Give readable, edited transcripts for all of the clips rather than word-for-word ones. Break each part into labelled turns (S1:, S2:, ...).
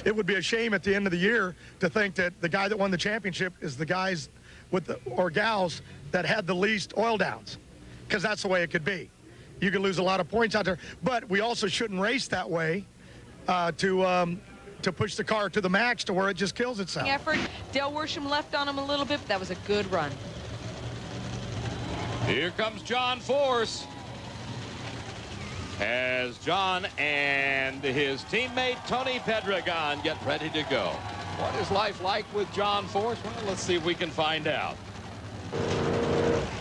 S1: it would be a shame at the end of the year to think that the guy that won the championship is the guys or gals that had the least oil downs, because that's the way it could be. You could lose a lot of points out there, but we also shouldn't race that way to push the car to the max to where it just kills itself.
S2: Effort. Dale Worsham left on him a little bit, but that was a good run.
S3: Here comes John Force, as John and his teammate Tony Pedregons get ready to go. What is life like with John Force? Well, let's see if we can find out.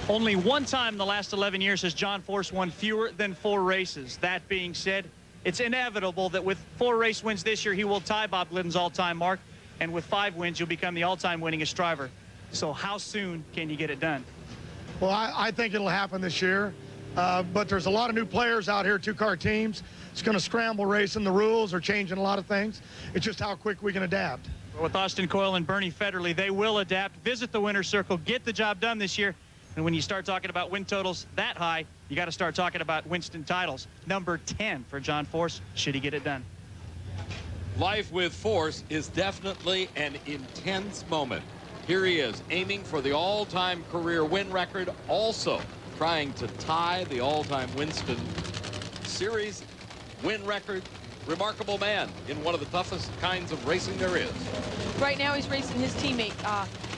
S4: Only one time in the last 11 years has John Force won fewer than 4 races. That being said, it's inevitable that with 4 race wins this year, he will tie Bob Glidden's all-time mark. And with 5 wins, you'll become the all-time winningest driver. So how soon can you get it done?
S1: Well, I think it'll happen this year. But there's a lot of new players out here, 2-car teams. It's going to scramble racing. The rules are changing a lot of things. It's just how quick we can adapt.
S4: With Austin Coyle and Bernie Federley, they will adapt, visit the winner's circle, get the job done this year. And when you start talking about win totals that high, you got to start talking about Winston titles. Number 10 for John Force, should he get it done.
S3: Life with Force is definitely an intense moment. Here he is, aiming for the all-time career win record, also trying to tie the all-time Winston Series win record. Remarkable man in one of the toughest kinds of racing there is.
S2: Right now he's racing his teammate,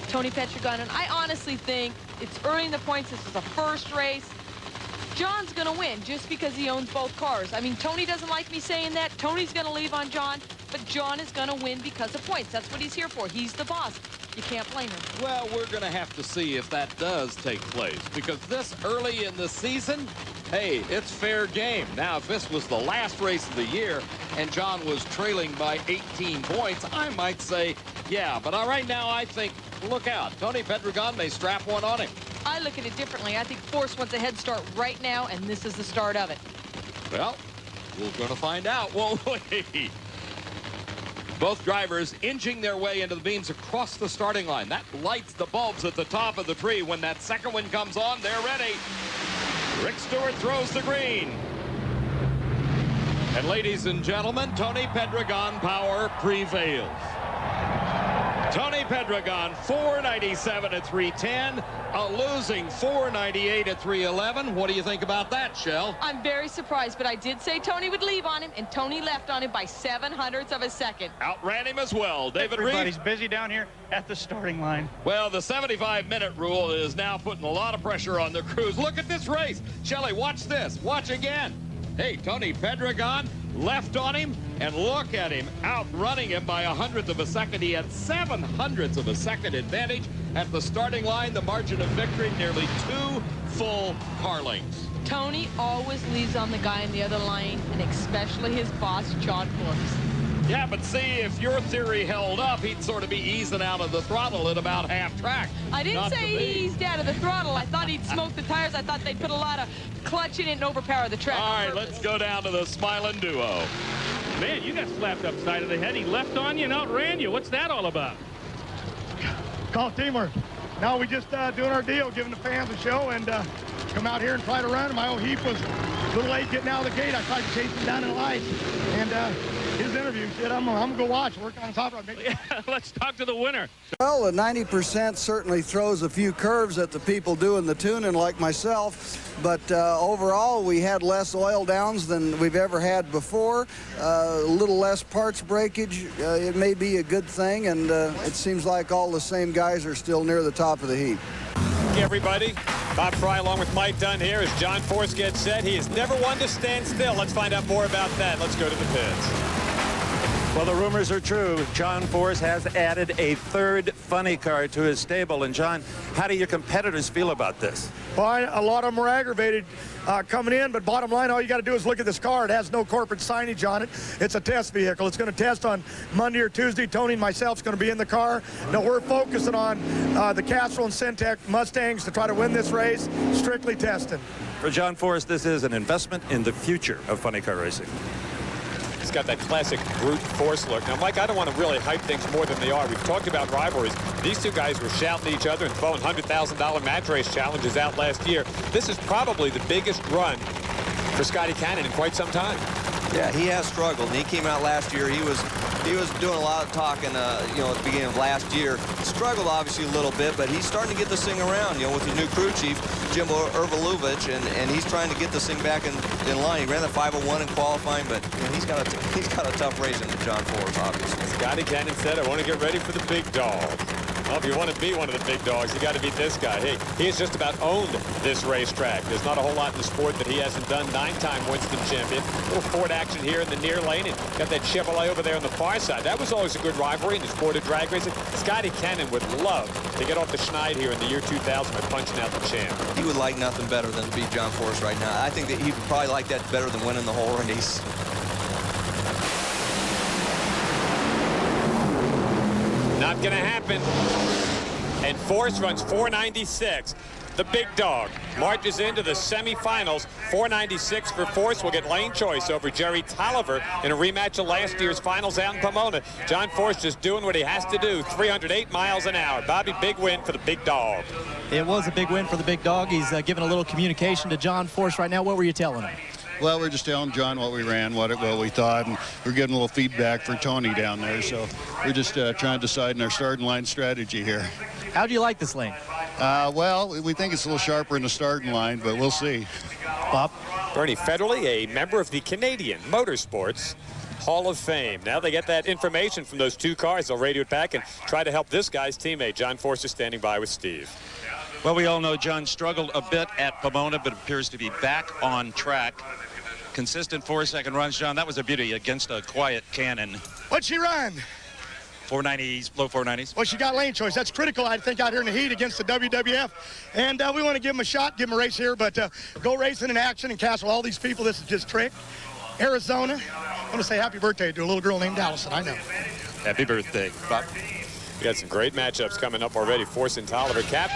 S2: Tony Pedregons, and I honestly think it's early in the points. This is the first race. John's going to win just because he owns both cars. I mean, Tony doesn't like me saying that. Tony's going to leave on John, but John is going to win because of points. That's what he's here for. He's the boss. You can't blame him.
S3: Well, we're going to have to see if that does take place, because this early in the season, hey, it's fair game. Now, if this was the last race of the year and John was trailing by 18 points, I might say, yeah. But right now, I think, look out. Tony Pedregons may strap one on him.
S2: I look at it differently. I think Force wants a head start right now, and this is the start of it.
S3: Well, we're going to find out, won't we? Both drivers inching their way into the beams across the starting line. That lights the bulbs at the top of the tree. When that second one comes on, they're ready. Rick Stewart throws the green. And ladies and gentlemen, Tony Pedregons power prevails. Tony Pedregons, 497 at 310, a losing 498 at 311. What do you think about that, Shell?
S2: I'm very surprised, but I did say Tony would leave on him, and Tony left on him by 0.07 of a second.
S3: Outran him as well. David Reed.
S4: Everybody's busy down here at the starting line.
S3: Well, the 75-minute rule is now putting a lot of pressure on the crews. Look at this race. Shelley, watch this. Watch again. Hey, Tony Pedregons left on him, and look at him outrunning him by 100th of a second. He had 0.07 of a second advantage at the starting line. The margin of victory, nearly 2 full car lengths.
S2: Tony always leaves on the guy in the other lane, and especially his boss, John Force.
S3: Yeah, but see, if your theory held up, he'd sort of be easing out of the throttle at about half track.
S2: I didn't say he eased out of the throttle. I thought he'd smoke the tires. I thought they'd put a lot of clutch in it and overpower the track.
S3: All right, let's go down to the Smiling Duo.
S5: Man, you got slapped upside of the head. He left on you and outran you. What's that all about?
S1: Call it teamwork. No, we just doing our deal, giving the fans a show, and come out here and try to run. My old Heap was a little late getting out of the gate. I tried to chase him down in the lights, and his interview, shit, I'm gonna go watch, work on top of it.
S5: Yeah, let's talk to the winner.
S6: Well, the 90% certainly throws a few curves at the people doing the tuning like myself, but overall we had less oil downs than we've ever had before, a little less parts breakage. It may be a good thing, and it seems like all the same guys are still near the top of the heap.
S7: Hey everybody, Bob Fry along with Mike Dunn here as John Force gets set. He has never one to stand still. Let's find out more about that. Let's go to the pits.
S8: Well, the rumors are true. John Force has added a 3rd funny car to his stable. And John, how do your competitors feel about this?
S1: Well, a lot of them were aggravated coming in, but bottom line, all you got to do is look at this car. It has no corporate signage on it. It's a test vehicle. It's going to test on Monday or Tuesday. Tony and myself's going to be in the car. Now, we're focusing on the Castrol and Syntec Mustangs to try to win this race, strictly testing.
S8: For John Force, this is an investment in the future of funny car racing.
S7: He's got that classic brute force look. Now, Mike, I don't want to really hype things more than they are. We've talked about rivalries. These two guys were shouting at each other and throwing $100,000 match race challenges out last year. This is probably the biggest run for Scotty Cannon in quite some time.
S9: Yeah, he has struggled. He came out last year. He was He was doing a lot of talking, you know, at the beginning of last year. Struggled obviously a little bit, but he's starting to get this thing around, you know, with his new crew chief, Jim Ervalovich, and he's trying to get this thing back in line. He ran the 5:01 in qualifying, but you know, he's got a tough race in John Force, obviously.
S7: Scotty Cannon said, I want to get ready for the big dog. Well, if you want to be one of the big dogs, you got to beat this guy. Hey, he has just about owned this racetrack. There's not a whole lot in the sport that he hasn't done. 9-time Winston champion. A little Ford action here in the near lane, and got that Chevrolet over there on the far side. That was always a good rivalry in the sport of drag racing. Scotty Cannon would love to get off the schneid here in the year 2000 by punching out the champ.
S9: He would like nothing better than to beat John Force right now. I think that he would probably like that better than winning the whole race.
S7: Not going to happen. And Force runs 496. The big dog marches into the semifinals. 496 for Force will get lane choice over Jerry Tolliver in a rematch of last year's finals out in Pomona. John Force just doing what he has to do. 308 miles an hour. Bobby, big win for the big dog.
S10: It was a big win for the big dog. He's giving a little communication to John Force right now. What were you telling him?
S11: Well, we're just telling John what we ran, what we thought, and we're getting a little feedback for Tony down there. So we're just trying to decide in our starting line strategy here.
S10: How do you like this lane?
S11: Well, we think it's a little sharper in the starting line, but we'll see.
S10: Bob?
S7: Bernie Federley, a member of the Canadian Motorsports Hall of Fame. Now they get that information from those two cars. They'll radio it back and try to help this guy's teammate. John Force is standing by with Steve.
S8: Well, we all know John struggled a bit at Pomona, but appears to be back on track. Consistent 4-second runs, John. That was a beauty against a quiet Cannon.
S1: What'd she run?
S8: 490s, low 490s.
S1: Well, she got lane choice. That's critical, I think, out here in the heat against the WWF. And we want to give them a shot, give them a race here, but go racing in action in Castle. All these people, this is just trick. Arizona. I want to say happy birthday to a little girl named Allison. I know.
S8: Happy birthday, Bob.
S7: We got some great matchups coming up already. Force and Tolliver. Cap.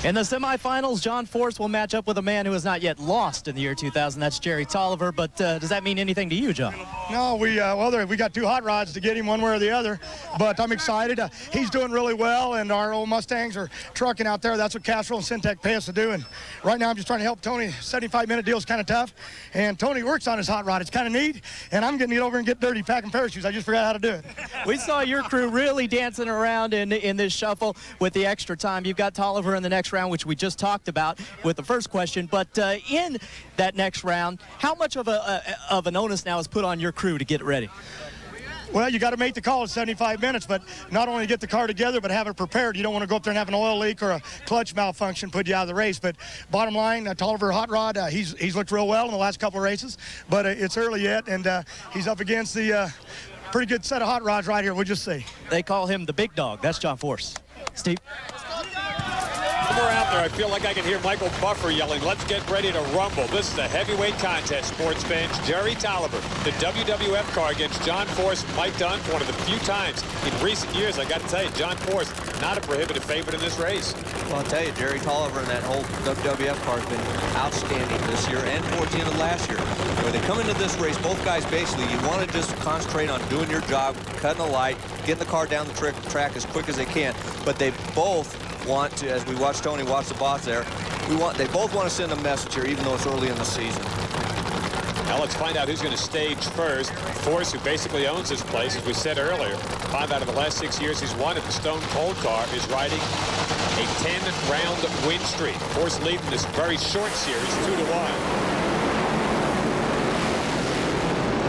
S10: In the semifinals, John Force will match up with a man who has not yet lost in the year 2000. That's Jerry Tolliver. But does that mean anything to you, John?
S1: No, we got two hot rods to get him one way or the other. But I'm excited. He's doing really well, and our old Mustangs are trucking out there. That's what Castrol and Syntec pay us to do. And right now I'm just trying to help Tony. 75-minute deal is kind of tough. And Tony works on his hot rod. It's kind of neat. And I'm getting it over and get dirty packing parachutes. I just forgot how to do it.
S10: We saw your crew really dancing around in this shuffle with the extra time. You've got Tolliver in the next round, which we just talked about with the first question. But in that next round, how much of an onus now is put on your crew to get ready?
S1: Well, you got to make the call at 75 minutes, but not only get the car together, but have it prepared. You don't want to go up there and have an oil leak or a clutch malfunction put you out of the race. But bottom line, Tolliver Hot Rod, he's looked real well in the last couple of races, but it's early yet, and he's up against the pretty good set of hot rods right here. We'll just see.
S10: They call him the big dog. That's John Force. Steve?
S7: Somewhere out there, I feel like I can hear Michael Buffer yelling, let's get ready to rumble. This is a heavyweight contest, sports fans. Jerry Tolliver, the WWF car against John Force, Mike Dunn, one of the few times in recent years, I got to tell you, John Force, not a prohibitive favorite in this race.
S9: Well, I'll tell you, Jerry Tolliver and that whole WWF car has been outstanding this year and towards the end of last year. When they come into this race, both guys basically, you want to just concentrate on doing your job, cutting the light, getting the car down the track as quick as they can. But they both want to, as we watch Tony watch the boss there, they both want to send a message here, even though it's early in the season.
S7: Now let's find out who's going to stage first. Force, who basically owns this place, as we said earlier. 5 out of the last 6 years he's won it. The Stone Cold car is riding a 10-round win streak. Force leading this very short series, 2-1.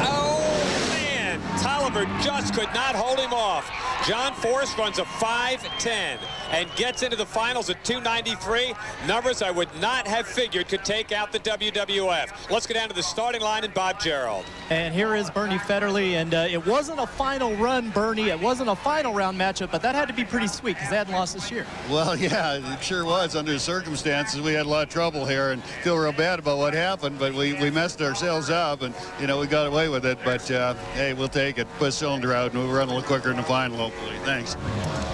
S7: Oh, man! Tolliver just could not hold him off. John Force runs a 5:10 and gets into the finals at 293. Numbers I would not have figured could take out the WWF. Let's go down to the starting line and Bob Gerald.
S10: And here is Bernie Federley, and it wasn't a final run, Bernie. It wasn't a final round matchup, but that had to be pretty sweet because they hadn't lost this year.
S11: Well, yeah, it sure was. Under the circumstances, we had a lot of trouble here and feel real bad about what happened, but we messed ourselves up, and, you know, we got away with it. But, hey, we'll take it. Put a cylinder out, and we'll run a little quicker in the final, hopefully. Thanks.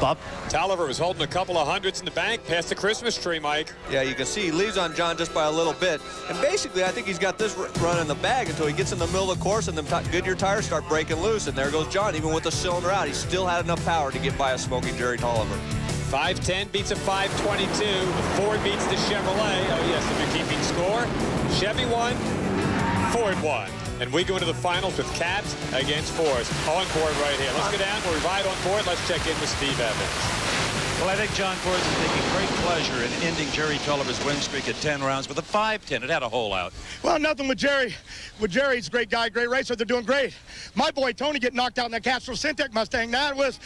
S10: Bob?
S7: Tolliver was holding a couple of hundreds in the bank past the Christmas tree, Mike.
S9: Yeah, you can see he leaves on John just by a little bit. And basically, I think he's got this run in the bag until he gets in the middle of the course and the Goodyear tires start breaking loose. And there goes John, even with the cylinder out. He still had enough power to get by a smoking Jerry Tolliver.
S7: 5:10 beats a 5:22. The Ford beats the Chevrolet. Oh, yes, if you're keeping score. Chevy won, Ford won. And we go into the finals with Cabs against Force. On board right here. Let's go down. We'll ride on board. Let's check in with Steve Evans.
S8: Well, I think John Force is taking great pleasure in ending Jerry Tolliver's win streak at 10 rounds with a 5-10. It had a hole out.
S1: Well, nothing with Jerry. With Jerry, he's a great guy, great racer. They're doing great. My boy Tony getting knocked out in that Castro Syntec Mustang, that was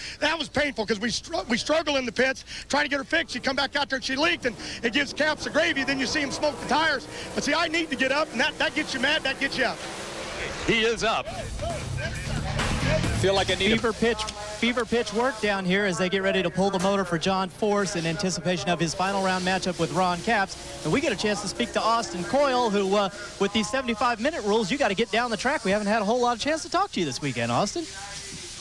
S1: painful because we struggle in the pits trying to get her fixed. She come back out there and she leaked, and it gives Caps the gravy. Then you see him smoke the tires. But see, I need to get up, and that gets you mad. That gets you up.
S8: He is up.
S7: Feel like I need
S10: fever pitch work down here as they get ready to pull the motor for John Force in anticipation of his final round matchup with Ron Capps. And we get a chance to speak to Austin Coyle, who with these 75-minute rules, you got to get down the track. We haven't had a whole lot of chance to talk to you this weekend, Austin.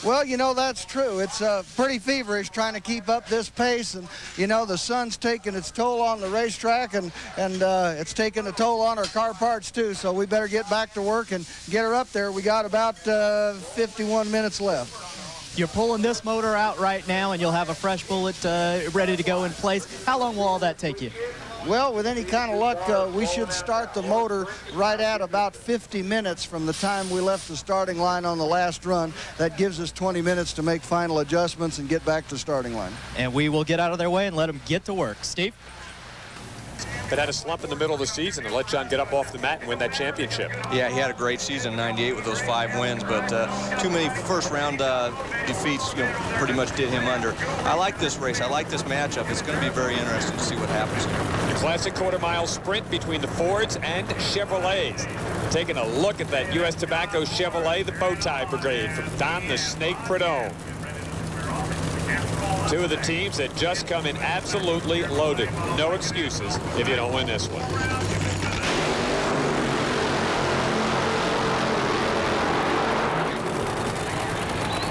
S6: Well, you know, that's true. It's pretty feverish trying to keep up this pace. And, you know, the sun's taking its toll on the racetrack, and it's taking a toll on our car parts, too. So we better get back to work and get her up there. We got about 51 minutes left.
S10: You're pulling this motor out right now, and you'll have a fresh bullet ready to go in place. How long will all that take you?
S6: Well, with any kind of luck, we should start the motor right at about 50 minutes from the time we left the starting line on the last run. That gives us 20 minutes to make final adjustments and get back to starting line.
S10: And we will get out of their way and let them get to work. Steve?
S7: But had a slump in the middle of the season and let John get up off the mat and win that championship.
S9: Yeah, he had a great season in '98 with those 5 wins, but too many first-round defeats, pretty much did him under. I like this race. I like this matchup. It's going to be very interesting to see what happens here.
S7: The classic quarter-mile sprint between the Fords and Chevrolets. Taking a look at that U.S. Tobacco Chevrolet, the Bowtie Brigade from Don the Snake Prudhomme. Two of the teams that just come in absolutely loaded. No excuses if you don't win this one.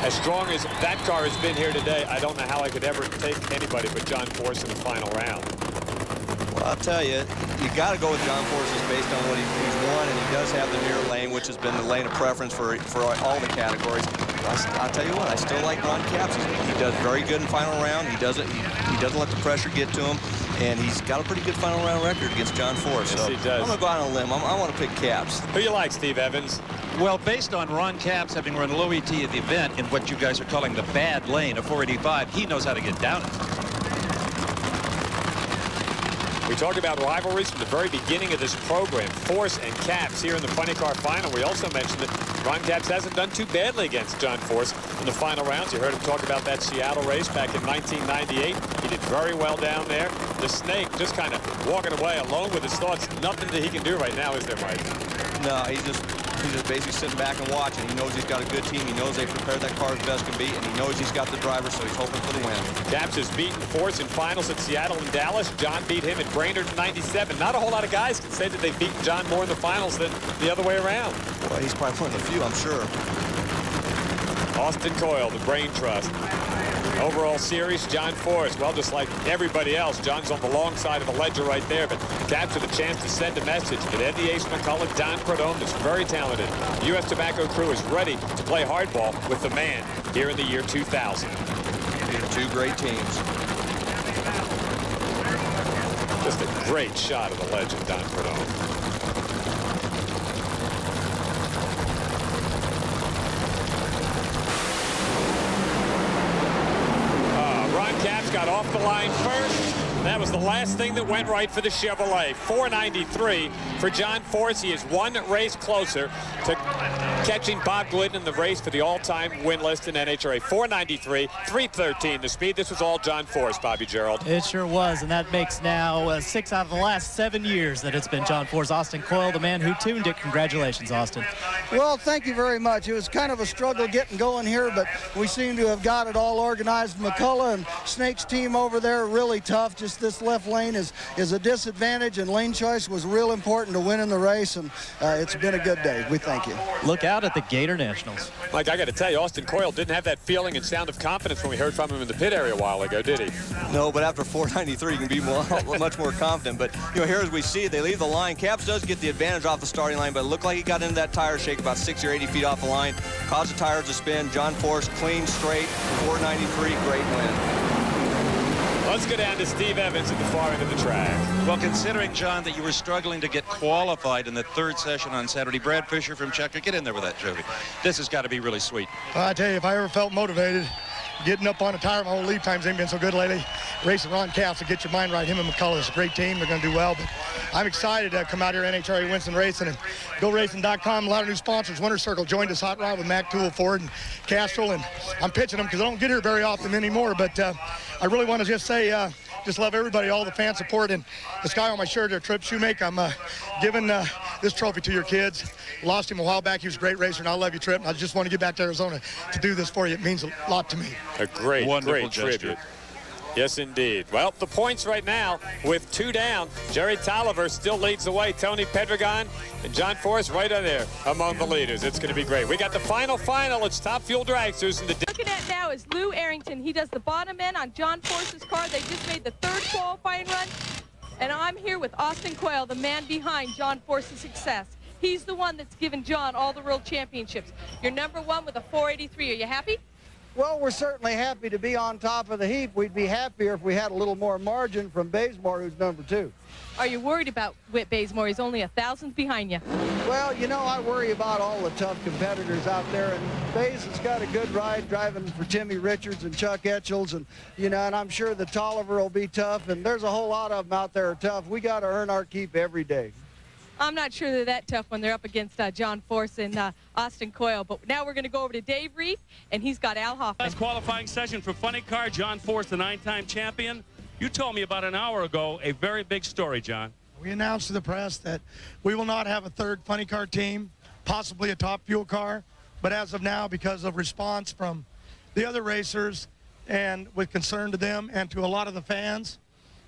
S7: As strong as that car has been here today, I don't know how I could ever take anybody but John Force in the final round.
S9: Well, I'll tell you, you got to go with John Force's based on what he's won, and he does have the near lane, which has been the lane of preference for all the categories. I'll tell you what, I still like Ron Capps. He does very good in final round. He doesn't let the pressure get to him, and he's got a pretty good final round record against John Force.
S7: Yes,
S9: so
S7: he does.
S9: I'm going to go out on a limb. I want to pick Capps.
S7: Who you like, Steve Evans?
S8: Well, based on Ron Capps having run low ET at the event in what you guys are calling the bad lane of 485, he knows how to get down it.
S7: We talk about rivalries from the very beginning of this program. Force and Capps here in the funny car final. We also mentioned that Ron Capps hasn't done too badly against John Force in the final rounds. You heard him talk about that Seattle race back in 1998. He did very well down there. The Snake just kind of walking away alone with his thoughts. Nothing that he can do right now, is there, Mike?
S9: No, he's just basically sitting back and watching. He knows he's got a good team. He knows they prepared that car as best can be, and he knows he's got the driver, so he's hoping for the win.
S7: Capps has beaten Force in finals at Seattle and Dallas. John beat him at Brainerd in '97. Not a whole lot of guys can say that they've beaten John more in the finals than the other way around.
S9: Well, he's probably one of the few, I'm sure.
S7: Austin Coyle, the Brain Trust. Overall series, John Force. Well, just like everybody else, John's on the long side of the ledger right there, but Capps with a chance to send a message that Eddie Ace McCullough, Don Prudhomme, is very talented. The U.S. Tobacco crew is ready to play hardball with the man here in the year 2000.
S9: Two great teams.
S7: Just a great shot of the legend, Don Prudhomme. Capps got off the line first. That was the last thing that went right for the Chevrolet. 493 for John Force. He is one race closer to catching Bob Glidden in the race for the all-time win list in NHRA. 493, 313 the speed. This was all John Force, Bobby Gerald.
S10: It sure was, and that makes now 6 out of the last 7 years that it's been John Force. Austin Coyle, the man who tuned it. Congratulations, Austin.
S6: Well, thank you very much. It was kind of a struggle getting going here, but we seem to have got it all organized. McCullough and Snake's team over there are really tough. Just this left lane is a disadvantage, and lane choice was real important to winning the race, and it's been a good day. We thank you.
S10: Look out at the Gator Nationals.
S7: Mike, I got to tell you, Austin Coyle didn't have that feeling and sound of confidence when we heard from him in the pit area a while ago, did he?
S9: No, but after 493, you can be much more confident. But, you know, here as we see, they leave the line. Capps does get the advantage off the starting line, but it looked like he got into that tire shake about 60 or 80 feet off the line. Caused the tires to spin. John Force clean, straight, 493, great win.
S7: Let's go down to Steve Evans at the far end of the track.
S8: Well, considering, John, that you were struggling to get qualified in the third session on Saturday, Brad Fisher from Checker, get in there with that trophy. This has got to be really sweet.
S1: I tell you, if I ever felt motivated, getting up on a tire, my whole lead times ain't been so good lately. Racing Ron Cass to get your mind right. Him and McCullough is a great team. They're going to do well. But I'm excited to come out here, NHRA Winston Racing, and GoRacing.com. A lot of new sponsors. Winter Circle joined us, Hot Rod with Mac Tool, Ford, and Castrol. And I'm pitching them because I don't get here very often anymore. But I really want to just say, just love everybody, all the fan support, and this guy on my shirt there, Trip Shoemake. I'm giving this trophy to your kids. Lost him a while back. He was a great racer, and I love you, Trip. I just want to get back to Arizona to do this for you. It means a lot to me.
S7: A great,
S8: wonderful
S7: great
S8: gesture.
S7: tribute. Yes, indeed. Well, the points right now with 2 down. Jerry Tolliver still leads the way. Tony Pedregon and John Forrest right on there among the leaders. It's going to be great. We got the final. It's Top Fuel Dragsters.
S2: Looking at now is Lou Arrington. He does the bottom end on John Force's car. They just made the 3rd qualifying run. And I'm here with Austin Coyle, the man behind John Force's success. He's the one that's given John all the world championships. You're number 1 with a 483. Are you happy?
S6: Well, we're certainly happy to be on top of the heap. We'd be happier if we had a little more margin from Bazemore, who's number 2.
S2: Are you worried about Whit Bazemore? He's only 1,000th behind you.
S6: Well, you know, I worry about all the tough competitors out there, and Baze has got a good ride driving for Timmy Richards and Chuck Etchells, and, you know, and I'm sure the Tolliver will be tough, and there's a whole lot of them out there are tough. We got to earn our keep every day.
S2: I'm not sure they're that tough when they're up against John Force and Austin Coyle. But now we're going to go over to Dave Reef, and he's got Al Hoffman.
S5: Last qualifying session for Funny Car. John Force, the 9-time champion. You told me about an hour ago a very big story, John.
S1: We announced to the press that we will not have a 3rd Funny Car team, possibly a Top Fuel car. But as of now, because of response from the other racers and with concern to them and to a lot of the fans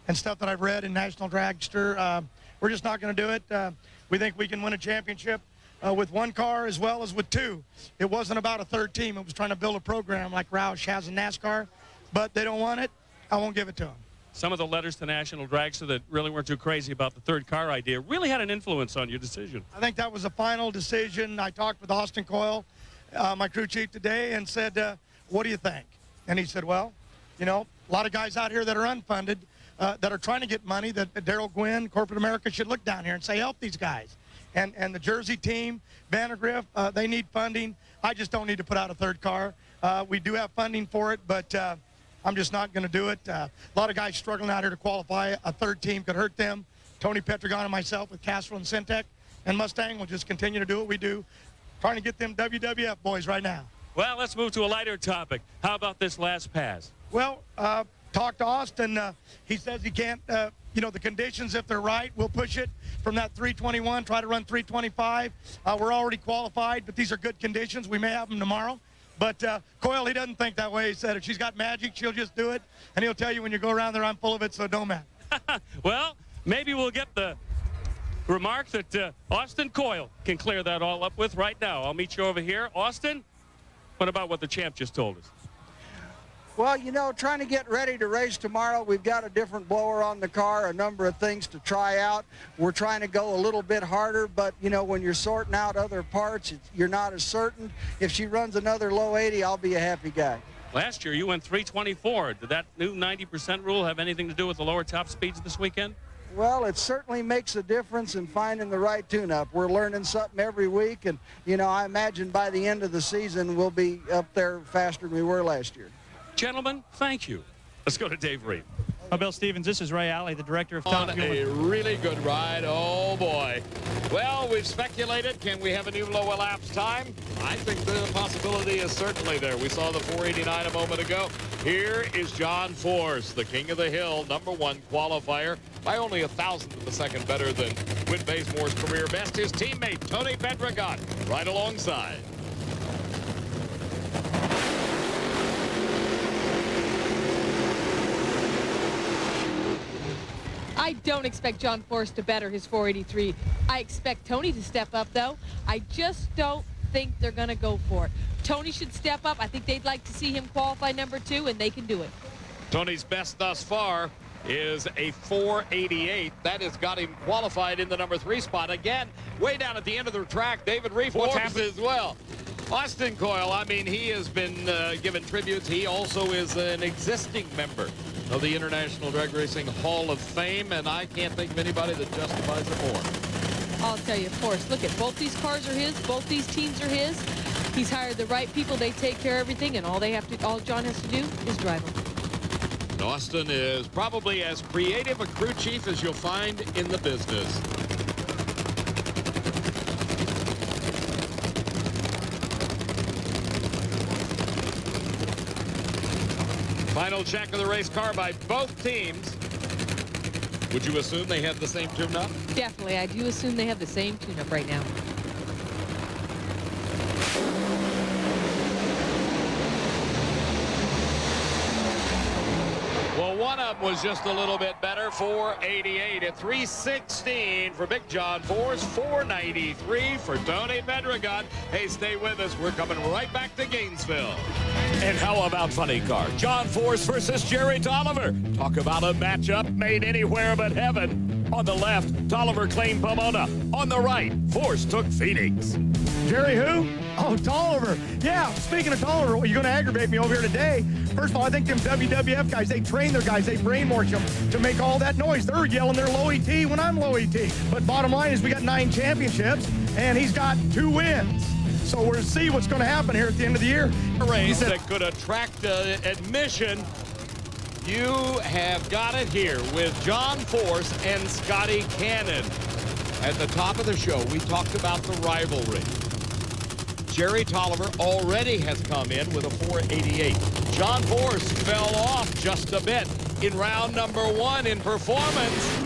S1: and stuff that I've read in National Dragster, we're just not going to do it. We think we can win a championship with 1 car as well as with 2. It wasn't about a 3rd team. It was trying to build a program like Roush has in NASCAR. But they don't want it. I won't give it to them.
S5: Some of the letters to National Dragster that really weren't too crazy about the 3rd car idea really had an influence on your decision.
S1: I think that was a final decision. I talked with Austin Coyle, my crew chief, today, and said, what do you think? And he said, well, you know, a lot of guys out here that are unfunded, that are trying to get money, that Darrell Gwynn, Corporate America should look down here and say, help these guys. And the Jersey team, Vandergriff, they need funding. I just don't need to put out a 3rd car. We do have funding for it, but I'm just not going to do it. A lot of guys struggling out here to qualify. A 3rd team could hurt them. Tony Pedregon and myself with Castrol and Syntec and Mustang will just continue to do what we do, trying to get them WWF boys right now.
S5: Well, let's move to a lighter topic. How about this last pass?
S1: Well, talked to Austin. He says he can't, you know, the conditions, if they're right, we'll push it from that 321, try to run 325. We're already qualified, but these are good conditions. We may have them tomorrow. But Coyle, he doesn't think that way. He said if she's got magic, she'll just do it. And he'll tell you when you go around there, I'm full of it, so don't matter.
S5: Well, maybe we'll get the remark that Austin Coyle can clear that all up with right now. I'll meet you over here. Austin, what about what the champ just told us?
S6: Well, you know, trying to get ready to race tomorrow, we've got a different blower on the car, a number of things to try out. We're trying to go a little bit harder, but, you know, when you're sorting out other parts, you're not as certain. If she runs another low 80, I'll be a happy guy.
S5: Last year, you went 324. Did that new 90% rule have anything to do with the lower top speeds this weekend?
S6: Well, it certainly makes a difference in finding the right tune-up. We're learning something every week, and, you know, I imagine by the end of the season, we'll be up there faster than we were last year.
S5: Gentlemen, thank you. Let's go to Dave Reed.
S4: Bill Stevens, this is Ray Alley, the director of Top Fuel.
S3: A really good ride. Oh, boy. Well, we've speculated. Can we have a new low elapsed time? I think the possibility is certainly there. We saw the 489 a moment ago. Here is John Force, the king of the hill, #1 qualifier, by only 1,000th of a second better than Whit Bazemore's career best. His teammate, Tony Pedregons, right alongside.
S2: I don't expect John Force to better his 483. I expect Tony to step up, though. I just don't think they're going to go for it. Tony should step up. I think they'd like to see him qualify #2, and they can do it.
S3: Tony's best thus far is a 488. That has got him qualified in the #3 spot. Again, way down at the end of the track, David Reef as well. Austin Coyle, I mean, he has been given tributes. He also is an existing member of the International Drag Racing Hall of Fame, and I can't think of anybody that justifies it more.
S2: I'll tell you, of course. Look at both these cars are his. Both these teams are his. He's hired the right people. They take care of everything, and all John has to do is drive them.
S3: And Austin is probably as creative a crew chief as you'll find in the business. Final check of the race car by both teams. Would you assume they have the same tune-up?
S2: Definitely. I do assume they have the same tune-up right now.
S3: Well, one of them was just a little bit better, 488 at 316 for Big John Force, 493 for Tony Pedregons. Hey, stay with us. We're coming right back to Gainesville. And how about funny car? John Force versus Jerry Tolliver. Talk about a matchup made anywhere but heaven. On the left, Tolliver claimed Pomona. On the right, Force took Phoenix.
S1: Jerry who? Oh, Tolliver. Yeah, speaking of Tolliver, well, you're going to aggravate me over here today. First of all, I think them WWF guys, they train their guys, they brainwash them to make all that noise. They're yelling they're low ET when I'm low ET. But bottom line is we got 9 championships, and he's got 2 wins. So we'll see what's going to happen here at the end of the year.
S3: A race that could attract admission. You have got it here with John Force and Scotty Cannon. At the top of the show, we talked about the rivalry. Jerry Tolliver already has come in with a 488. John Force fell off just a bit in round number 1 in performance.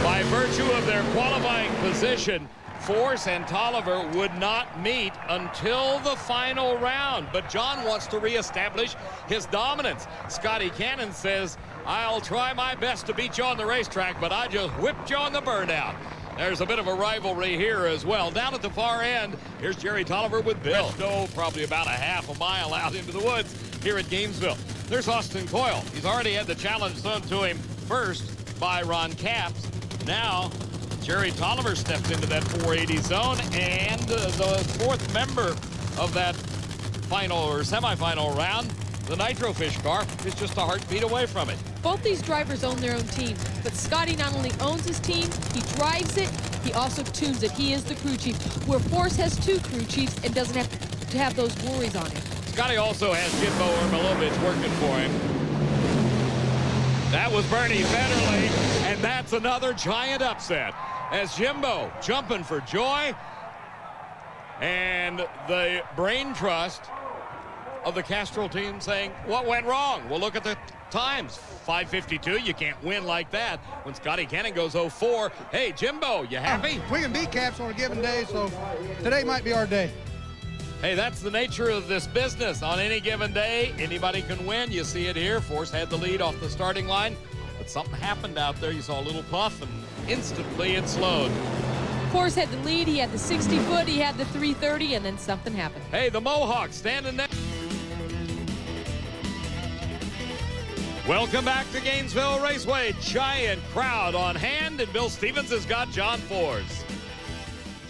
S3: By virtue of their qualifying position, Force and Tolliver would not meet until the final round. But John wants to reestablish his dominance. Scotty Cannon says, I'll try my best to beat you on the racetrack, but I just whipped you on the burnout. There's a bit of a rivalry here as well. Down at the far end, here's Jerry Tolliver with Bill. Probably about a half a mile out into the woods here at Gainesville. There's Austin Coyle. He's already had the challenge thrown to him first by Ron Capps. Now, Jerry Tolliver steps into that 480 zone, and the 4th member of that final or semifinal round, the Nitrofish car, is just a heartbeat away from it.
S2: Both these drivers own their own team, but Scotty not only owns his team, he drives it, he also tunes it. He is the crew chief, where Force has 2 crew chiefs and doesn't have to have those worries on him.
S3: Scotty also has Jimbo Ermilovich working for him. That was Bernie Federley, and that's another giant upset. As Jimbo jumping for joy, and the brain trust of the Castrol team saying, what went wrong? Well, look at the times. 5:52, you can't win like that. When Scotty Cannon goes 04, hey, Jimbo, you happy?
S12: We can beat Caps on a given day, so today might be our day.
S3: Hey, that's the nature of this business. On any given day, anybody can win. You see it here. Force had the lead off the starting line, but something happened out there. You saw a little puff, and instantly it slowed.
S2: Force had the lead. He had the 60-foot. He had the 330, and then something happened.
S3: Hey, the Mohawk standing there. Welcome back to Gainesville Raceway. Giant crowd on hand, and Bill Stevens has got John Force.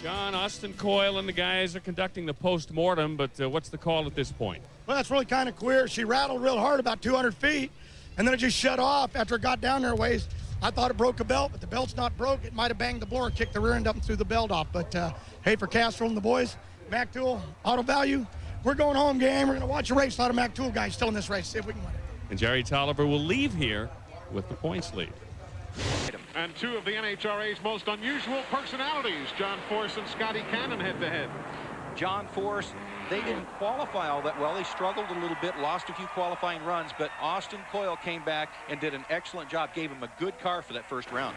S5: John, Austin Coyle and the guys are conducting the post-mortem, but what's the call at this point?
S1: Well, that's really kind of queer. She rattled real hard about 200 feet, and then it just shut off after it got down there a ways. I thought it broke a belt, but the belt's not broke. It might have banged the blower and kicked the rear end up and threw the belt off. But hey, for Castrol and the boys, Mac Tool, Auto Value, we're going home, gang. We're going to watch a race. A lot of Mac Tool guys still in this race. See if we can win it.
S5: And Jerry Tolliver will leave here with the points lead.
S13: And 2 of the NHRA's most unusual personalities, John Force and Scotty Cannon, head-to-head.
S9: John Force, they didn't qualify all that well. They struggled a little bit, lost a few qualifying runs, but Austin Coyle came back and did an excellent job, gave him a good car for that first round.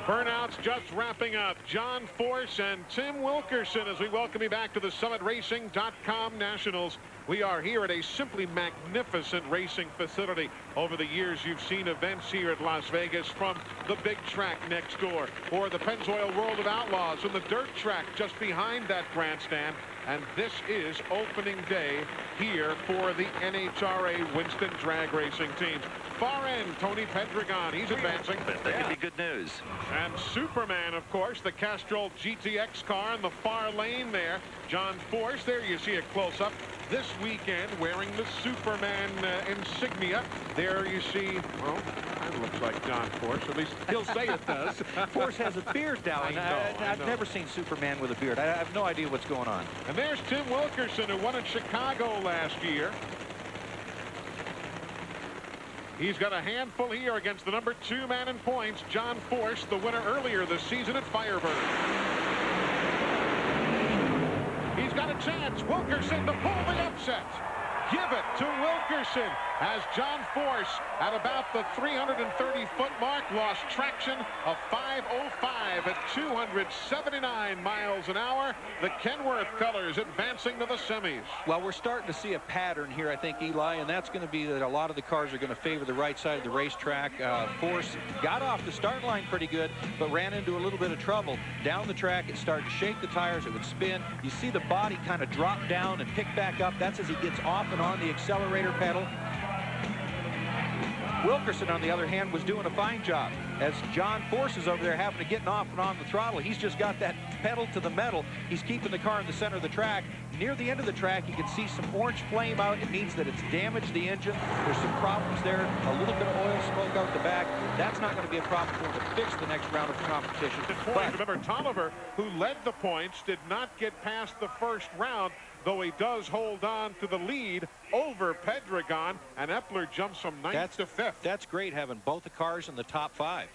S13: Burnouts just wrapping up. John Force and Tim Wilkerson as we welcome you back to the SummitRacing.com Nationals. We are here at a simply magnificent racing facility. Over the years, you've seen events here at Las Vegas, from the big track next door, or the Pennzoil World of Outlaws and the dirt track just behind that grandstand. And this is opening day here for the NHRA Winston drag racing teams. Far end, Tony Pedregons, he's advancing.
S14: That could be good news.
S13: And Superman, of course, the Castrol GTX car in the far lane there. John Force, there you see a close-up. This weekend, wearing the Superman insignia. There you see, well, that looks like John Force. At least he'll say it does.
S14: Force has a beard now.
S13: I know.
S14: I've never seen Superman with a beard. I have no idea what's going on.
S13: And there's Tim Wilkerson, who won in Chicago last year. He's got a handful here against the number 2 man in points, John Force, the winner earlier this season at Firebird. He's got a chance. Wilkerson to pull the upset. Give it to Wilkerson as John Force at about the 330-foot mark lost traction of 5:05 at 279 miles an hour. The Kenworth colors advancing to the semis.
S14: Well, we're starting to see a pattern here, I think, Eli, and that's going to be that a lot of the cars are going to favor the right side of the racetrack. Force got off the start line pretty good, but ran into a little bit of trouble. Down the track, it started to shake the tires. It would spin. You see the body kind of drop down and pick back up. That's as he gets off and on the accelerator pedal. Wilkerson, on the other hand, was doing a fine job. As John Force is over there having to get off and on the throttle, he's just got that pedal to the metal. He's keeping the car in the center of the track. Near the end of the track, you can see some orange flame out. It means that it's damaged the engine. There's some problems there. A little bit of oil smoke out the back. That's not going to be a problem for him to fix the next round of competition.
S13: But remember, Tolliver, who led the points, did not get past the first round, though he does hold on to the lead over Pedregons, and Epler jumps from 9th to 5th.
S14: That's great, having both the cars in the top 5.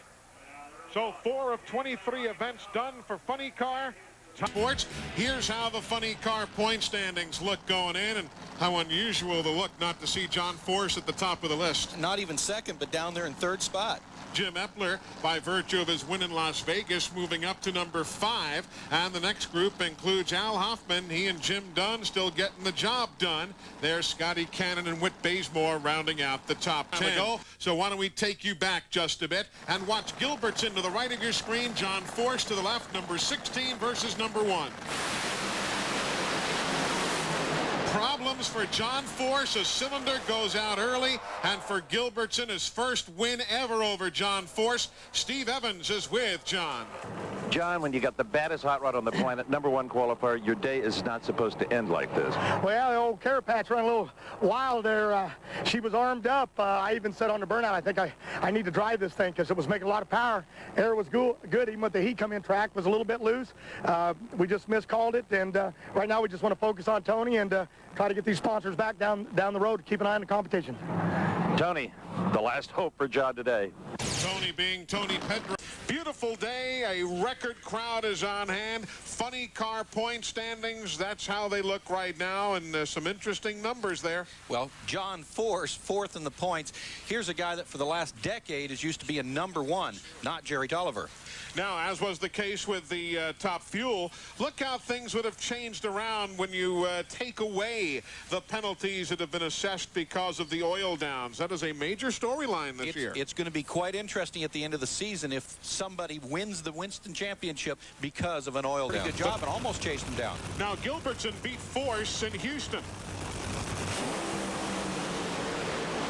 S13: So 4 of 23 events done for Funny Car. Sports, here's how the Funny Car point standings look going in, and how unusual the look not to see John Force at the top of the list.
S15: Not even second, but down there in 3rd spot.
S13: Jim Epler, by virtue of his win in Las Vegas, moving up to number 5. And the next group includes Al Hoffman. He and Jim Dunn still getting the job done. There's Scotty Cannon and Whit Bazemore rounding out the top 10. So why don't we take you back just a bit and watch Gilbertson to the right of your screen, John Force to the left, number 16 versus number 1. Problems for John Force. A cylinder goes out early, and for Gilbertson, his first win ever over John Force. Steve Evans is with John.
S16: John, when you got the baddest hot rod on the planet, number 1 qualifier, your day is not supposed to end like this.
S1: Well, the old Carrot Patch ran a little wild there. She was armed up. I even said on the burnout, I think I need to drive this thing because it was making a lot of power. Air was good, even with the heat come in. Track was a little bit loose. We just miscalled it, and right now we just want to focus on Tony and try to get these sponsors back down the road to keep an eye on the competition.
S16: Tony, the last hope for John today.
S13: Tony being Tony Pedregons. Beautiful day. A record crowd is on hand. Funny Car point standings. That's how they look right now, and some interesting numbers there.
S15: Well, John Force, 4th in the points. Here's a guy that for the last decade is used to be a number 1, not Jerry Tolliver.
S13: Now, as was the case with the Top Fuel, look how things would have changed around when you take away the penalties that have been assessed because of the oil downs. That is a major storyline this year.
S15: It's going to be quite interesting at the end of the season if somebody wins the Winston Championship because of an oil down. Good job and almost chased him down.
S13: Now, Gilbertson beat Force in Houston.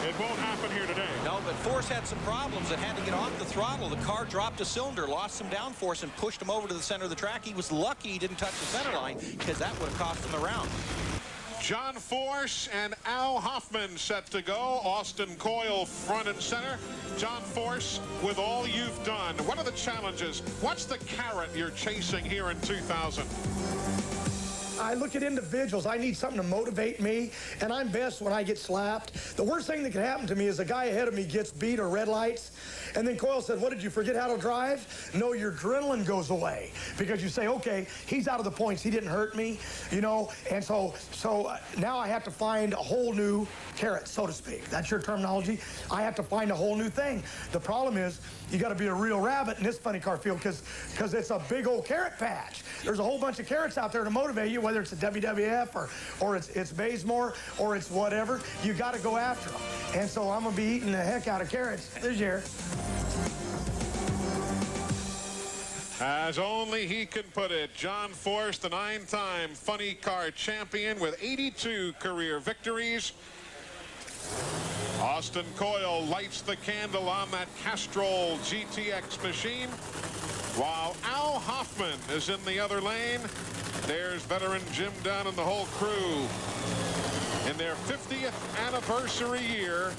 S13: It won't happen here today.
S15: No, but Force had some problems and had to get off the throttle. The car dropped a cylinder, lost some downforce, and pushed him over to the center of the track. He was lucky he didn't touch the center line because that would have cost him the round.
S13: John Force and Al Hoffman set to go. Austin Coyle front and center. John Force, with all you've done, what are the challenges? What's the carrot you're chasing here in 2000?
S1: I look at individuals. I need something to motivate me, and I'm best when I get slapped. The worst thing that can happen to me is a guy ahead of me gets beat or red lights, and then Coyle said, what, did you forget how to drive? No, your adrenaline goes away because you say, okay, he's out of the points. He didn't hurt me, you know, and so now I have to find a whole new carrot, so to speak. That's your terminology. I have to find a whole new thing. The problem is you got to be a real rabbit in this funny car field because it's a big old carrot patch. There's a whole bunch of carrots out there to motivate you, whether it's a WWF or it's Bazemore or it's whatever. You got to go after them. And so I'm going to be eating the heck out of carrots this year.
S13: As only he can put it, John Force, the 9-time funny car champion with 82 career victories. Austin Coyle lights the candle on that Castrol GTX machine, while Al Hoffman is in the other lane. There's veteran Jim Dunn and the whole crew. In their 50th anniversary year,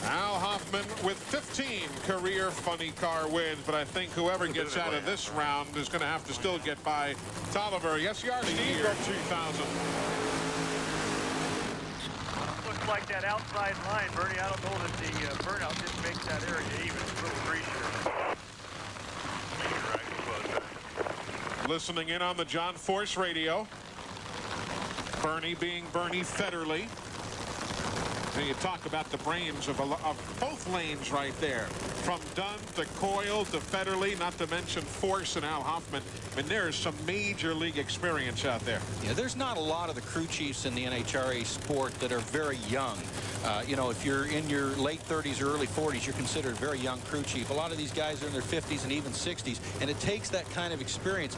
S13: Al Hoffman with 15 career funny car wins, but I think whoever gets out of this round is going to have to still get by Tolliver. Yes, you are, Steve. 2000.
S17: Looks like that outside line, Bernie. I don't know that the burnout didn't make that area even. It's a little greasier.
S13: Listening in on the John Force radio. Bernie being Bernie Federley. So you talk about the brains of both lanes right there. From Dunn to Coyle to Federley, not to mention Force and Al Hoffman. I mean, there is some major league experience out there.
S15: Yeah, there's not a lot of the crew chiefs in the NHRA sport that are very young. You know, if you're in your late 30s or early 40s, you're considered a very young crew chief. A lot of these guys are in their 50s and even 60s, and it takes that kind of experience,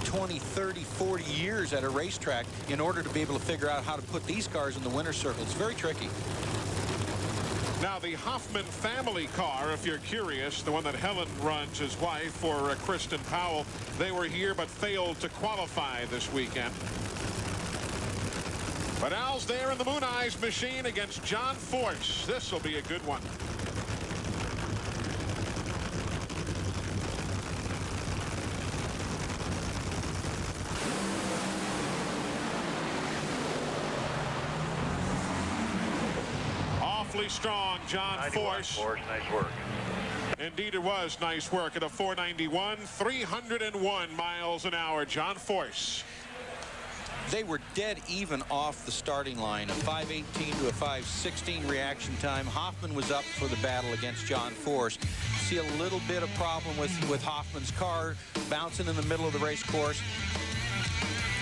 S15: 20, 30, 40 years at a racetrack, in order to be able to figure out how to put these cars in the winner's circle. It's very tricky.
S13: Now, the Hoffman family car, if you're curious, the one that Helen runs, his wife, or Kristen Powell, they were here but failed to qualify this weekend. But Al's there in the Moon Eyes machine against John Force. This will be a good one. Awfully strong, John Force.
S17: Nice work.
S13: Indeed, it was nice work at a 491, 301 miles an hour. John Force.
S15: They were dead even off the starting line, a 5:18 to a 5:16 reaction time. Hoffman was up for the battle against John Force. See a little bit of problem with Hoffman's car bouncing in the middle of the race course.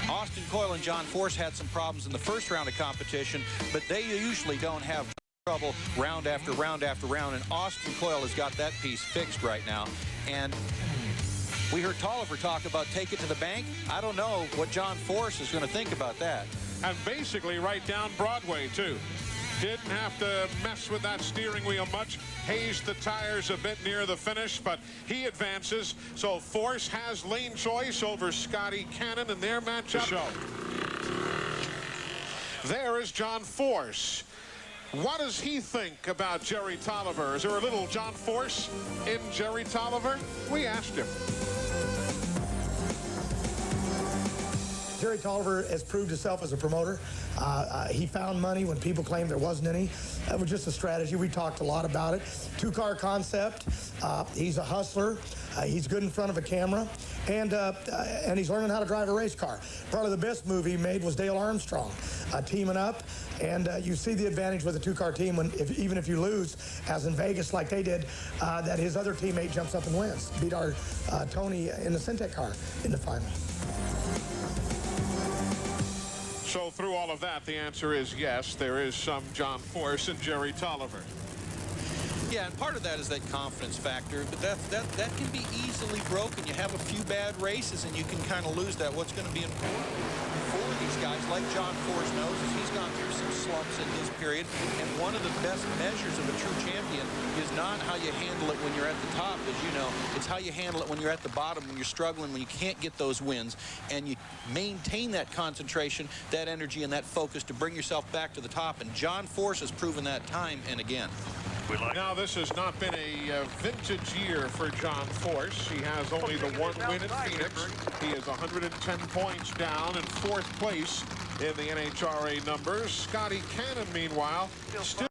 S15: Austin Coyle and John Force had some problems in the first round of competition, but they usually don't have trouble round after round after round, and Austin Coyle has got that piece fixed right now. And we heard Tolliver talk about take it to the bank. I don't know what John Force is going to think about that.
S13: And basically right down Broadway, too. Didn't have to mess with that steering wheel much. Hazed the tires a bit near the finish, but he advances. So Force has lane choice over Scotty Cannon in their matchup. There is John Force. What does he think about Jerry Tolliver? Is there a little John Force in Jerry Tolliver? We asked him.
S1: Jerry Tolliver has proved himself as a promoter. He found money when people claimed there wasn't any. That was just a strategy. We talked a lot about it. Two-car concept. He's a hustler. He's good in front of a camera. And he's learning how to drive a race car. Probably the best move he made was Dale Armstrong, teaming up. And you see the advantage with a two-car team when, even if you lose, as in Vegas like they did, that his other teammate jumps up and wins. Beat our Tony in the Syntec car in the final.
S13: So through all of that, the answer is yes, there is some John Force and Jerry Tolliver.
S15: Yeah, and part of that is that confidence factor, but that can be easily broken. You have a few bad races, and you can kind of lose that. What's going to be important for these guys, like John Force knows, is he's gone through some slumps in his period, and one of the best measures of a true champion is not how you handle it when you're at the top, as you know. It's how you handle it when you're at the bottom, when you're struggling, when you can't get those wins, and you maintain that concentration, that energy, and that focus to bring yourself back to the top, and John Force has proven that time and again.
S13: Now, this has not been a vintage year for John Force. He has only the one win at Phoenix. He is 110 points down in fourth place in the NHRA numbers. Scotty Cannon, meanwhile, still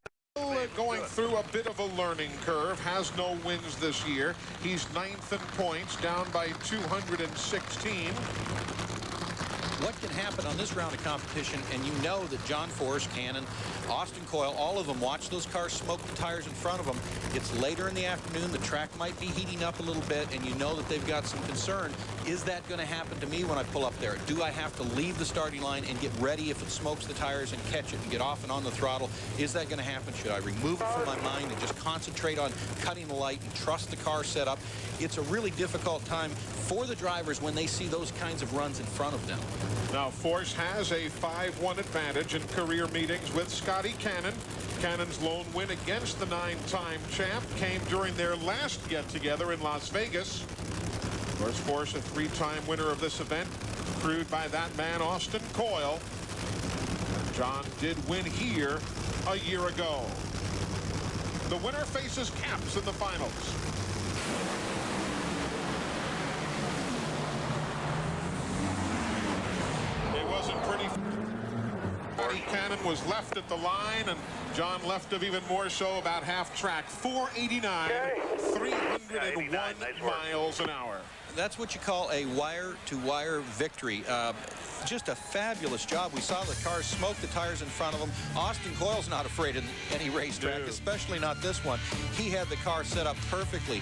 S13: going through a bit of a learning curve, has no wins this year. He's ninth in points, down by 216.
S15: what can happen on this round of competition, and you know that John Force, Cannon, Austin Coyle, all of them watch those cars smoke the tires in front of them. It's later in the afternoon. The track might be heating up a little bit, and you know that they've got some concern. Is that going to happen to me when I pull up there? Do I have to leave the starting line and get ready if it smokes the tires and catch it and get off and on the throttle? Is that going to happen? Should I remove it from my mind and just concentrate on cutting the light and trust the car setup? It's a really difficult time for the drivers when they see those kinds of runs in front of them.
S13: Now, Force has a 5-1 advantage in career meetings with Scotty Cannon. Cannon's lone win against the 9-time champ came during their last get-together in Las Vegas. Of course, Force, a 3-time winner of this event, crewed by that man, Austin Coyle. And John did win here a year ago. The winner faces Caps in the finals. It wasn't pretty. Scotty Cannon was left at the line, and John left of even more so about half track. 489, 301 miles an hour.
S15: That's what you call a wire-to-wire victory. Just a fabulous job. We saw the cars smoke the tires in front of them. Austin Coyle's not afraid of any racetrack, especially not this one. He had the car set up perfectly.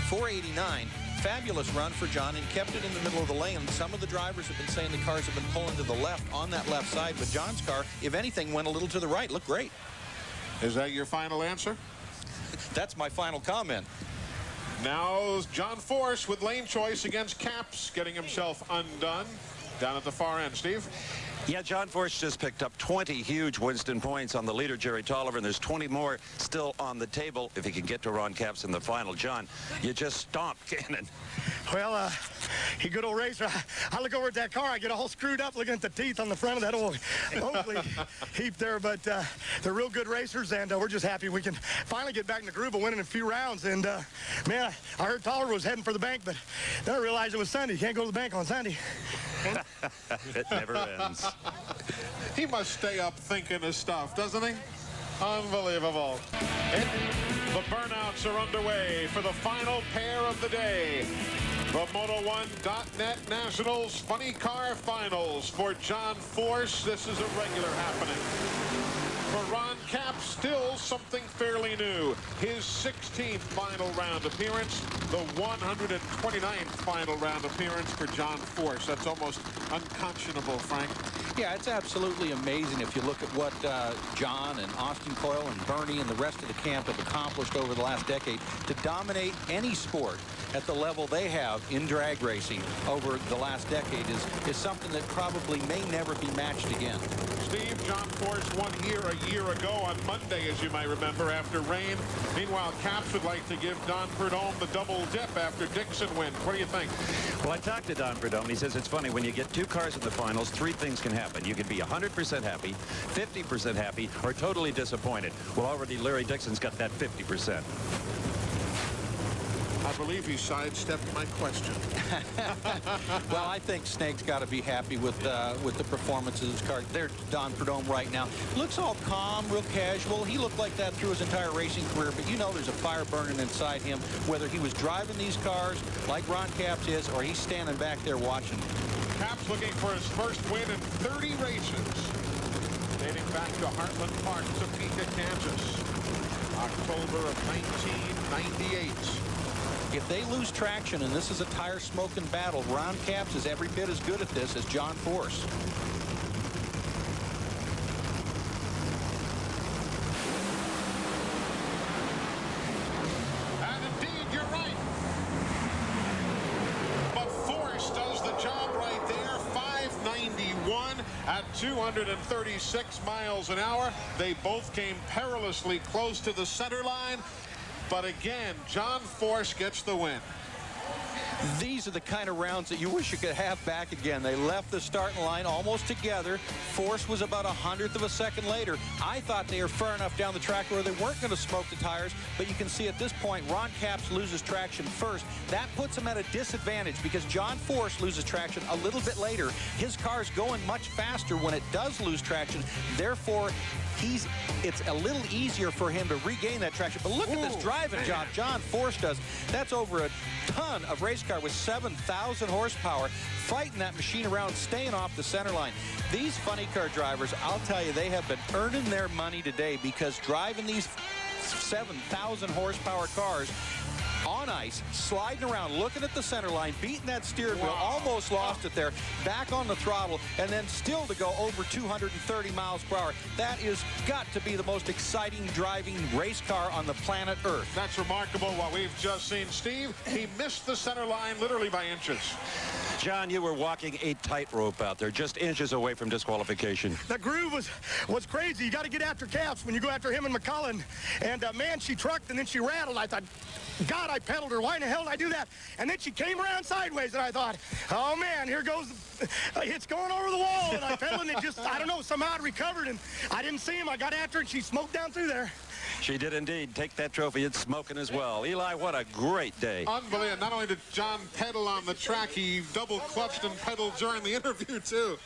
S15: 489. Fabulous run for John, and kept it in the middle of the lane. Some of the drivers have been saying the cars have been pulling to the left on that left side, but John's car, if anything, went a little to the right. Looked great.
S13: Is that your final answer?
S15: That's my final comment.
S13: Now John Force with lane choice against Caps, getting himself undone down at the far end. Steve?
S8: Yeah, John Force just picked up 20 huge Winston points on the leader, Jerry Tolliver, and there's 20 more still on the table if he can get to Ron Capps in the final. John, you just stomped Cannon.
S1: Well, he good old racer. I look over at that car, I get all screwed up looking at the teeth on the front of that old Oakley heap there, but they're real good racers, and we're just happy we can finally get back in the groove of winning a few rounds. And man, I heard Tolliver was heading for the bank, but then I realized it was Sunday. You can't go to the bank on Sunday.
S8: It never ends.
S13: He must stay up thinking of stuff, doesn't he? Unbelievable. The burnouts are underway for the final pair of the day. The Moto1.net Nationals Funny Car Finals for John Force. This is a regular happening. For Ron Capps, still something fairly new. His 16th final round appearance, the 129th final round appearance for John Force. That's almost unconscionable, Frank.
S9: Yeah, it's absolutely amazing if you look at what John and Austin Coyle and Bernie and the rest of the camp have accomplished over the last decade to dominate any sport at the level they have in drag racing over the last decade is something that probably may never be matched again.
S13: Steve, John Force won here a year ago on Monday, as you might remember, after rain. Meanwhile, Capps would like to give Don Prudhomme the double dip after Dixon wins. What do you think?
S8: Well, I talked to Don Prudhomme. He says it's funny. When you get two cars in the finals, three things can happen. You can be 100% happy, 50% happy, or totally disappointed. Well, already Larry Dixon's got that 50%.
S13: I believe he sidestepped my question.
S9: Well, I think Snake's got to be happy with the performance of his car. There's Don Prudhomme right now. Looks all calm, real casual. He looked like that through his entire racing career, but you know there's a fire burning inside him, whether he was driving these cars like Ron Capps is, or he's standing back there watching.
S13: Capps looking for his first win in 30 races, dating back to Heartland Park, Topeka, Kansas, October of 1998.
S9: If they lose traction and this is a tire smoking battle, Ron Capps is every bit as good at this as John Force.
S13: And indeed, you're right. But Force does the job right there. 591 at 236 miles an hour. They both came perilously close to the center line. But again, John Force gets the win.
S9: These are the kind of rounds that you wish you could have back again. They left the starting line almost together. Force was about 100th of a second later. I thought they were far enough down the track where they weren't going to smoke the tires, but you can see at this point, Ron Capps loses traction first. That puts him at a disadvantage because John Force loses traction a little bit later. His car's going much faster when it does lose traction. Therefore, it's a little easier for him to regain that traction. But look at this driving job John Force does. That's over a ton of race car with 7
S14: 7,000 horsepower, fighting that machine around, staying off the center line. These funny car drivers, I'll tell you, they have been earning their money today, because driving these 7,000 horsepower cars on ice, sliding around, looking at the center line, beating that steering wheel, almost lost it there, back on the throttle, and then still to go over 230 miles per hour. That is got to be the most exciting driving race car on the planet Earth.
S13: That's remarkable what we've just seen. Steve, he missed the center line literally by inches.
S8: John, you were walking a tightrope out there, just inches away from disqualification.
S1: The groove was crazy. You got to get after Caps when you go after him and McCullen. And, man, she trucked and then she rattled. I thought, God, I pedaled her. Why in the hell did I do that? And then she came around sideways, and I thought, oh, man, here goes, it's going over the wall. And I pedaled, and it just, I don't know, somehow it recovered, and I didn't see him. I got after her, and she smoked down through there.
S8: She did indeed take that trophy. It's smoking as well. Eli, what a great day.
S13: Unbelievable. Not only did John pedal on the track, he double clutched and pedaled during the interview, too.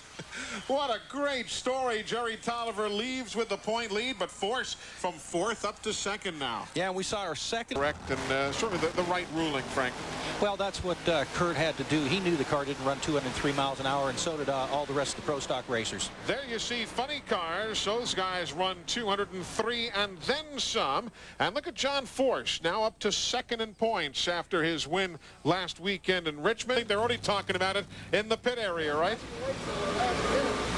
S13: What a great story. Jerry Tolliver leaves with the point lead, but Force from 4th up to 2nd now.
S14: Yeah, and we saw our second.
S13: Correct, and certainly the right ruling, Frank.
S14: Well, that's what Kurt had to do. He knew the car didn't run 203 miles an hour, and so did all the rest of the pro stock racers.
S13: There you see funny cars. Those guys run 203 and then some. And look at John Force, now up to 2nd in points after his win last weekend in Richmond. I think they're already talking about it in the pit area, right?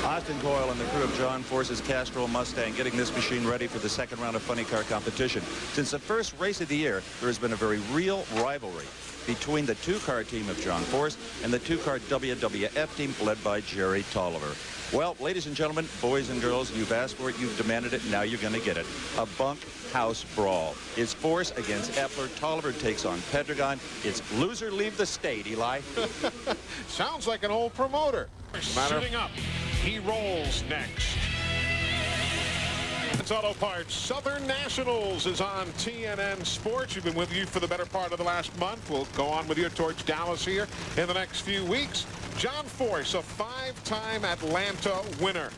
S8: Austin Coyle and the crew of John Force's Castrol Mustang getting this machine ready for the 2nd round of funny car competition. Since the first race of the year, there has been a very real rivalry between the 2-car team of John Force and the 2-car WWF team led by Jerry Tolliver. Well, ladies and gentlemen, boys and girls, you've asked for it, you've demanded it, now you're going to get it. A bunk house brawl. It's Force against Epler. Tolliver takes on Pedregon. It's loser leave the state, Eli.
S13: Sounds like an old promoter. Sitting up. He rolls next. It's Auto Parts. Southern Nationals is on TNN Sports. We've been with you for the better part of the last month. We'll go on with you towards Dallas here in the next few weeks. John Force, a 5-time Atlanta winner.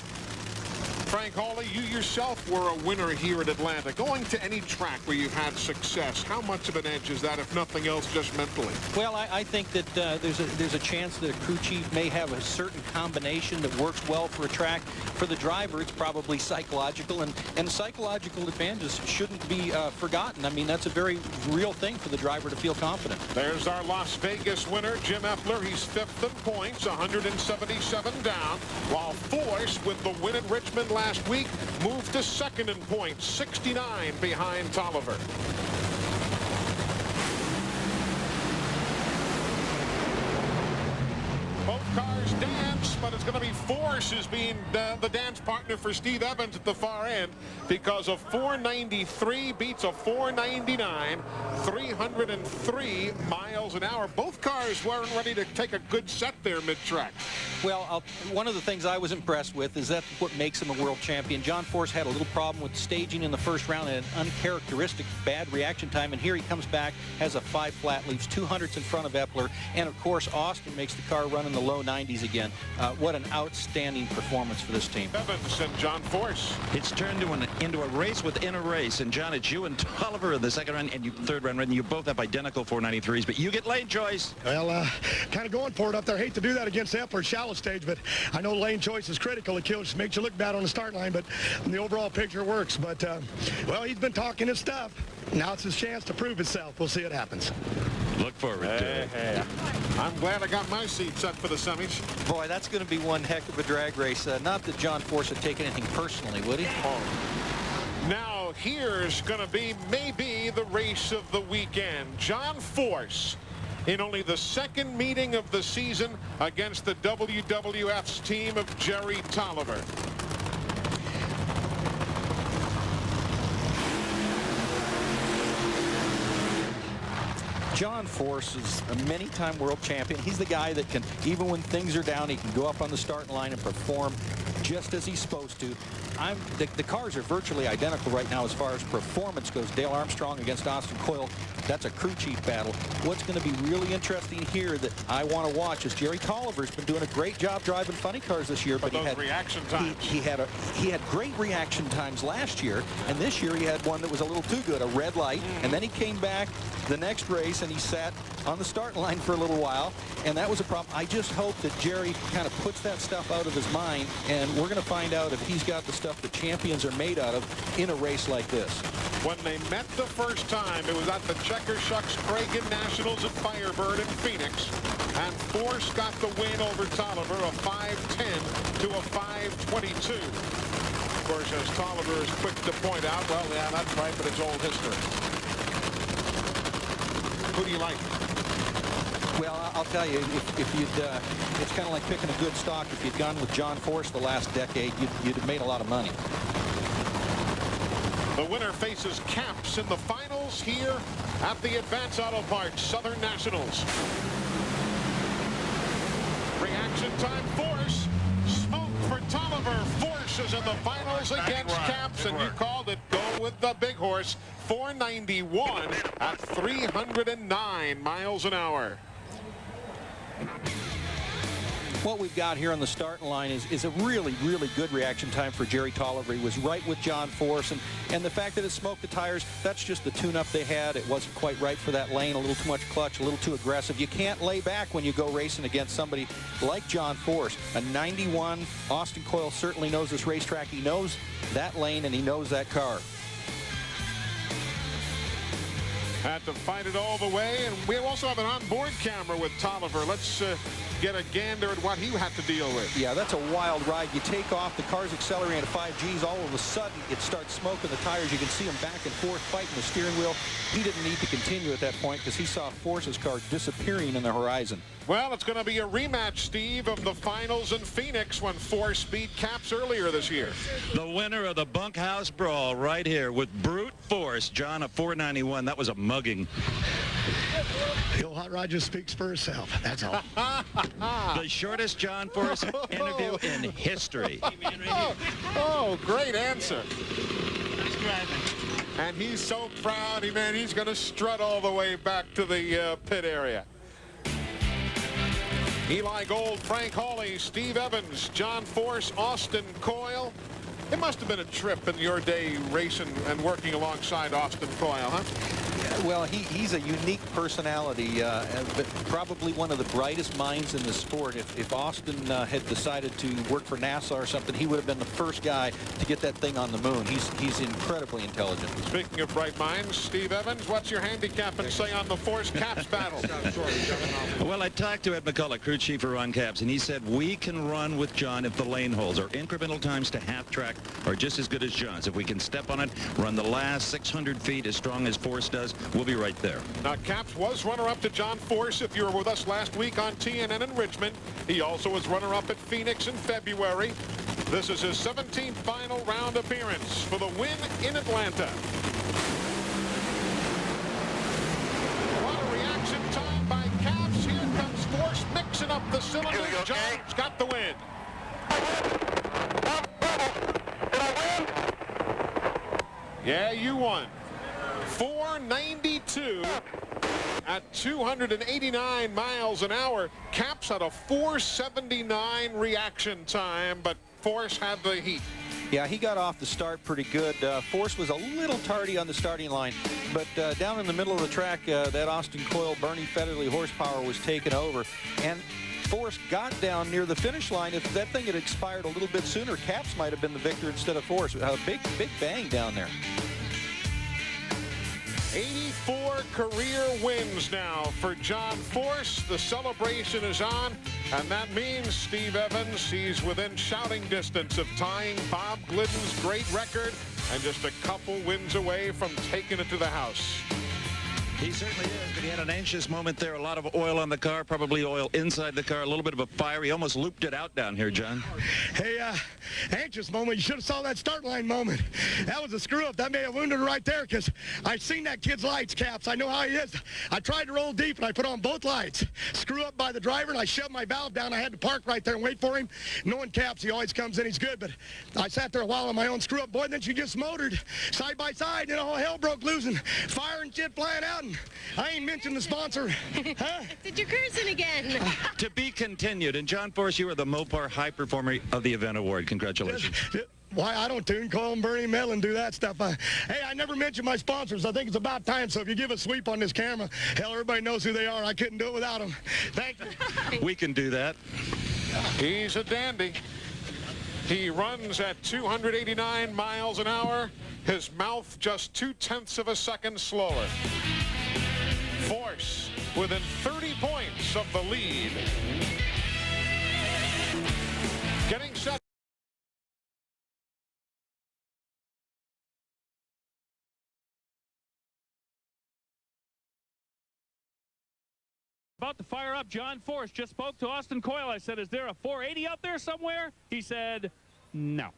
S13: Frank Hawley, you yourself were a winner here at Atlanta. Going to any track where you've had success, how much of an edge is that, if nothing else, just mentally?
S14: Well, I think that there's a chance that a crew chief may have a certain combination that works well for a track. For the driver, it's probably psychological, and psychological advantages shouldn't be forgotten. I mean, that's a very real thing for the driver to feel confident.
S13: There's our Las Vegas winner, Jim Epler. He's 5th in points, 177 down, while Force, with the win at Richmond last week, moved to 2nd in points, 69 behind Tolliver. Both cars dance, but it's going to be Force as being the dance partner for Steve Evans at the far end, because a 493 beats a 499, 303 miles an hour. Both cars weren't ready to take a good set there mid-track.
S14: Well, one of the things I was impressed with is that what makes him a world champion. John Force had a little problem with staging in the first round and an uncharacteristic bad reaction time, and here he comes back, has a 5 flat, leaves 200s in front of Epler, and of course Austin makes the car run in the low 90s again. What an outstanding performance for this team.
S13: Evans and John Force.
S8: It's turned into a race within a race, and John, it's you and Tolliver in the 2nd round and you 3rd round, and you both have identical 493s, but you get lane choice.
S1: Well, kind of going for it up there. Hate to do that against Epler shallow stage, but I know lane choice is critical. It kills, makes you look bad on the start line, but the overall picture works. But, well, he's been talking his stuff. Now it's his chance to prove himself. We'll see what happens.
S8: Look forward to it.
S13: Hey. I'm glad I got my seat set for the semis.
S14: Boy, that's going to be one heck of a drag race. Not that John Force had taken anything personally, would he?
S13: Now, here's going to be maybe the race of the weekend. John Force, in only the 2nd meeting of the season against the WWF's team of Jerry Tolliver.
S14: John Force is a many-time world champion. He's the guy that can, even when things are down, he can go up on the starting line and perform just as he's supposed to. The cars are virtually identical right now as far as performance goes. Dale Armstrong against Austin Coyle. That's a crew chief battle. What's going to be really interesting here that I want to watch is Jerry Tolliver's been doing a great job driving funny cars this year, but he had
S13: reaction times.
S14: He had great reaction times last year, and this year he had one that was a little too good, a red light, and then he came back the next race and he sat on the start line for a little while, and that was a problem. I just hope that Jerry kind of puts that stuff out of his mind, and we're going to find out if he's got the stuff that champions are made out of in a race like this.
S13: When they met the first time, it was at the Checker Shucks Cragen Nationals at Firebird in Phoenix, and Force got the win over Tolliver, a 5:10 to a 5:22. Of course, as Tolliver is quick to point out, well, yeah, that's right, but it's old history. Who do you like?
S14: Well, I'll tell you, if you'd, it's kind of like picking a good stock. If you'd gone with John Force the last decade, you'd have made a lot of money.
S13: The winner faces Caps in the finals here at the Advance Auto Parts Southern Nationals. Reaction time, Force. Smoke for Tolliver. Force is in the finals against Caps, and you called it. Go with the big horse. 491 at 309 miles an hour.
S14: What we've got here on the starting line is a really, really good reaction time for Jerry Tolliver. He was right with John Force, and the fact that it smoked the tires, that's just the tune-up they had. It wasn't quite right for that lane, a little too much clutch, a little too aggressive. You can't lay back when you go racing against somebody like John Force. A 91, Austin Coyle certainly knows this racetrack. He knows that lane, and he knows that car.
S13: Had to fight it all the way, and we also have an onboard camera with Tolliver. Let's get a gander at what he had to deal with.
S14: Yeah, that's a wild ride. You take off, the car's accelerating at 5 Gs. All of a sudden, it starts smoking the tires. You can see him back and forth fighting the steering wheel. He didn't need to continue at that point because he saw Force's car disappearing in the horizon.
S13: Well, it's going to be a rematch, Steve, of the finals in Phoenix when Force beat Caps earlier this year.
S18: The winner of the bunkhouse brawl right here with brute force. John, a 491. That was a mugging.
S1: The old hot rod just speaks for herself. That's all.
S18: The shortest John Force interview in history.
S13: Oh, great answer. Nice driving. And he's so proud, man, he's going to strut all the way back to the pit area. Eli Gold, Frank Hawley, Steve Evans, John Force, Austin Coyle. It must have been a trip in your day racing and working alongside Austin Coyle, huh?
S14: Well, he's a unique personality, but probably one of the brightest minds in the sport. If Austin had decided to work for NASA or something, he would have been the first guy to get that thing on the moon. He's incredibly intelligent.
S13: Speaking of bright minds, Steve Evans, what's your handicap and say on the Force Caps battle?
S18: Well, I talked to Ed McCullough, crew chief for Ron Caps, and he said we can run with John if the lane holds. Our incremental times to half track are just as good as John's. If we can step on it, run the last 600 feet as strong as Force does, we'll be right there.
S13: Now, Caps was runner-up to John Force. If you were with us last week on TNN in Richmond, he also was runner-up at Phoenix in February. This is his 17th final round appearance for the win in Atlanta. What a reaction time by Caps. Here comes Force mixing up the cylinders. John's got the win. Yeah, you won. 492 at 289 miles an hour. Caps had a 479 reaction time, but Force had the heat.
S14: Yeah, he got off the start pretty good. Force was a little tardy on the starting line, but down in the middle of the track, that Austin Coyle, Bernie Federley horsepower was taken over, and Force got down near the finish line. If that thing had expired a little bit sooner, Caps might have been the victor instead of Force. A big bang down there.
S13: 84 career wins now for John Force. The celebration is on, and that means Steve Evans, he's within shouting distance of tying Bob Glidden's great record and just a couple wins away from taking it to the house.
S18: He certainly is, but he had an anxious moment there. A lot of oil on the car, probably oil inside the car, a little bit of a fire. He almost looped it out down here, John.
S1: Hey, anxious moment. You should have saw that start line moment. That was a screw-up. That may have wounded her right there because I seen that kid's lights, Caps. I know how he is. I tried to roll deep, and I put on both lights. Screw up by the driver, and I shoved my valve down. I had to park right there and wait for him. Knowing Caps, he always comes in. He's good, but I sat there a while on my own screw-up, boy, and then she just motored side by side, and all hell broke loose, and fire and shit flying out, and I ain't mentioned the sponsor. Huh?
S19: Did you cruising again?
S18: To be continued. And John Force, you are the Mopar High Performer of the Event Award. Congratulations.
S1: Why, I don't tune, call them Bernie Mellon, do that stuff. Hey, I never mentioned my sponsors. I think it's about time, so if you give a sweep on this camera, hell, everybody knows who they are. I couldn't do it without them. Thank you.
S18: We can do that.
S13: He's a dandy. He runs at 289 miles an hour. His mouth just 0.2 of a second slower. Force within 30 points of the lead. Getting set.
S5: About to fire up, John Force just spoke to Austin Coyle. I said, is there a 480 out there somewhere? He said, no.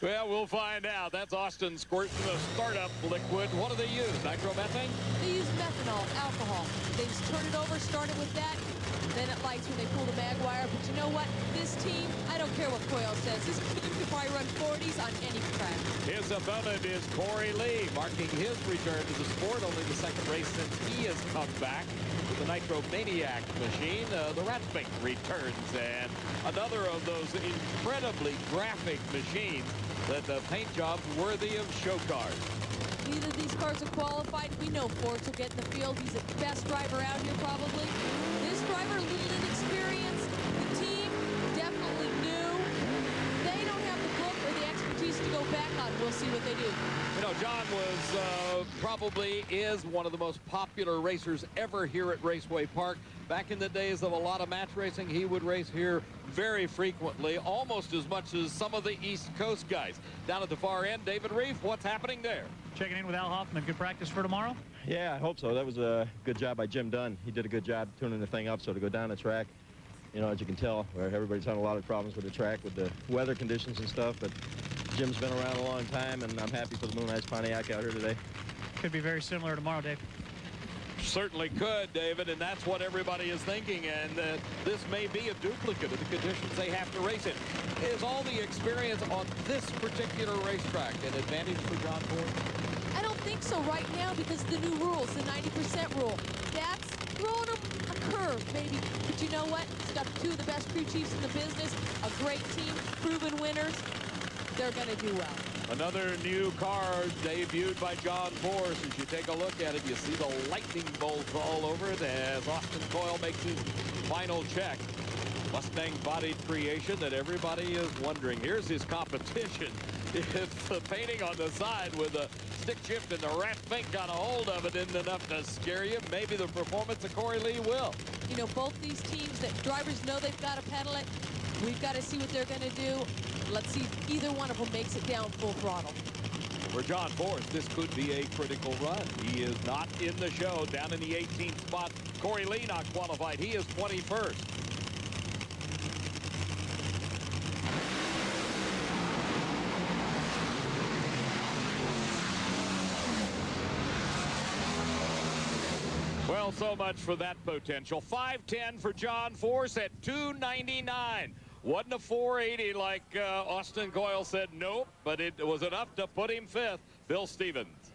S3: Well, we'll find out. That's Austin squirting the startup liquid. What do they use? Nitromethane?
S2: They use methanol, alcohol. They just turn it over, start it with that. Then it lights when they pull the mag wire. But you know what? This team, I don't care what Coyle says. This team could probably run 40s on any track.
S3: His opponent is Corey Lee, marking his return to the sport. Only the second race since he has come back with the Nitromaniac machine. The Ratspink returns, and another of those incredibly graphic machines that the paint job's worthy of show cars.
S2: Neither of these cars are qualified. We know Force will get in the field. He's the best driver out here, probably. This driver, a little inexperienced. The team, definitely new. They don't have the book or the expertise to go back on. We'll see what they do.
S3: You know, John was probably is one of the most popular racers ever here at Raceway Park. Back in the days of a lot of match racing, he would race here very frequently, almost as much as some of the East Coast guys. Down at the far end, David Reef, what's happening there?
S4: Checking in with Al Hoffman. Good practice for tomorrow?
S20: Yeah, I hope so. That was a good job by Jim Dunn. He did a good job tuning the thing up, so to go down the track, you know, as you can tell, where everybody's having a lot of problems with the track with the weather conditions and stuff, but Jim's been around a long time, and I'm happy for the Moon Ice Pontiac out here today.
S4: Could be very similar tomorrow, Dave.
S3: Certainly could, David, and that's what everybody is thinking, and this may be a duplicate of the conditions they have to race in. Is all the experience on this particular racetrack an advantage for John Force?
S2: I don't think so right now because of the new rules, the 90% rule. That's throwing them a curve, maybe. But you know what? It's got two of the best crew chiefs in the business, a great team, proven winners. They're going to do well.
S3: Another new car debuted by John Force. As you take a look at it, you see the lightning bolts all over it as Austin Coyle makes his final check. Mustang bodied creation that everybody is wondering. Here's his competition. It's the painting on the side with a stick shift, and the Ratspink got a hold of it. Isn't enough to scare you. Maybe the performance of Corey Lee will.
S2: You know, both these teams that drivers know they've got to pedal it. We've got to see what they're going to do. Let's see if either one of them makes it down full throttle.
S3: For John Force, this could be a critical run. He is not in the show, down in the 18th spot. Corey Lee not qualified. He is 21st. Well, so much for that potential. 5:10 for John Force at 299. Wasn't a 480 like Austin Coyle said, nope, but it was enough to put him fifth. Bill Stevens.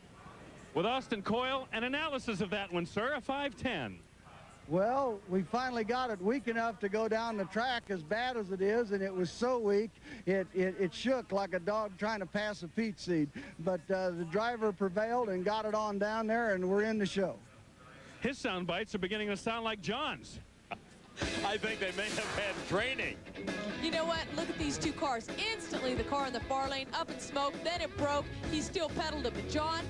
S5: With Austin Coyle, an analysis of that one, sir, a 5:10.
S6: Well, we finally got it weak enough to go down the track as bad as it is, and it was so weak, it shook like a dog trying to pass a peach seed. But the driver prevailed and got it on down there, and we're in the show.
S5: His sound bites are beginning to sound like John's.
S3: I think they may have had training.
S2: You know what? Look at these two cars. Instantly, the car in the far lane up in smoke. Then it broke. He still pedaled it. But John,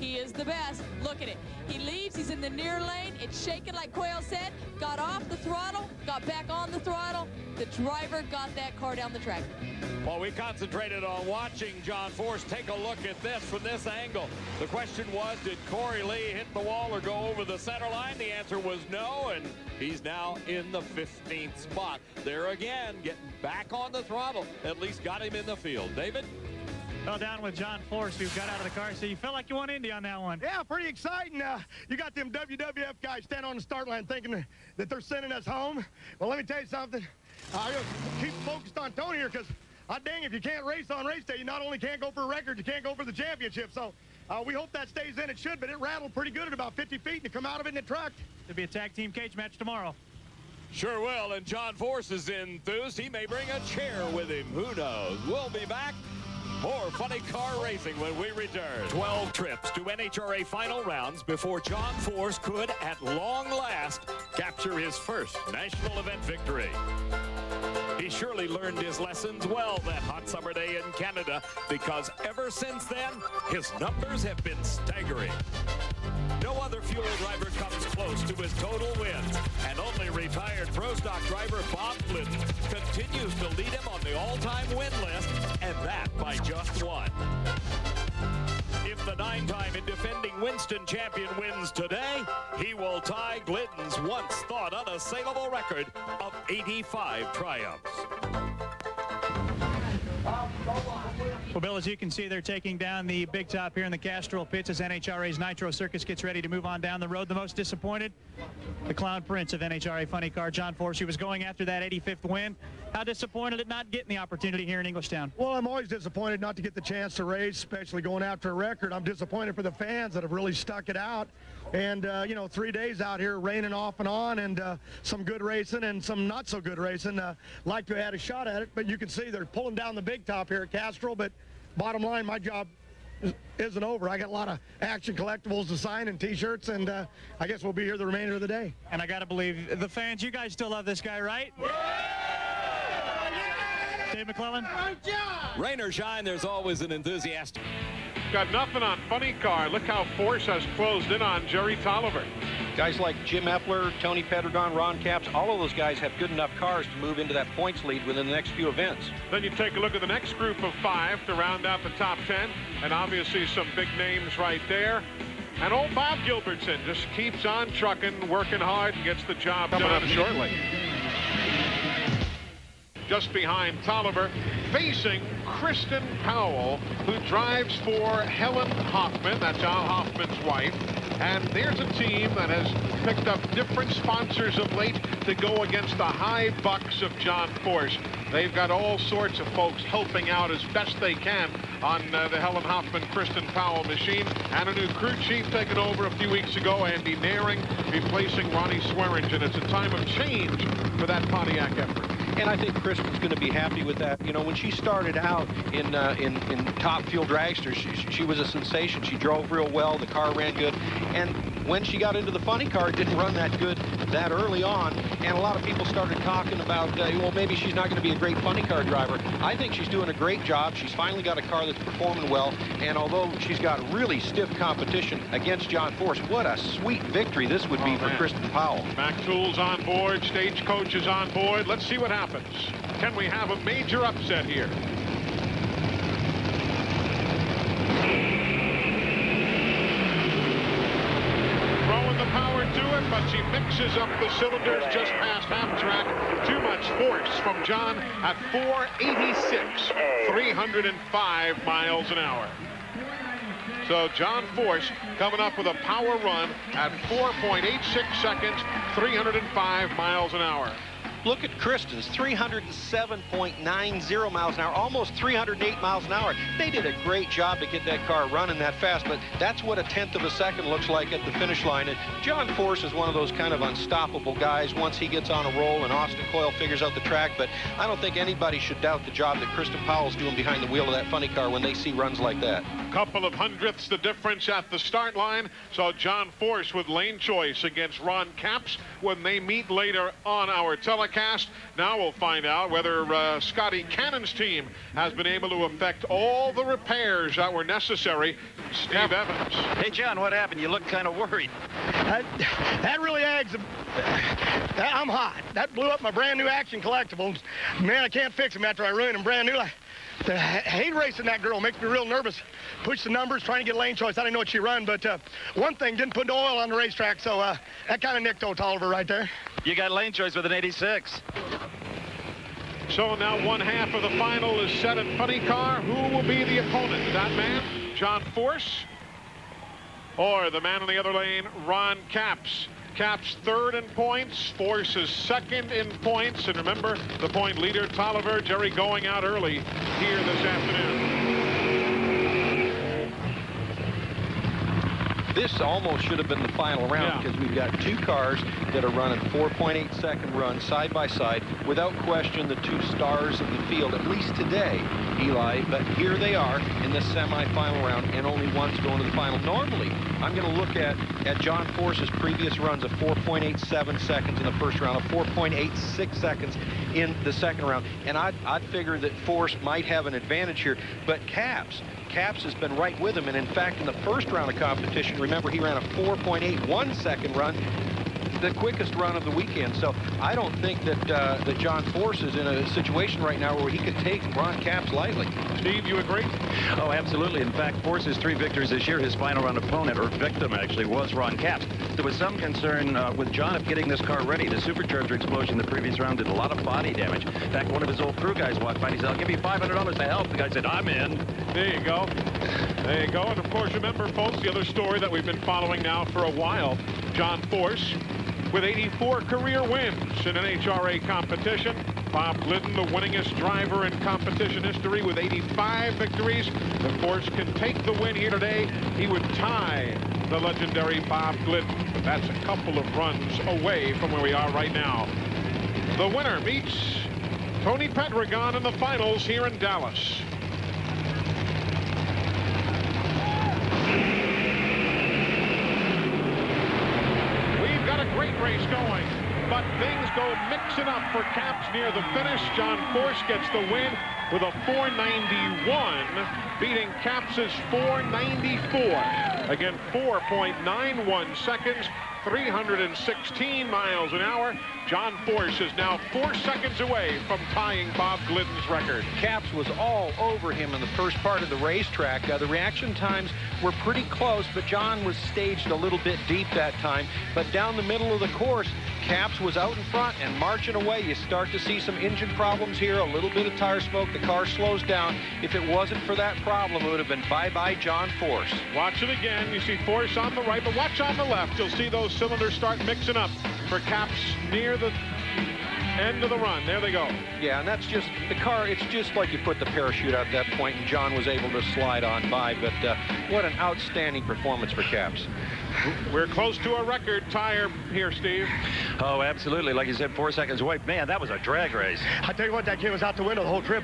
S2: he is the best. Look at it. He leaves. He's in the near lane. It's shaking like Coyle said. Got off the throttle. Got got back on the throttle. The driver got that car down the track.
S3: Well, we concentrated on watching John Force. Take a look at this from this angle. The question was, did Corey Lee hit the wall or go over the center line? The answer was no, and he's now in the 15th spot. There again, getting back on the throttle. At least got him in the field. David?
S4: Well, down with John Force, who got out of the car, so you felt like you won Indy on that one.
S1: Yeah, pretty exciting. You got them WWF guys standing on the start line thinking that they're sending us home. Well, let me tell you something. I gotta keep focused on Tony here, because dang, if you can't race on race day, you not only can't go for a record, you can't go for the championship. So we hope that stays in. It should, but it rattled pretty good at about 50 feet to come out of it, and it trucked.
S4: There'll be a tag team cage match tomorrow.
S3: Sure will, and John Force is enthused. He may bring a chair with him. Who knows? We'll be back. More funny car racing when we return. 12 trips to NHRA final rounds before John Force could, at long last, capture his first national event victory. He surely learned his lessons well that hot summer day in Canada, because ever since then, his numbers have been staggering. No other fuel driver comes close to his total wins, and only retired Pro Stock driver Bob Glidden continues to lead him on the all-time win list, and that by just one. If the 9-time and defending Winston champion wins today, he will tie Glidden's once thought unassailable record of 85 triumphs.
S4: Well, Bill, as you can see, they're taking down the big top here in the Castrol pits as NHRA's Nitro Circus gets ready to move on down the road. The most disappointed, the Clown Prince of NHRA Funny Car, John Force. He was going after that 85th win. How disappointed at not getting the opportunity here in Englishtown?
S1: Well, I'm always disappointed not to get the chance to race, especially going after a record. I'm disappointed for the fans that have really stuck it out. And, you know, 3 days out here raining off and on, and some good racing and some not so good racing. Like to have had a shot at it, but you can see they're pulling down the big top here at Castrol. But bottom line, my job isn't over. I got a lot of action collectibles to sign and T-shirts, and I guess we'll be here the remainder of the day.
S4: And I got to believe the fans, you guys still love this guy, right? Dave McClellan?
S3: Rain or shine, there's always an enthusiast.
S13: Got nothing on Funny Car. Look how Force has closed in on Jerry Tolliver.
S14: Guys like Jim Epler, Tony Pedregons, Ron Capps, all of those guys have good enough cars to move into that points lead within the next few events.
S13: Then you take a look at the next group of 5 to round out the top 10, and obviously some big names right there. And old Bob Gilbertson just keeps on trucking, working hard, and gets the job done. Coming up shortly. Just behind Tolliver, facing Kristen Powell, who drives for Helen Hoffman. That's Al Hoffman's wife. And there's a team that has picked up different sponsors of late to go against the high bucks of John Force. They've got all sorts of folks helping out as best they can on the Helen Hoffman, Kristen Powell machine. And a new crew chief taken over a few weeks ago, Andy Naring, replacing Ronnie Swearingen. It's a time of change for that Pontiac effort.
S14: And I think Kristen's going to be happy with that. You know, when she started out in top field dragsters, she was a sensation. She drove real well. The car ran good. And when she got into the funny car, it didn't run that good that early on. And a lot of people started talking about, well, maybe she's not going to be a great funny car driver. I think she's doing a great job. She's finally got a car that's performing well. And although she's got really stiff competition against John Force, what a sweet victory this would be for Kristen Powell.
S13: Mac Tools on board. Stagecoach is on board. Let's see what happens. Can we have a major upset here? Throwing the power to it, but she mixes up the cylinders just past half track. Too much force from John at 486, 305 miles an hour. So John Force coming up with a power run at 4.86 seconds, 305 miles an hour.
S14: Look at Kristen's 307.90 miles an hour, almost 308 miles an hour. They did a great job to get that car running that fast, but that's what a tenth of a second looks like at the finish line. And John Force is one of those kind of unstoppable guys once he gets on a roll and Austin Coyle figures out the track. But I don't think anybody should doubt the job that Kristen Powell's doing behind the wheel of that funny car when they see runs like that.
S13: Couple of hundredths the difference at the start line. So John Force with lane choice against Ron Capps when they meet later on our telecast. Now we'll find out whether Scotty Cannon's team has been able to effect all the repairs that were necessary Steve Evans.
S18: Hey, John, what happened? You look kind of worried.
S1: That really aggs. I'm hot. That blew up my brand new Action collectibles. Man, I can't fix them after I ruin them brand new. I hate racing that girl. Makes me real nervous. Push the numbers, trying to get lane choice. I didn't know what she run, but one thing, didn't put no oil on the racetrack, so that kind of nicked old Tolliver right there.
S18: You got lane choice with an 86.
S13: So now one half of the final is set in funny car. Who will be the opponent? That man, John Force, or the man in the other lane, Ron Capps? Capps third in points. Force is second in points. And remember, the point leader, Tolliver. Jerry going out early here this afternoon.
S14: This almost should have been the final round because we've got two cars that are running 4.8-second runs side by side. Without question, the two stars of the field, at least today, Eli. But here they are in this semifinal round, and only one's going to the final. Normally, I'm going to look at John Force's previous runs of 4.87 seconds in the first round, of 4.86 seconds in the second round, and I'd figure that Force might have an advantage here. But Capps has been right with him, and in fact, in the first round of competition, remember, he ran a 4.81 second run, the quickest run of the weekend. So I don't think that John Force is in a situation right now where he could take Ron Capps lightly.
S13: Steve, you agree?
S18: Oh, absolutely. In fact, Force's 3 victories this year, his final round opponent, or victim actually, was Ron Capps. There was some concern with John of getting this car ready. The supercharger explosion the previous round did a lot of body damage. In fact, one of his old crew guys walked by and he said, "I'll give you $500 to help." The guy said, "I'm in."
S13: There you go. There you go. And of course, remember, folks, the other story that we've been following now for a while, John Force with 84 career wins in NHRA competition. Bob Glidden, the winningest driver in competition history with 85 victories. If Force can take the win here today, he would tie the legendary Bob Glidden. But that's a couple of runs away from where we are right now. The winner meets Tony Pedregons in the finals here in Dallas. Great race going, but things go mixing up for Capps near the finish. John Force gets the win with a 491, beating Capps' 494. Again, 4.91 seconds, 316 miles an hour. John Force is now 4 seconds away from tying Bob Glidden's record.
S14: Capps was all over him in the first part of the racetrack. The reaction times were pretty close, but John was staged a little bit deep that time. But down the middle of the course, Capps was out in front and marching away. You start to see some engine problems here, a little bit of tire smoke. The car slows down. If it wasn't for that problem, it would have been bye-bye John Force.
S13: Watch it again. You see Force on the right, but watch on the left. You'll see those cylinders start mixing up for Capps near the end of the run. There they go.
S14: Yeah, and that's just the car. It's just like you put the parachute out at that point, and John was able to slide on by. But what an outstanding performance for Capps.
S13: We're close to a record tire here, Steve.
S18: Oh, absolutely. Like you said, 4 seconds away. Man, that was a drag race.
S1: I tell you what, that kid was out the window the whole trip.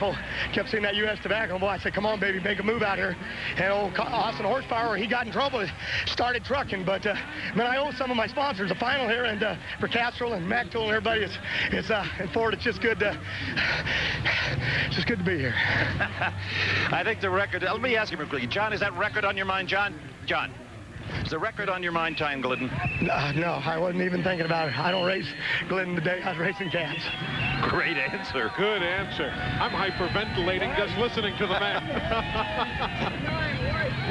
S1: Kept seeing that U.S. tobacco boy. I said, "Come on, baby, make a move out here." And old Austin Horsepower, he got in trouble, started trucking. But man, I owe some of my sponsors a final here, and for Castrol and Mac Tool and everybody, it's in Ford. It's just good to be here.
S18: I think the record. Let me ask you real quickly, John. Is that record on your mind, John? John. Is the record on your mind, tying Glidden?
S1: No, I wasn't even thinking about it. I don't race Glidden today. I was racing Capps.
S18: Great answer.
S13: Good answer. I'm hyperventilating just listening to the man.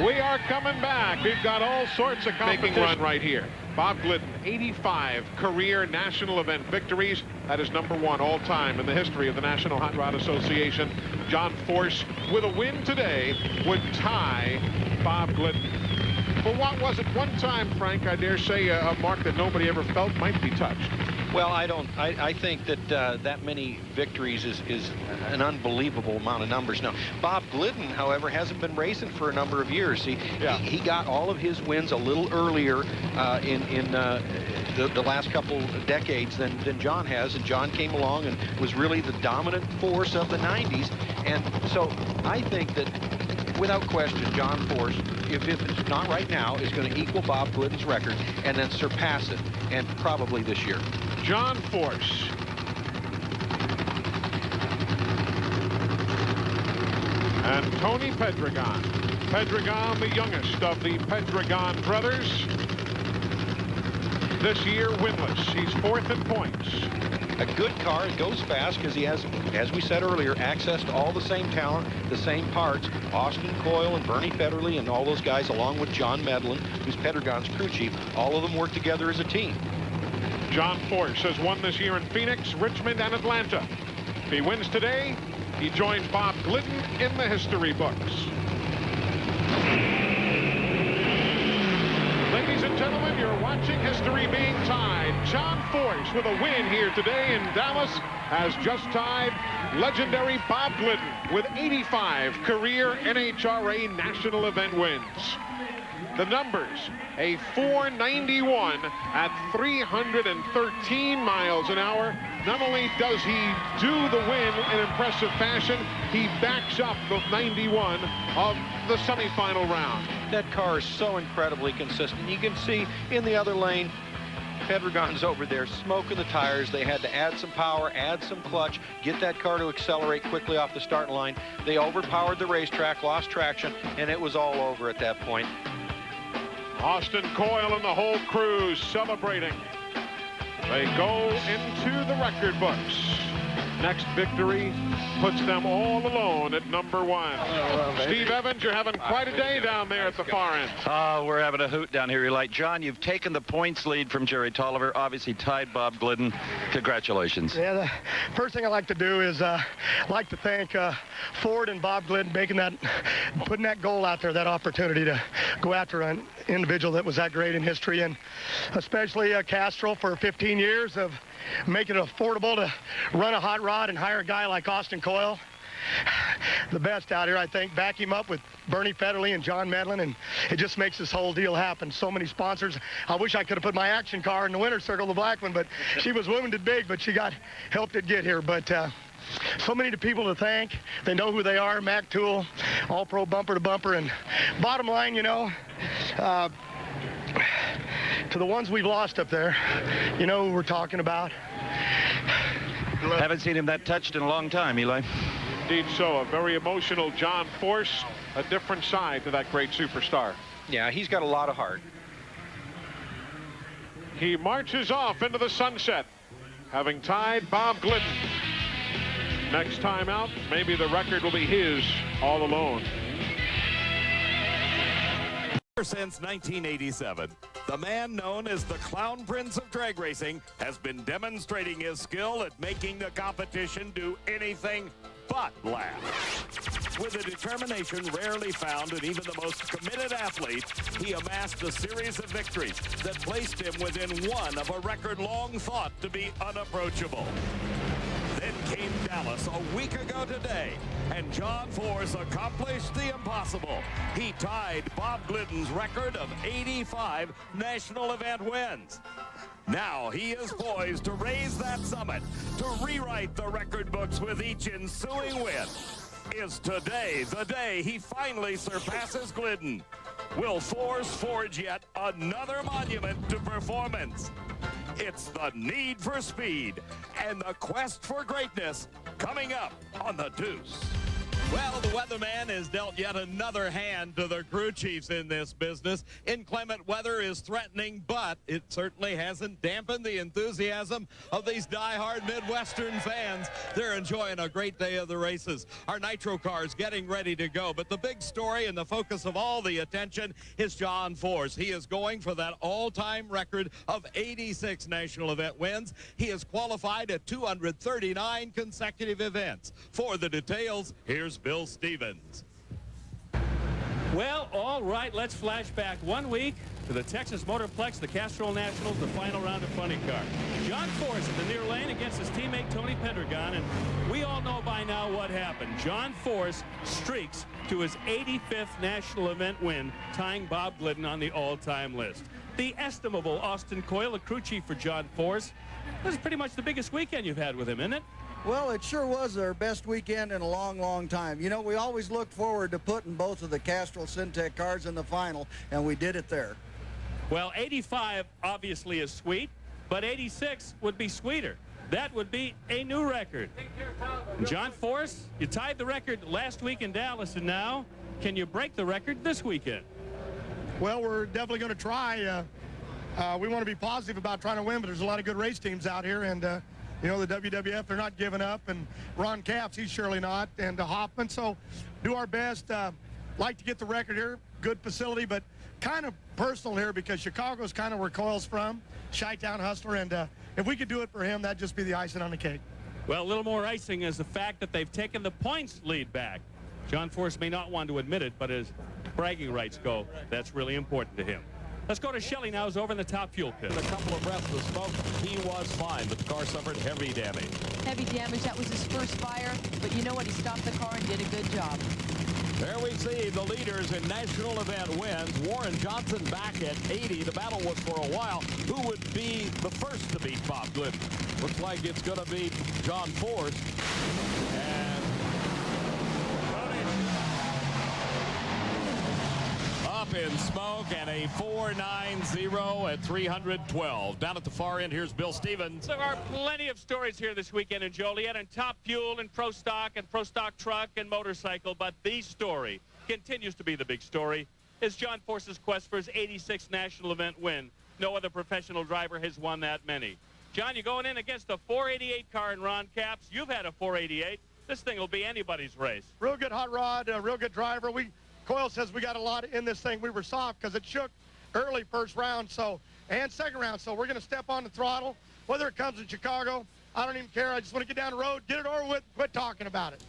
S13: We are coming back. We've got all sorts of competition run right here. Bob Glidden, 85 career national event victories. That is #1 all time in the history of the National Hot Rod Association. John Force, with a win today, would tie Bob Glidden. But what was it one time, Frank, I dare say a mark that nobody ever felt might be touched?
S14: Well, I think that that many victories is an unbelievable amount of numbers. Now, Bob Glidden, however, hasn't been racing for a number of years. He got all of his wins a little earlier in the last couple decades than John has, and John came along and was really the dominant force of the 90s. And so I think that, without question, John Force, if it's not right now, is going to equal Bob Glidden's record and then surpass it, and probably this year.
S13: John Force. And Tony Pedregons. Pedregon, the youngest of the Pedregon brothers. This year winless. He's 4th in points.
S14: A good car. It goes fast because he has, as we said earlier, access to all the same talent, the same parts. Austin Coyle and Bernie Federley and all those guys, along with John Medlin, who's Pedregon's crew chief, all of them work together as a team.
S13: John Force has won this year in Phoenix, Richmond, and Atlanta. If he wins today, he joins Bob Glidden in the history books. Ladies and gentlemen, you're watching history being tied. John Force, with a win here today in Dallas, has just tied legendary Bob Glidden with 85 career NHRA national event wins. The numbers, a 491 at 313 miles an hour. Not only does he do the win in impressive fashion, he backs up the 91 of the semifinal round.
S14: That car is so incredibly consistent. You can see in the other lane, Pedregon's over there smoking the tires. They had to add some power, add some clutch, get that car to accelerate quickly off the starting line. They overpowered the racetrack, lost traction, and it was all over at that point.
S13: Austin Coyle and the whole crew celebrating. They go into the record books. Next victory puts them all alone at number 1. Steve Evans, you're having quite a day down there at the far end.
S18: Oh, we're having a hoot down here, Eli. John, you've taken the points lead from Jerry Tolliver, obviously tied Bob Glidden. Congratulations.
S1: Yeah, the first thing I like to do is like to thank Ford and Bob Glidden putting that goal out there, that opportunity to go after an individual that was that great in history, and especially Castrol for 15 years of making it affordable to run a hot rod and hire a guy like Austin Coyle. The best out here, I think. Back him up with Bernie Federley and John Medlin, and it just makes this whole deal happen. So many sponsors. I wish I could have put my action car in the winner's circle, the black one, but she was wounded big, but she helped it get here. But so many people to thank. They know who they are. Mac Tool, all pro bumper to bumper. And bottom line, you know, to the ones we've lost up there, you know who we're talking about.
S18: Haven't seen him that touched in a long time, Eli.
S13: Indeed so. A very emotional John Force, a different side to that great superstar.
S14: Yeah, he's got a lot of heart.
S13: He marches off into the sunset, having tied Bob Glidden. Next time out, maybe the record will be his all alone.
S19: Since 1987, the man known as the Clown Prince of drag racing has been demonstrating his skill at making the competition do anything but laugh. With a determination rarely found in even the most committed athlete, he amassed a series of victories that placed him within one of a record long thought to be unapproachable. Then came Dallas a week ago today, and John Force accomplished the impossible. He tied Bob Glidden's record of 85 national event wins. Now he is poised to raise that summit, to rewrite the record books with each ensuing win. Is today the day he finally surpasses Glidden? Will Force forge yet another monument to performance? It's the need for speed and the quest for greatness coming up on The Deuce. Well, the weatherman has dealt yet another hand to the crew chiefs in this business. Inclement weather is threatening, but it certainly hasn't dampened the enthusiasm of these die-hard Midwestern fans. They're enjoying a great day of the races. Our nitro cars getting ready to go, but the big story and the focus of all the attention is John Force. He is going for that all-time record of 86 national event wins. He has qualified at 239 consecutive events. For the details, here's Bill Stevens.
S5: Well, all right, let's flash back 1 week to the Texas Motorplex, the Castrol Nationals, the final round of Funny Car. John Force in the near lane against his teammate Tony Pedregon, and we all know by now what happened. John Force streaks to his 85th national event win, tying Bob Glidden on the all-time list. The estimable Austin Coyle, the crew chief for John Force. This is pretty much the biggest weekend you've had with him, isn't it?
S6: Well, it sure was our best weekend in a long, long time. You know, we always looked forward to putting both of the Castrol Syntec cars in the final, and we did it there.
S5: Well, 85 obviously is sweet, but 86 would be sweeter. That would be a new record. John Force, you tied the record last week in Dallas, and now Can you break the record this weekend?
S1: Well, we're definitely going to try. We want to be positive about trying to win, but there's a lot of good race teams out here, and you know, the WWF, they're not giving up, and Ron Capps, he's surely not, and Hoffman. So do our best. Like to get the record here. Good facility, but kind of personal here because Chicago's kind of where Coyle's from, Chi-Town hustler, and if we could do it for him, that'd just be the icing on the cake.
S5: Well, a little more icing is the fact that they've taken the points lead back. John Force may not want to admit it, but as bragging rights go, that's really important to him. Let's go to Shelley now, who's over in the top fuel pit.
S19: A couple of breaths of smoke. He was fine, but the car suffered heavy damage.
S2: Heavy damage. That was his first fire, but you know what? He stopped the car and did a good job.
S19: There we see the leaders in national event wins. Warren Johnson back at 80. The battle was for a while. Who would be the first to beat Bob Glidden? Looks like it's going to be John Force. And up in smoke and a 4.90 at 312. Down at the far end, here's Bill Stevens.
S5: There are plenty of stories here this weekend in Joliet and Top Fuel and Pro Stock truck and motorcycle, but the story continues to be the big story is John Force's quest for his 86th national event win. No other professional driver has won that many. John, you're going in against a 488 car in Ron Capps. You've had a 488. This thing will be anybody's race.
S1: Real good hot rod, real good driver. Coyle says we got a lot in this thing. We were soft because it shook early first round, and second round. So we're going to step on the throttle. Whether it comes in Chicago, I don't even care. I just want to get down the road, get it over with, quit talking about it.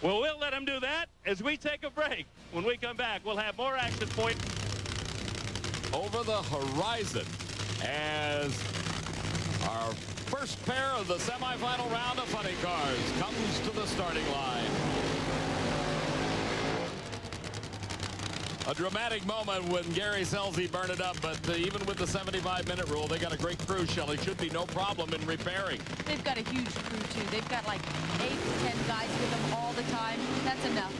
S5: Well, we'll let him do that as we take a break. When we come back, we'll have more action point
S19: over the horizon as our first pair of the semifinal round of funny cars comes to the starting line. A dramatic moment when Gary Scelzi burned it up, but even with the 75-minute rule, they got a great crew, Shelley. Should be no problem in repairing.
S2: They've got a huge crew, too. They've got like 8 to 10 guys with them all the time. That's enough.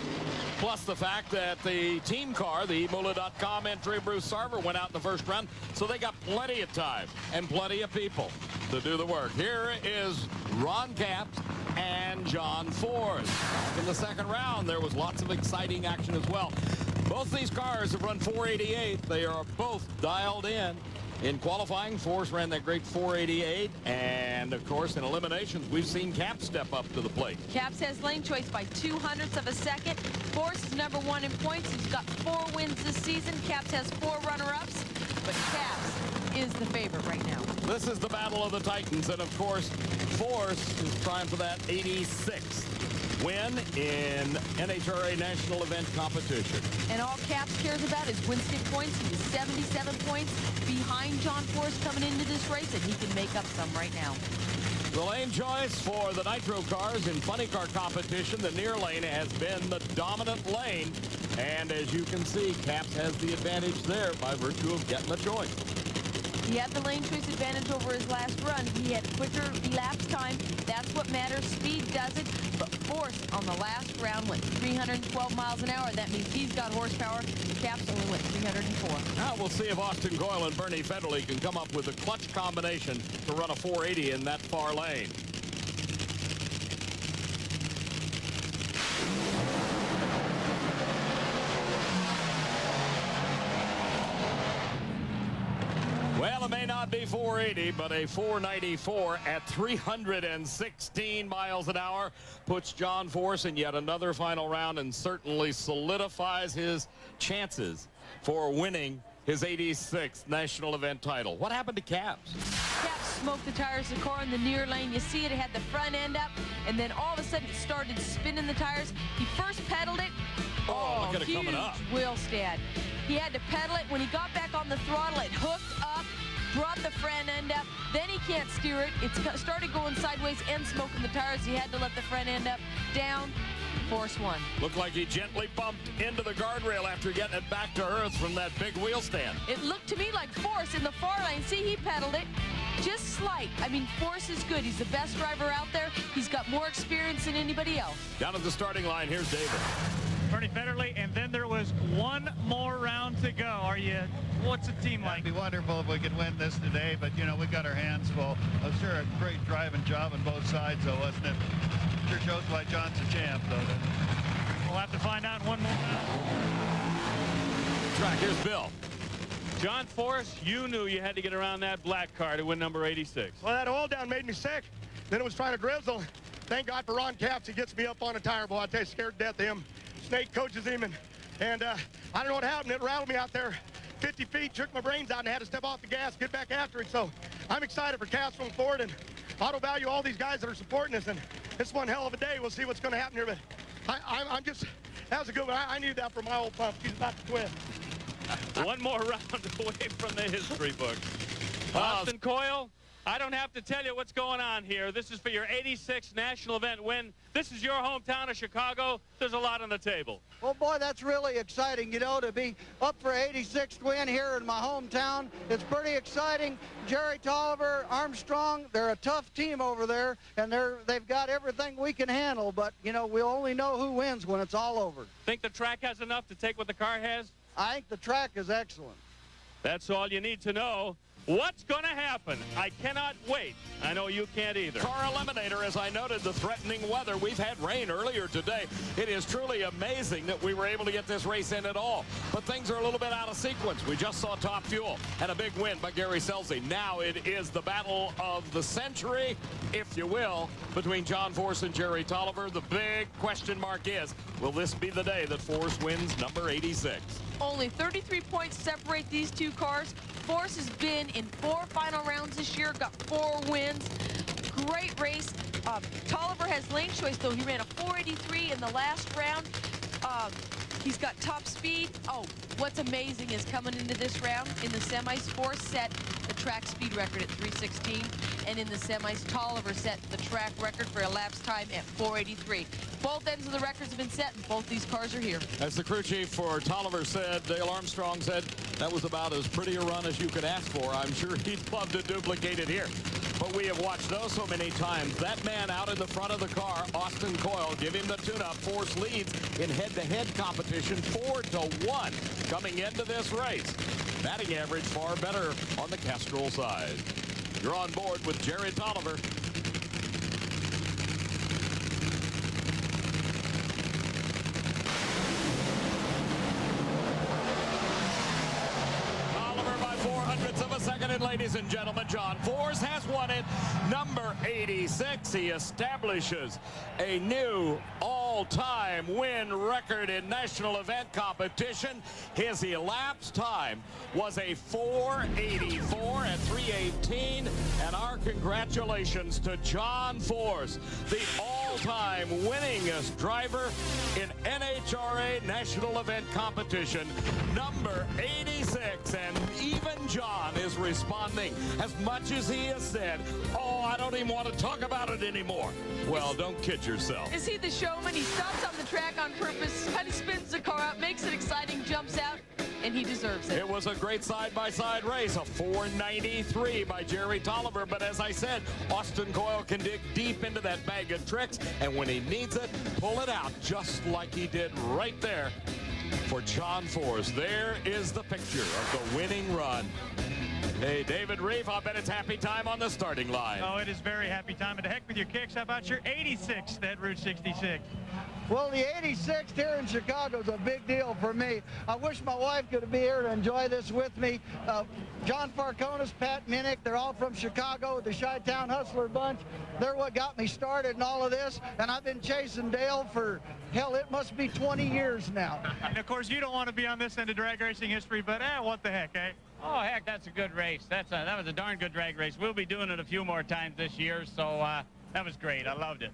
S19: Plus the fact that the team car, the Moolah.com entry, Bruce Sarver, went out in the first round, so they got plenty of time and plenty of people to do the work. Here is Ron Capps and John Force. In the second round, there was lots of exciting action as well. Both these cars have run 488. They are both dialed in. In qualifying, Force ran that great 488. And, of course, in eliminations, we've seen Capps step up to the plate.
S2: Capps has lane choice by 0.02 of a second. Force is #1 in points. He's got 4 wins this season. Capps has 4 runner-ups. But Capps is the favorite right now.
S19: This is the battle of the Titans. And, of course, Force is trying for that 86th win in NHRA national event competition.
S2: And all Capps cares about is Winston points. He is 77 points behind John Force coming into this race, and he can make up some right now.
S19: The lane choice for the Nitro cars in funny car competition, the near lane has been the dominant lane. And as you can see, Capps has the advantage there by virtue of getting the choice.
S2: He had the lane choice advantage over his last run. He had quicker elapsed time. That's what matters. Speed does it. But Force on the last round went 312 miles an hour. That means he's got horsepower. Capps only went 304.
S19: Now we'll see if Austin Coyle and Bernie Federley can come up with a clutch combination to run a 480 in that far lane. Well, it may not be 480, but a 494 at 316 miles an hour puts John Force in yet another final round and certainly solidifies his chances for winning his 86th national event title. What happened to Capps?
S2: Capps smoked the tires of the car in the near lane. You see it had the front end up, and then all of a sudden it started spinning the tires. He first pedaled it.
S19: Oh, look at it coming up.
S2: Wheel stand. He had to pedal it. When he got back on the throttle, it hooked up, brought the front end up. Then he can't steer it. It started going sideways and smoking the tires. He had to let the front end up down. Force won.
S19: Looked like he gently bumped into the guardrail after getting it back to earth from that big wheel stand.
S2: It looked to me like Force in the far lane. See, he pedaled it. Just slight. I mean, Force is good. He's the best driver out there. He's got more experience than anybody else.
S19: Down at the starting line, here's David.
S4: Bernie Federley, and then there was one more round to go. What's the team like?
S11: It'd be wonderful if we could win this today, but, you know, we got our hands full. Sure, a great driving job on both sides, though, wasn't it? Sure shows why John's a champ, though.
S5: we'll have to find out in one more round.
S3: Track, here's Bill.
S5: John Force, you knew you had to get around that black car to win number 86.
S1: Well, that oil down made me sick. Then it was trying to drizzle. Thank God for Ron Capps. He gets me up on a tire. Boy, I tell you, scared to death of him. Snake coaches him, and I don't know what happened. It rattled me out there 50 feet, shook my brains out, and I had to step off the gas, get back after it. So I'm excited for Capps going forward, and Auto Value, all these guys that are supporting us, and it's one hell of a day. We'll see what's going to happen here, but I'm just, that was a good one. I needed that for my old pump. She's about to quit.
S5: One more round away from the history book. Austin Coyle, I don't have to tell you what's going on here. This is for your 86th national event win. This is your hometown of Chicago. There's a lot on the table.
S6: Well, boy, that's really exciting, you know, to be up for 86th win here in my hometown. It's pretty exciting. Jerry Tolliver, Armstrong, they're a tough team over there, and they've got everything we can handle. But, you know, we only know who wins when it's all over.
S5: Think the track has enough to take what the car has?
S6: I think the track is excellent.
S5: That's all you need to know. What's going to happen? I cannot wait. I know you can't either.
S3: Car Eliminator, as I noted, the threatening weather. We've had rain earlier today. It is truly amazing that we were able to get this race in at all. But things are a little bit out of sequence. We just saw Top Fuel and a big win by Gary Scelzi. Now it is the battle of the century, if you will, between John Force and Jerry Tolliver. The big question mark is, will this be the day that Force wins number 86?
S2: Only 33 points separate these two cars. Force has been in 4 final rounds this year, got 4 wins. Great race. Tolliver has lane choice, though. He ran a 483 in the last round. He's got top speed. Oh, what's amazing is coming into this round, in the semis, Force set the track speed record at 316, and in the semis, Tolliver set the track record for elapsed time at 483. Both ends of the records have been set, and both these cars are here.
S3: As the crew chief for Tolliver said, Dale Armstrong said, that was about as pretty a run as you could ask for. I'm sure he'd love to duplicate it here. But we have watched those so many times. That man out in the front of the car, Austin Coyle, give him the tune-up. Force leads in head-to-head competition 4-1 coming into this race. Batting average far better on the Castrol side. You're on board with Jerry Tolliver. And ladies and gentlemen, John Force has won it. Number 86. He establishes a new all-time win record in national event competition. His elapsed time was a 484 at 318. And our congratulations to John Force, the all-time winningest driver in NHRA national event competition. Number 86. And even John is responding as much as he has said, oh, I don't even want to talk about it anymore. Well, don't kid yourself.
S2: Is he the showman? He stops on the track on purpose, kind of spins the car out, makes it exciting, jumps out, and he deserves it.
S3: It was a great side-by-side race, a 493 by Jerry Tolliver. But as I said, Austin Coyle can dig deep into that bag of tricks, and when he needs it, pull it out just like he did right there for John Force. There is the picture of the winning run. Hey, David Reef, I bet it's happy time on the starting line.
S4: Oh, it is very happy time. And to heck with your kicks, how about your 86th at Route 66?
S6: Well, the 86th here in Chicago is a big deal for me. I wish my wife could be here to enjoy this with me. John Farconis, Pat Minnick, they're all from Chicago, the Chi-Town Hustler bunch. They're what got me started in all of this, and I've been chasing Dale for, hell, it must be 20 years now.
S4: And, of course, you don't want to be on this end of drag racing history, but what the heck, eh?
S21: Oh, heck, that's a good race. That was a darn good drag race. We'll be doing it a few more times this year, so that was great. I loved it.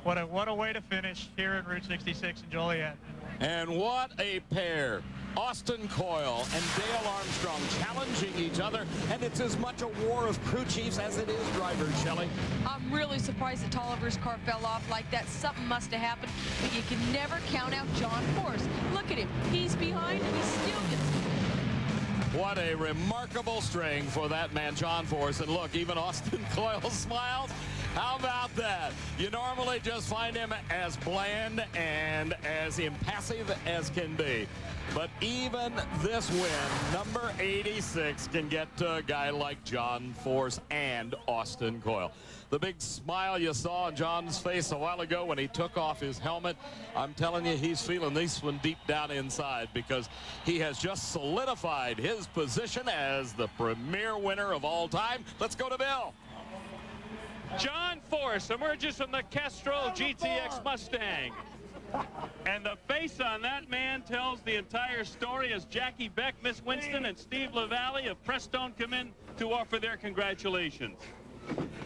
S4: What a way to finish here at Route 66 in Joliet.
S3: And what a pair. Austin Coyle and Dale Armstrong challenging each other, and it's as much a war of crew chiefs as it is drivers, Shelley.
S2: I'm really surprised that Tolliver's car fell off like that. Something must have happened, but you can never count out John Force. Look at him. He's behind, and he still gets it.
S3: What a remarkable string for that man, John Force. And look, even Austin Coyle smiles. How about that?
S19: You normally just find him as bland and as impassive as can be. But even this win, number 86, can get to a guy like John Force and Austin Coyle. The big smile you saw on John's face a while ago when he took off his helmet, I'm telling you, he's feeling this one deep down inside because he has just solidified his position as the premier winner of all time. Let's go to Bill.
S5: John Force emerges from the Castrol GTX Mustang. And the face on that man tells the entire story as Jackie Beck, Miss Winston, and Steve LaValle of Prestone come in to offer their congratulations.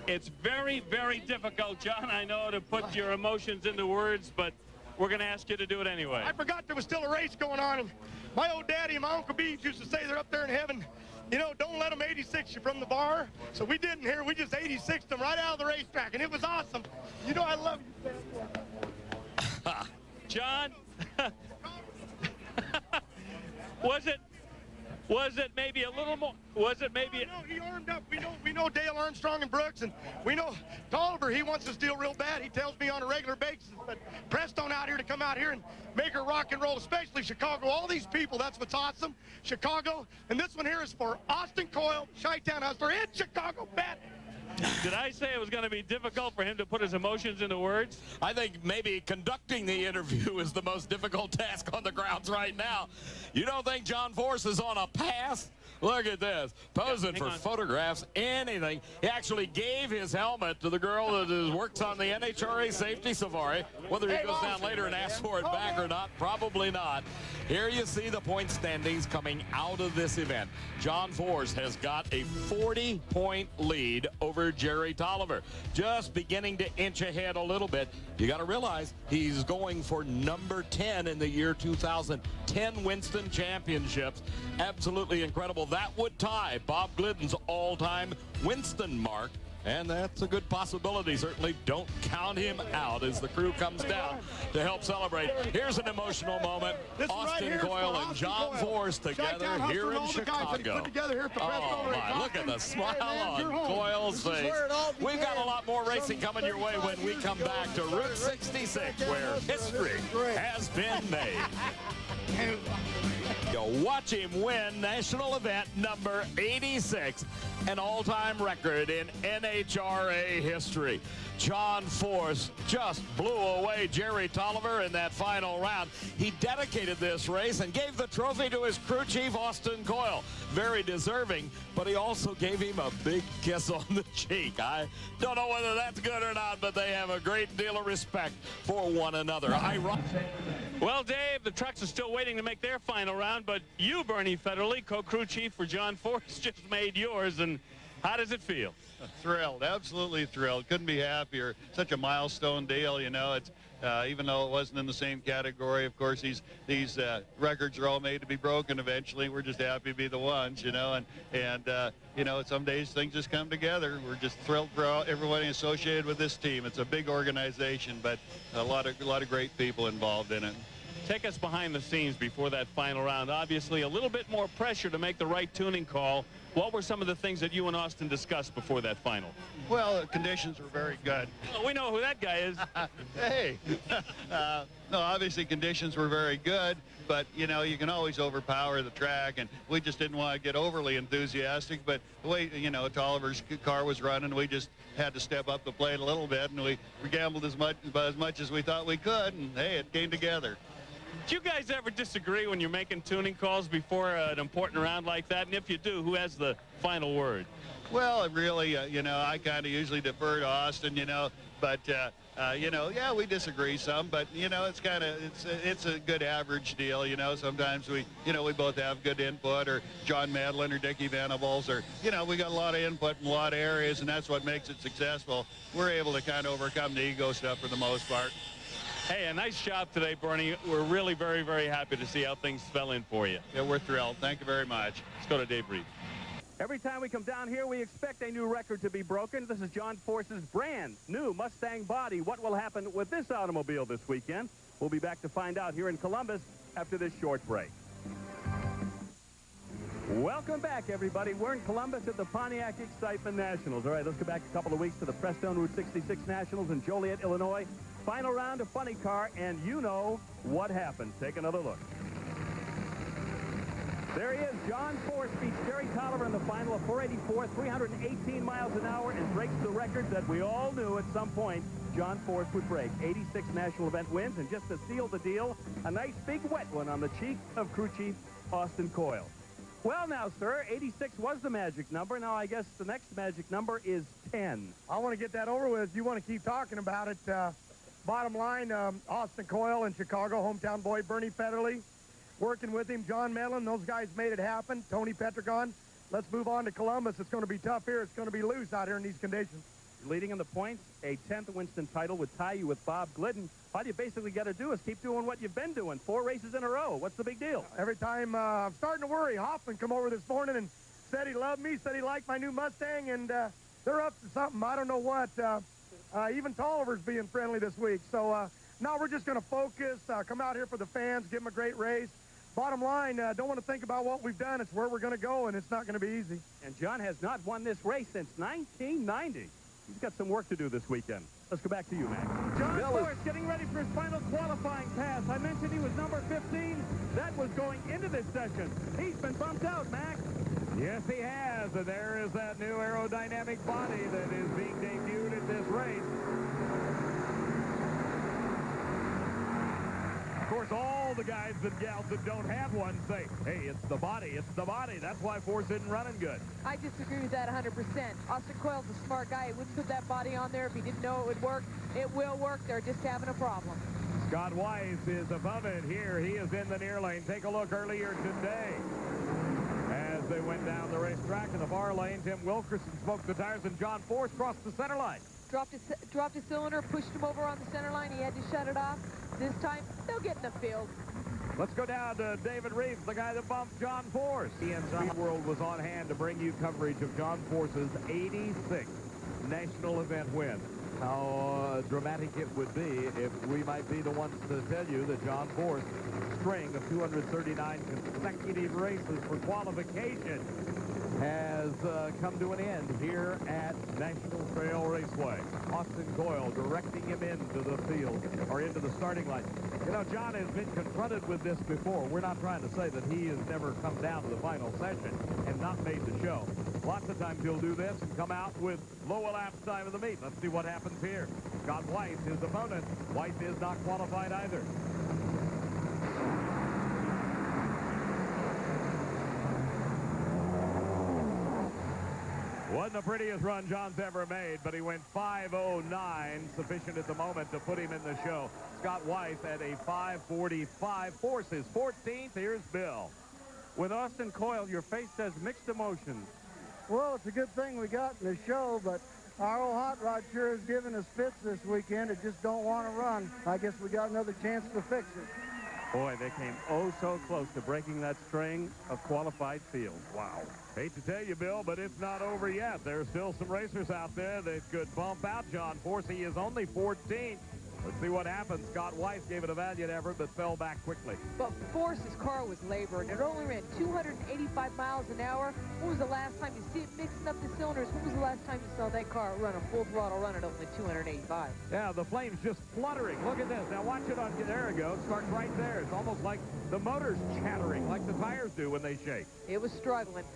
S5: It's very, very difficult, John, I know, to put your emotions into words, but we're going to ask you to do it anyway.
S1: I forgot there was still a race going on, and my old daddy and my Uncle Beebs used to say they're up there in heaven. You know, don't let them 86 you from the bar. So we didn't here. We just 86'd them right out of the racetrack, and it was awesome. You know I love you.
S5: John, was it maybe a little more? Was it maybe?
S1: No, he armed up. We know Dale Armstrong and Brooks, and we know Tolliver. He wants us to deal real bad. He tells me on a regular basis. But Prestone out here to come out here and make her rock and roll, especially Chicago. All these people, that's what's awesome. Chicago, and this one here is for Austin Coyle, Chi-Town Hustler, and Chicago Bet.
S5: Did I say it was going to be difficult for him to put his emotions into words?
S19: I think maybe conducting the interview is the most difficult task on the grounds right now. You don't think John Force is on a pass? Look at this. Posing for photographs, anything. He actually gave his helmet to the girl that works on the NHRA Safety Safari. Whether he goes down later and asks for it back or not, probably not. Here you see the point standings coming out of this event. John Force has got a 40-point lead over Jerry Tolliver. Just beginning to inch ahead a little bit. You got to realize he's going for number 10 in the year 2010 Winston Championships. Absolutely incredible. That would tie Bob Glidden's all-time Winston mark. And that's a good possibility. Certainly don't count him out as the crew comes down to help celebrate. Here's an emotional moment. Austin Coyle and John Force together here in Chicago. Oh, my. Look at the smile on Coyle's face. We've got a lot more racing coming your way when we come back to Route 66, where history has been made. You'll watch him win national event number 86, an all-time record in NHRA history. John Force just blew away Jerry Tolliver in that final round. He dedicated this race and gave the trophy to his crew chief, Austin Coyle. Very deserving, but he also gave him a big kiss on the cheek. I don't know whether that's good or not, but they have a great deal of respect for one another.
S5: Well, Dave, the trucks are still waiting to make their final round, but you, Bernie Federle, co-crew chief for John Force, just made yours, and how does it feel?
S11: Thrilled, absolutely thrilled. Couldn't be happier. Such a milestone deal, you know. It's even though it wasn't in the same category. Of course, these records are all made to be broken eventually. We're just happy to be the ones, you know. And you know, some days things just come together. We're just thrilled for everybody associated with this team. It's a big organization, but a lot of great people involved in it.
S5: Take us behind the scenes before that final round. Obviously, a little bit more pressure to make the right tuning call. What were some of the things that you and Austin discussed before that final?
S11: Well, the conditions were very good.
S5: Well, we know who that guy is.
S11: Hey. No, obviously conditions were very good, but, you know, you can always overpower the track, and we just didn't want to get overly enthusiastic. But the way, you know, Tolliver's car was running, we just had to step up the plate a little bit, and we gambled as much as we thought we could, and, hey, it came together.
S5: Do you guys ever disagree when you're making tuning calls before an important round like that? And if you do, who has the final word?
S11: Well, really, you know, I kind of usually defer to Austin, you know, but, you know, yeah, we disagree some, but, you know, it's kind of, it's a good average deal, you know. Sometimes we both have good input, or John Madlin or Dickie Venables, or, you know, we got a lot of input in a lot of areas, and that's what makes it successful. We're able to kind of overcome the ego stuff for the most part.
S5: Hey, a nice job today, Bernie. We're really very, very happy to see how things fell in for you.
S11: Yeah, we're thrilled. Thank you very much.
S5: Let's go to Dave Reed.
S10: Every time we come down here, we expect a new record to be broken. This is John Force's brand new Mustang body. What will happen with this automobile this weekend? We'll be back to find out here in Columbus after this short break. Welcome back, everybody. We're in Columbus at the Pontiac Excitement Nationals. All right, let's go back a couple of weeks to the Prestone Route 66 Nationals in Joliet, Illinois. Final round of Funny Car, and you know what happened. Take another look. There he is. John Force beats Terry Tolliver in the final of 484, 318 miles an hour, and breaks the record that we all knew at some point John Force would break. 86 national event wins, and just to seal the deal, a nice big wet one on the cheek of crew chief Austin Coyle. Well, now, sir, 86 was the magic number. Now, I guess the next magic number is 10.
S1: I want to get that over with. You want to keep talking about it. Bottom line, Austin Coyle in Chicago, hometown boy, Bernie Federle, working with him, John Medlin, those guys made it happen. Tony Pedregons. Let's move on to Columbus. It's going to be tough here. It's going to be loose out here in these conditions.
S10: Leading in the points, a 10th Winston title would tie you with Bob Glidden. All you basically got to do is keep doing what you've been doing. 4 races in a row. What's the big deal?
S1: Every time I'm starting to worry. Hoffman come over this morning and said he loved me, said he liked my new Mustang, and they're up to something. I don't know what. Even Tolliver's being friendly this week. So now we're just going to focus, come out here for the fans, give them a great race. Bottom line, don't want to think about what we've done. It's where we're going to go, and it's not going to be easy.
S10: And John has not won this race since 1990. He's got some work to do this weekend. Let's go back to you, Mac. John Force getting ready for his final qualifying pass. I mentioned he was number 15. That was going into this session. He's been bumped out, Mac.
S5: Yes, he has. And there is that new aerodynamic body that is being debuted at this race. Of course, all the guys and gals that don't have one say, hey, it's the body, it's the body. That's why Force isn't running good.
S2: I disagree with that 100%. Austin Coyle's a smart guy. He wouldn't put that body on there if he didn't know it would work. It will work. They're just having a problem.
S5: Scott Weiss is above it here. He is in the near lane. Take a look earlier today. As they went down the racetrack in the far lane, Tim Wilkerson smoked the tires, and John Force crossed the center line.
S2: Dropped his cylinder, pushed him over on the center line. He had to shut it off. This time, they'll get in the field.
S5: Let's go down to David Reeves, the guy that bumped John Force. The Speed World was on hand to bring you coverage of John Force's 86th national event win. How dramatic it would be if we might be the ones to tell you that John Force's string of 239 consecutive races for qualification has come to an end here at National Trail Raceway. Austin Coyle directing him into the field, or into the starting line. You know, John has been confronted with this before. We're not trying to say that he has never come down to the final session and not made the show. Lots of times he'll do this and come out with low elapsed time of the meet. Let's see what happens here. Scott Weiss, his opponent. Weiss is not qualified either. Wasn't the prettiest run John's ever made, but he went 5:09, sufficient at the moment to put him in the show. Scott Weiss at a 5:45. Force is 14th. Here's Bill.
S10: With Austin Coyle, your face says mixed emotions.
S6: Well, it's a good thing we got in the show, but our old hot rod sure has given us fits this weekend. It just don't want to run. I guess we got another chance to fix it.
S10: Boy, they came oh so close to breaking that string of qualified fields.
S5: Wow. Hate to tell you, Bill, but it's not over yet. There's still some racers out there that could bump out John Force. He is only 14th. Let's see what happens. Scott Weiss gave it a valiant effort, but fell back quickly.
S2: But Force's car was laboring. It only ran 285 miles an hour. When was the last time you see it mixing up the cylinders? When was the last time you saw that car run a full throttle run at only 285?
S5: Yeah, the flame's just fluttering. Look at this. Now watch it on. There it goes. Starts right there. It's almost like the motor's chattering, like the tires do when they shake.
S2: It was struggling.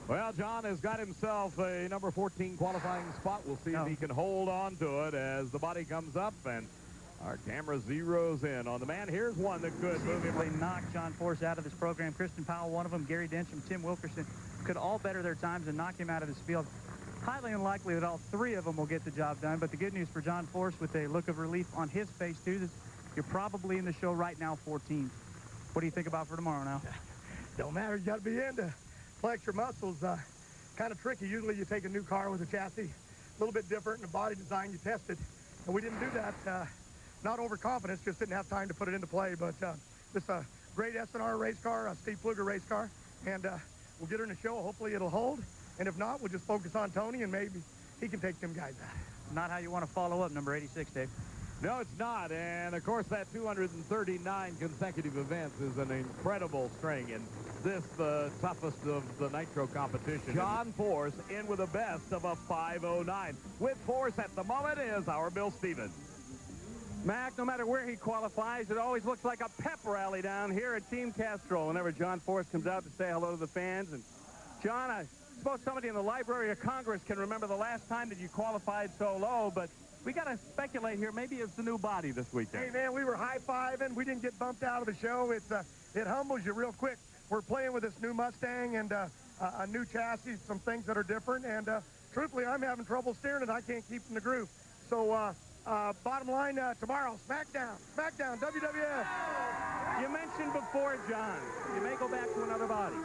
S5: Well, John has got himself a number 14 qualifying spot. We'll see if he can hold on to it as the body comes up and our camera zeroes in on the man. Here's one that could move him.
S4: They knocked John Force out of this program. Kristen Powell, one of them, Gary Densham, Tim Wilkerson, could all better their times and knock him out of this field. Highly unlikely that all three of them will get the job done, but the good news for John Force, with a look of relief on his face, too, is you're probably in the show right now 14th. What do you think about for tomorrow now?
S1: Don't matter. You got to be in to flex your muscles. Kind of tricky. Usually you take a new car with a chassis, a little bit different in the body design. You test it, and we didn't do that. Not overconfidence, just didn't have time to put it into play. But this is a great SNR race car, a Steve Pfluger race car, and we'll get her in the show. Hopefully it'll hold, and if not, we'll just focus on Tony, and maybe he can take them guys out.
S4: Not how you want to follow up number 86, Dave.
S10: No, it's not. And, of course, that 239 consecutive events is an incredible string. And this, the toughest of the nitro competition. John Force in with the best of a 5:09. With Force at the moment is our Bill Stevens. Mac, no matter where he qualifies, it always looks like a pep rally down here at Team Castrol whenever John Force comes out to say hello to the fans. And, John, I suppose somebody in the Library of Congress can remember the last time that you qualified so low, but we got to speculate here. Maybe it's the new body this weekend.
S1: Hey, man, we were high-fiving. We didn't get bumped out of the show. It humbles you real quick. We're playing with this new Mustang and a new chassis, some things that are different. And truthfully, I'm having trouble steering it. I can't keep in the groove. So bottom line, tomorrow, SmackDown, WWF.
S10: You mentioned before, John, you may go back to another body.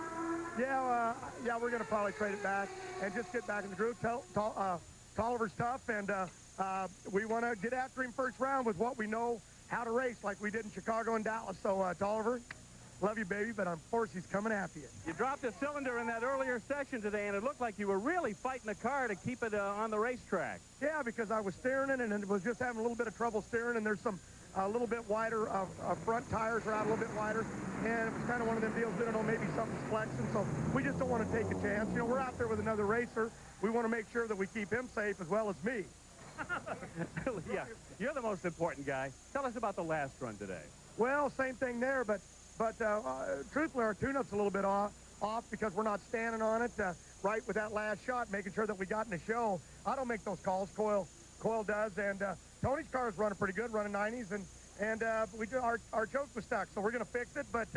S1: Yeah, we're going to probably trade it back and just get back in the groove. Tolliver's tough, and we want to get after him first round with what we know how to race, like we did in Chicago and Dallas. So, Tolliver, love you, baby, but I'm forced he's coming after you.
S10: You dropped a cylinder in that earlier section today, and it looked like you were really fighting the car to keep it on the racetrack.
S1: Yeah, because I was steering it, and it was just having a little bit of trouble steering, and there's some a little bit wider front tires are out a little bit wider, and it was kind of one of them deals. We don't know, maybe something's flexing, so we just don't want to take a chance. You know, we're out there with another racer. We want to make sure that we keep him safe as well as me.
S10: Yeah, you're the most important guy. Tell us about the last run today.
S1: Well, same thing there, but truthfully, our tune-up's a little bit off because we're not standing on it right with that last shot, making sure that we got in the show. I don't make those calls. Coyle does, and Tony's car is running pretty good, running 90s, and our choke was stuck, so we're going to fix it. But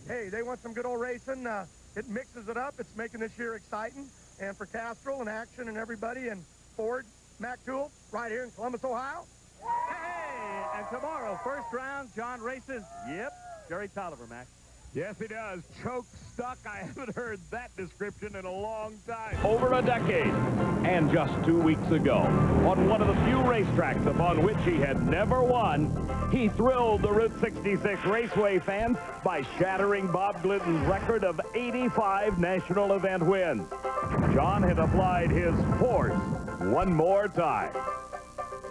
S1: hey, they want some good old racing. It mixes it up. It's making this year exciting, and for Castrol and Action and everybody, and Ford, Mac Tool, right here in Columbus, Ohio.
S10: Hey, and tomorrow, first round, John races. Yep, Jerry Tolliver, Mac. Yes, he does. Choke stuck. I haven't heard that description in a long time. Over a decade. And just 2 weeks ago, on one of the few racetracks upon which he had never won, he thrilled the Route 66 Raceway fans by shattering Bob Glidden's record of 85 national event wins. John had applied his force one more time.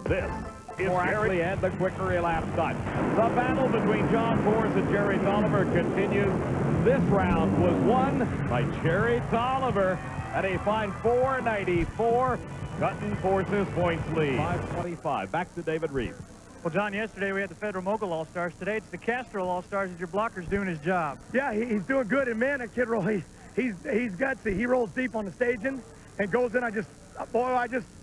S10: This is Jerry and the quicker elapsed time. The battle between John Force and Jerry Tolliver continues. This round was won by Jerry Tolliver at a fine 494, cutting Force's points lead. 525. Back to David Reeves.
S4: Well, John, yesterday we had the Federal Mogul All-Stars. Today it's the Castrol All-Stars as your blocker's doing his job.
S1: Yeah, he's doing good, and man, that kid he's gutsy. He rolls deep on the staging and goes in. I just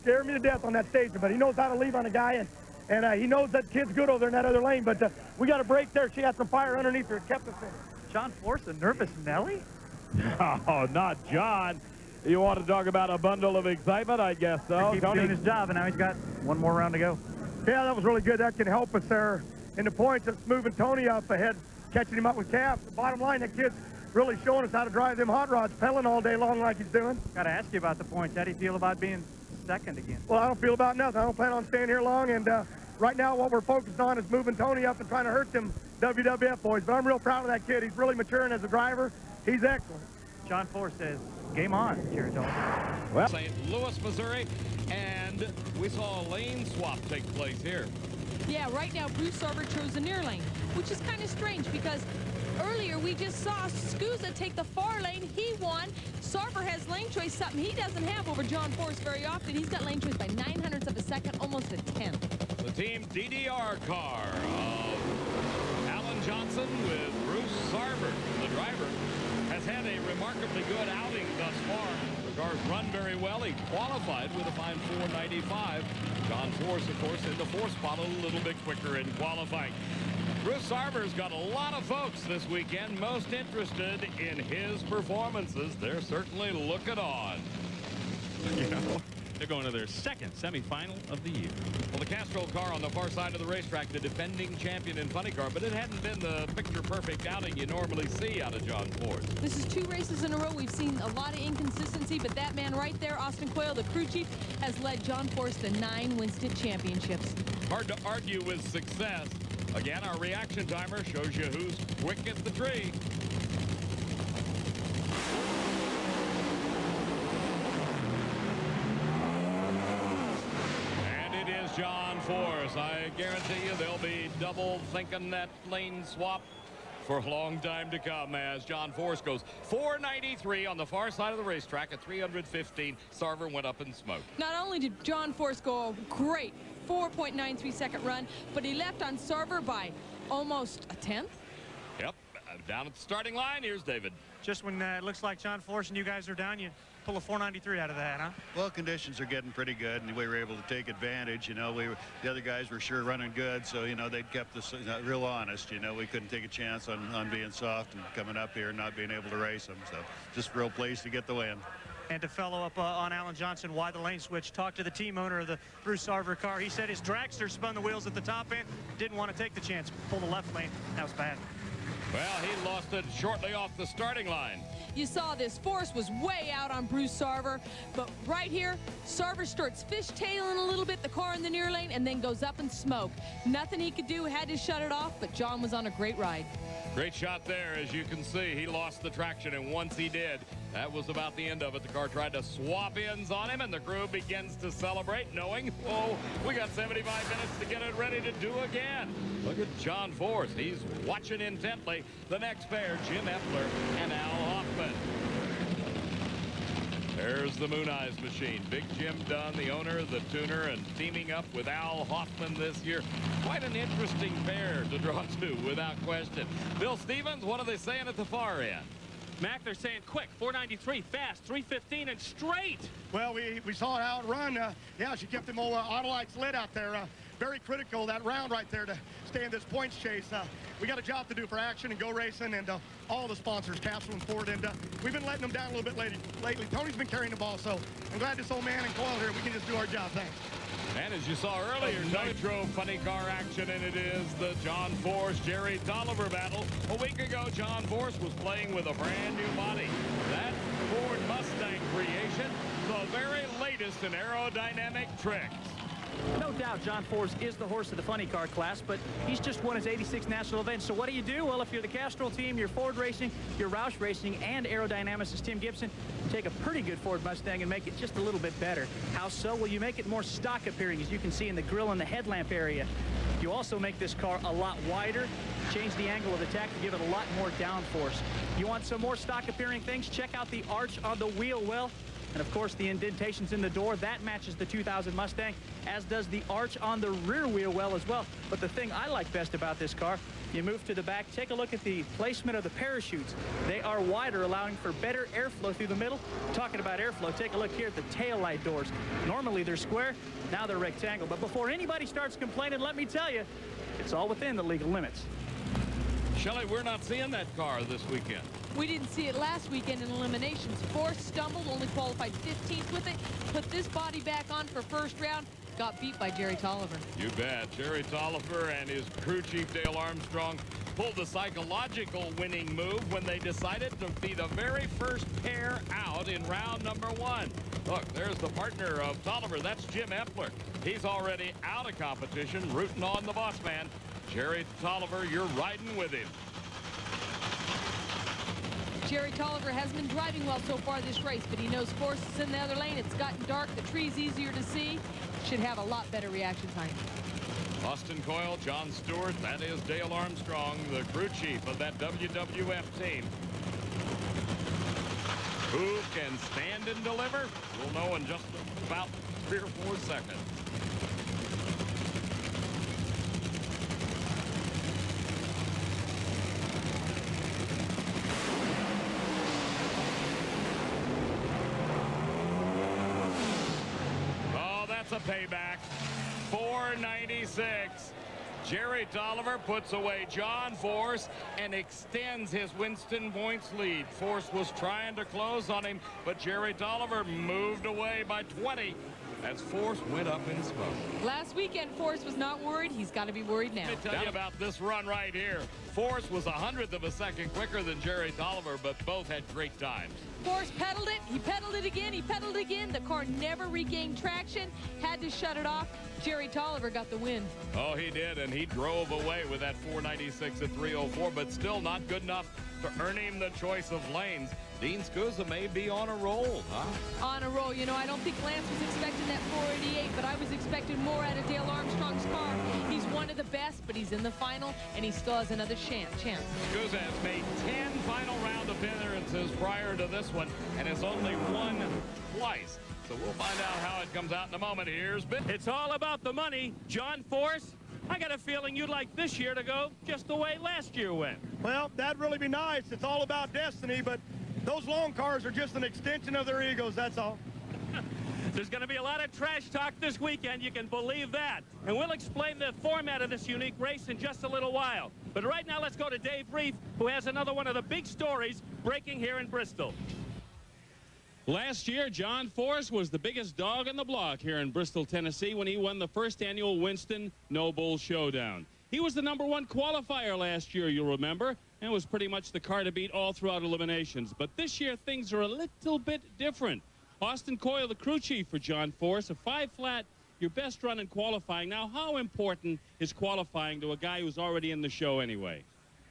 S1: scared me to death on that staging, but he knows how to leave on a guy, and he knows that kid's good over there in that other lane, but we got a break there. She had some fire underneath her. It kept us in.
S4: John Force, a nervous Nelly?
S10: Oh, not John. You want to talk about a bundle of excitement? I guess so.
S4: He's doing his job, and now he's got one more round to go.
S1: Yeah, that was really good. That can help us there in the points. It's moving Tony up ahead, catching him up with Cap. The bottom line, that kid's really showing us how to drive them hot rods, pedaling all day long like he's doing.
S4: Got to ask you about the points. How do you feel about being second again?
S1: Well, I don't feel about nothing. I don't plan on staying here long, and right now what we're focused on is moving Tony up and trying to hurt them WWF boys. But I'm real proud of that kid. He's really maturing as a driver. He's excellent.
S4: John Force says, game on, Jerry Tolliver.
S3: Well, St. Louis, Missouri, and we saw a lane swap take place here.
S2: Yeah, right now Bruce Sarver chose the near lane, which is kind of strange because earlier we just saw Scusa take the far lane. He won. Sarver has lane choice, something he doesn't have over John Force very often. He's got lane choice by 900ths of a second, almost a tenth.
S3: The team DDR car of Alan Johnson with Bruce Sarver, the driver, has had a remarkably good outing thus far. The car's run very well. He qualified with a fine 495. John Force, of course, in the fourth spot a little bit quicker in qualifying. Bruce Sarver's got a lot of folks this weekend most interested in his performances. They're certainly looking on.
S5: You know, they're going to their second semifinal of the year.
S3: Well, the Castrol car on the far side of the racetrack, the defending champion in funny car, but it hadn't been the picture-perfect outing you normally see out of John Force.
S2: This is 2 races in a row. We've seen a lot of inconsistency, but that man right there, Austin Coyle, the crew chief, has led John Force to 9 Winston championships.
S3: Hard to argue with success. Again, our reaction timer shows you who's quick at the tree. And it is John Force. I guarantee you they'll be double thinking that lane swap for a long time to come as John Force goes 493 on the far side of the racetrack at 315. Sarver went up in smoke.
S2: Not only did John Force go a great 4.93 second run, but he left on Sarver by almost a tenth.
S3: Yep, down at the starting line, here's David.
S4: Just when it looks like John Force and you guys are down, you pull a 493 out of that, huh?
S11: Well, conditions are getting pretty good, and we were able to take advantage. You know, the other guys were sure running good, so, you know, they'd kept us real honest. You know, we couldn't take a chance on being soft and coming up here and not being able to race them. So just real pleased to get the win.
S4: And to follow up on Alan Johnson, why the lane switch, talked to the team owner of the Bruce Sarver car. He said his dragster spun the wheels at the top end, didn't want to take the chance, pull the left lane. That was bad.
S3: Well, he lost it shortly off the starting line.
S2: You saw this. Force was way out on Bruce Sarver, but right here, Sarver starts fishtailing a little bit the car in the near lane and then goes up in smoke. Nothing he could do, had to shut it off, but John was on a great ride.
S3: Great shot there. As you can see, he lost the traction, and once he did, that was about the end of it. The car tried to swap ends on him, and the crew begins to celebrate, knowing, oh, we got 75 minutes to get it ready to do again. Look at John Force. He's watching intently. The next pair, Jim Epler and Al Hoffman. There's the Moon Eyes machine. Big Jim Dunn, the owner, the tuner, and teaming up with Al Hoffman this year. Quite an interesting pair to draw to, without question. Bill Stevens, what are they saying at the far end?
S10: Mac, they're saying quick, 493, fast, 315, and straight.
S1: Well, we saw it outrun. Yeah, she kept them old Autolites lit out there. Very critical, that round right there, to stay in this points chase. We got a job to do for Action and Go Racing and all the sponsors, Capsule and Ford. And we've been letting them down a little bit lately. Tony's been carrying the ball, so I'm glad this old man and Coyle here, we can just do our job. Thanks.
S3: And as you saw earlier, Nitro funny car action, and it is the John Force, Jerry Tolliver battle. A week ago, John Force was playing with a brand new body. That Ford Mustang creation, the very latest in aerodynamic tricks.
S10: No doubt John Force is the horse of the funny car class, but he's just won his 86th national event. So what do? Well, if you're the Castrol team, you're Ford Racing, you're Roush Racing, and aerodynamicist Tim Gibson, take a pretty good Ford Mustang and make it just a little bit better. How so? Well, you make it more stock appearing, as you can see in the grille and the headlamp area. You also make this car a lot wider, change the angle of attack to give it a lot more downforce. You want some more stock appearing things? Check out the arch on the wheel well. And of course, the indentations in the door, that matches the 2000 Mustang, as does the arch on the rear wheel well as well. But the thing I like best about this car, you move to the back, take a look at the placement of the parachutes. They are wider, allowing for better airflow through the middle. Talking about airflow, take a look here at the taillight doors. Normally they're square, now they're rectangle. But before anybody starts complaining, let me tell you, it's all within the legal limits.
S3: Shelley, we're not seeing that car this weekend.
S2: We didn't see it last weekend in eliminations. Force stumbled, only qualified 15th with it. Put this body back on for first round. Got beat by Jerry Tolliver.
S3: You bet. Jerry Tolliver and his crew chief Dale Armstrong pulled the psychological winning move when they decided to be the very first pair out in round number 1. Look, there's the partner of Tolliver. That's Jim Epler. He's already out of competition, rooting on the boss man. Jerry Tolliver, you're riding with him.
S2: Jerry Tolliver has been driving well so far this race, but he knows Force is in the other lane. It's gotten dark. The tree's easier to see. Should have a lot better reaction time.
S3: Austin Coyle, John Stewart, that is Dale Armstrong, the crew chief of that WWF team. Who can stand and deliver? We'll know in just about 3 or 4 seconds. A payback. 496. Jerry Tolliver puts away John Force and extends his Winston points lead. Force was trying to close on him, but Jerry Tolliver moved away by 20 as Force went up in smoke.
S2: Last weekend, Force was not worried. He's got to be worried now.
S3: Let me tell you about this run right here. Force was 100th of a second quicker than Jerry Tolliver, but both had great times.
S2: Force pedaled it. He pedaled it again. He pedaled it again. The car never regained traction. Had to shut it off. Jerry Tolliver got the win.
S3: Oh, he did, and he drove away with that 496 at 304, but still not good enough
S19: to earn him the choice of lanes. Dean Scusa may be on a roll, huh?
S2: On a roll. You know, I don't think Lance was expecting that 488, but I was expecting more out of Dale Armstrong's car. He's one of the best, but he's in the final, and he still has another chance.
S19: Scusa has made 10 final round appearances prior to this one and has only won twice. So we'll find out how it comes out in a moment. Here's Bill.
S5: It's all about the money. John Force, I got a feeling you'd like this year to go just the way last year went.
S1: Well, that'd really be nice. It's all about destiny, but those long cars are just an extension of their egos, that's all.
S5: There's going to be a lot of trash talk this weekend, you can believe that. And we'll explain the format of this unique race in just a little while. But right now, let's go to Dave Reef, who has another one of the big stories breaking here in Bristol.
S7: Last year, John Force was the biggest dog on the block here in Bristol, Tennessee, when he won the first annual Winston No Bull Showdown. He was the #1 qualifier last year, you'll remember, and was pretty much the car to beat all throughout eliminations. But this year, things are a little bit different. Austin Coyle, the crew chief for John Force, a 5-flat, your best run in qualifying. Now, how important is qualifying to a guy who's already in the show anyway?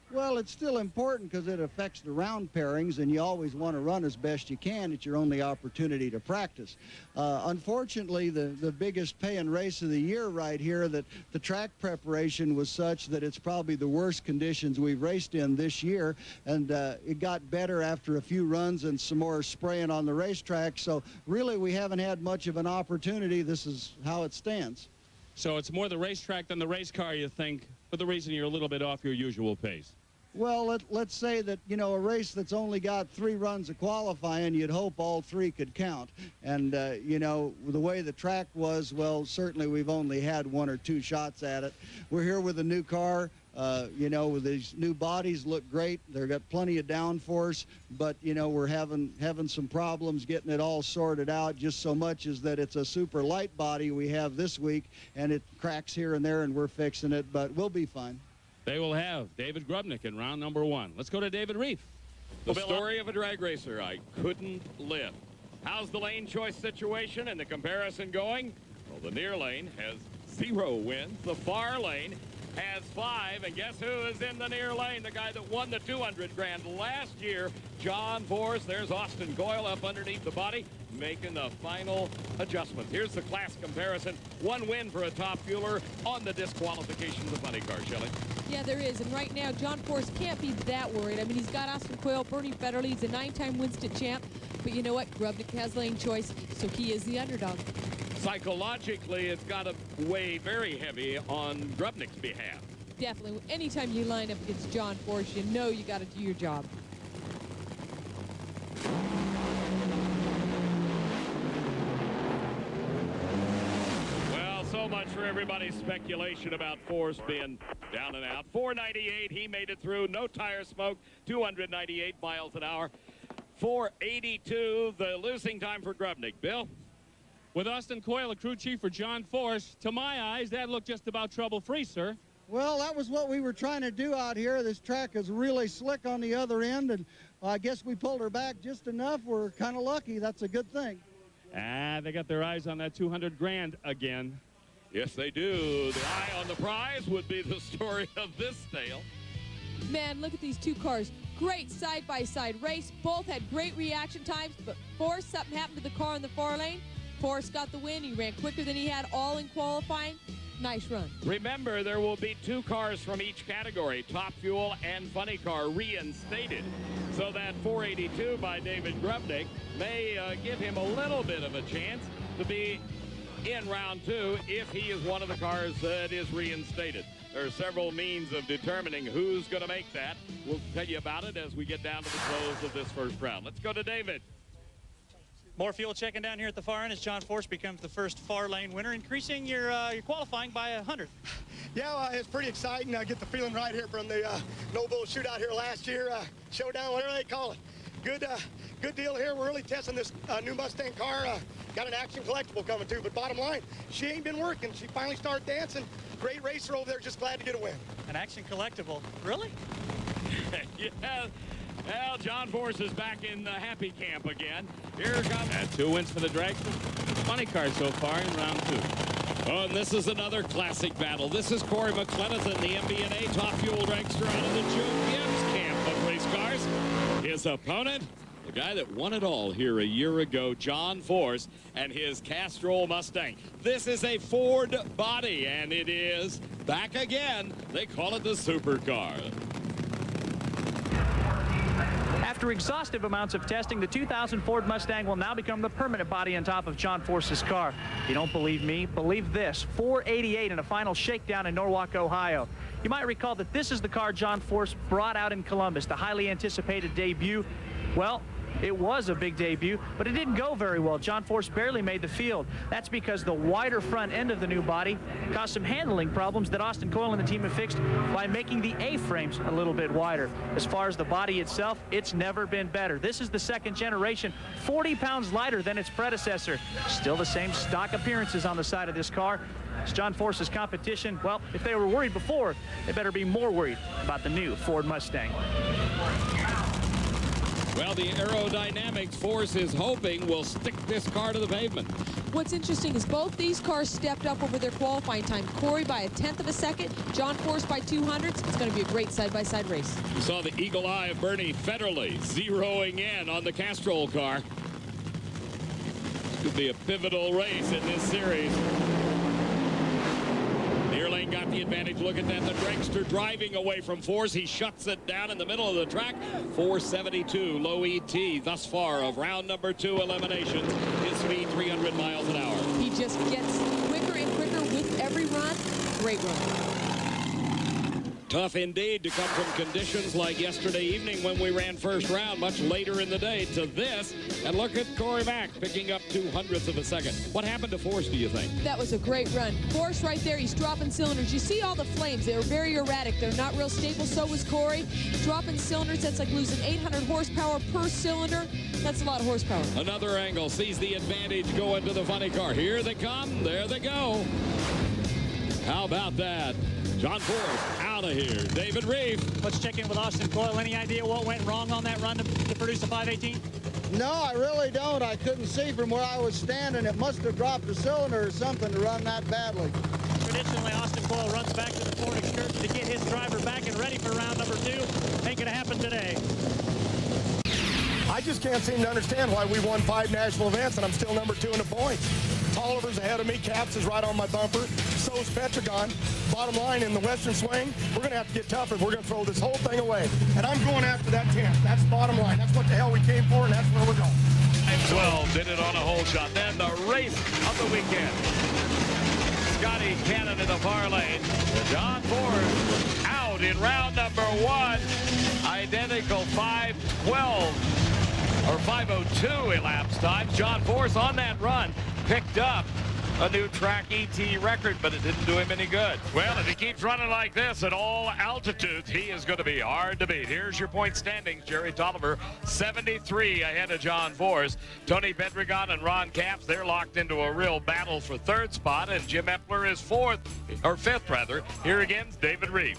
S6: Well, it's still important because it affects the round pairings, and you always want to run as best you can. It's your only opportunity to practice. Unfortunately, the biggest paying race of the year right here, that the track preparation was such that it's probably the worst conditions we've raced in this year, and it got better after a few runs and some more spraying on the racetrack. So really, we haven't had much of an opportunity. This is how it stands.
S7: So it's more the racetrack than the race car, you think, for the reason you're a little bit off your usual pace.
S6: Well, let's say that, you know, a race that's only got 3 runs of qualifying, you'd hope all 3 could count. And, you know, the way the track was, well, certainly we've only had 1 or 2 shots at it. We're here with a new car. You know, with these new bodies look great. They've got plenty of downforce, but, you know, we're having some problems getting it all sorted out, just so much as that it's a super light body we have this week, and it cracks here and there, and we're fixing it, but we'll be fine.
S7: They will have David Grubnick in round #1. Let's go to David Reef.
S19: The story of a drag racer I couldn't live. How's the lane choice situation and the comparison going? Well, the near lane has 0 wins. The far lane has 5, and guess who is in the near lane? The guy that won the 200 grand last year, John Force. There's Austin Coyle up underneath the body, making the final adjustments. Here's the class comparison. 1 win for a top fueler on the disqualifications of funny car, Shelley.
S2: Yeah, there is, and right now, John Force can't be that worried. I mean, he's got Austin Coyle, Bernie Federle, he's a 9-time Winston champ, but you know what? Grubnick has lane choice, so he is the underdog.
S19: Psychologically, it's got to weigh very heavy on Grubnick's behalf.
S2: Definitely. Anytime you line up against John Force, you know you got to do your job.
S19: Well, so much for everybody's speculation about Force being down and out. 498, he made it through. No tire smoke, 298 miles an hour. 482, the losing time for Grubnick. Bill?
S7: With Austin Coyle, a crew chief for John Force, to my eyes, that looked just about trouble-free, sir.
S6: Well, that was what we were trying to do out here. This track is really slick on the other end, and I guess we pulled her back just enough. We're kind of lucky. That's a good thing.
S7: They got their eyes on that 200 grand again.
S19: Yes, they do. The eye on the prize would be the story of this tale.
S2: Man, look at these 2 cars. Great side-by-side race. Both had great reaction times, but Force, something happened to the car in the far lane. Force got the win. He ran quicker than he had all in qualifying. Nice run.
S19: Remember, there will be 2 cars from each category, top fuel and funny car, reinstated. So that 482 by David Grubnick may give him a little bit of a chance to be in round 2 if he is one of the cars that is reinstated. There are several means of determining who's going to make that. We'll tell you about it as we get down to the close of this first round. Let's go to David.
S4: More fuel checking down here at the far end as John Force becomes the first far lane winner, increasing your qualifying by 100.
S1: Yeah, it's pretty exciting. I get the feeling right here from the No Bull shootout here last year, showdown, whatever they call it. Good deal here. We're really testing this new Mustang car. Got an action collectible coming too, but bottom line, she ain't been working. She finally started dancing. Great racer over there, just glad to get a win.
S4: An action collectible, really?
S19: Yeah. Well, John Force is back in the happy camp again. Here comes...
S7: And 2 wins for the dragster. Funny car so far in round 2.
S19: Oh, and this is another classic battle. This is Corey McLennan, the MBNA top fuel dragster out of the Joe Gibbs camp of race
S7: cars. His opponent, the guy that won it all here a year ago, John Force, and his Castrol Mustang. This is a Ford body, and it is back again. They call it the supercar.
S4: After exhaustive amounts of testing, the 2000 Ford Mustang will now become the permanent body on top of John Force's car. If you don't believe me, believe this: 488 in a final shakedown in Norwalk, Ohio. You might recall that this is the car John Force brought out in Columbus, the highly anticipated debut. Well, it was a big debut, but it didn't go very well. John Force barely made the field. That's because the wider front end of the new body caused some handling problems that Austin Coyle and the team have fixed by making the A-frames a little bit wider. As far as the body itself, it's never been better. This is the second generation, 40 pounds lighter than its predecessor. Still the same stock appearances on the side of this car. It's John Force's competition. Well, if they were worried before, they better be more worried about the new Ford Mustang.
S7: Well, the aerodynamics Force is hoping will stick this car to the pavement.
S2: What's interesting is both these cars stepped up over their qualifying time. Corey by 1/10 of a second, John Force by 200ths. It's going to be a great side-by-side race.
S7: You saw the eagle eye of Bernie Federley zeroing in on the Castrol car. This could be a pivotal race in this series. Lane got the advantage. Look at that. The dragster driving away from Force. He shuts it down in the middle of the track. 472 low ET thus far of round number 2 eliminations. His speed 300 miles an hour.
S2: He just gets quicker and quicker with every run. Great run.
S7: Tough indeed to come from conditions like yesterday evening when we ran first round much later in the day to this. And look at Corey Mack picking up 200ths of a second. What happened to Force, do you think?
S2: That was a great run. Force right there, he's dropping cylinders. You see all the flames. They were very erratic. They're not real stable. So was Corey. Dropping cylinders, that's like losing 800 horsepower per cylinder. That's a lot of horsepower.
S7: Another angle sees the advantage going to the funny car. Here they come. There they go. How about that? John Force out of here. David Reeve.
S4: Let's check in with Austin Coyle. Any idea what went wrong on that run to produce a 518?
S6: No, I really don't. I couldn't see from where I was standing. It must have dropped a cylinder or something to run that badly.
S4: Traditionally, Austin Coyle runs back to the Ford excursion to get his driver back and ready for round number 2. Ain't gonna happen today.
S1: I just can't seem to understand why we won 5 national events and I'm still number 2 in the points. Tolliver's ahead of me. Caps is right on my bumper. So's Pedregon. Bottom line, in the Western swing, we're going to have to get tougher. We're going to throw this whole thing away. And I'm going after that 10th. That's bottom line. That's what the hell we came for, and that's where we're going.
S3: 12 did it on a hole shot. Then the race of the weekend. Scotty Cannon in the far lane. John Force out in round number 1. Identical 5:12 or 5:02 elapsed time. John Force on that run picked up a new track ET record, but it didn't do him any good. Well, if he keeps running like this at all altitudes, he is going to be hard to beat. Here's your point standings. Jerry Tolliver, 73 ahead of John Force. Tony Pedregon and Ron Capps, they're locked into a real battle for 3rd spot, and Jim Epler is 5th rather. Here again, David Reeve.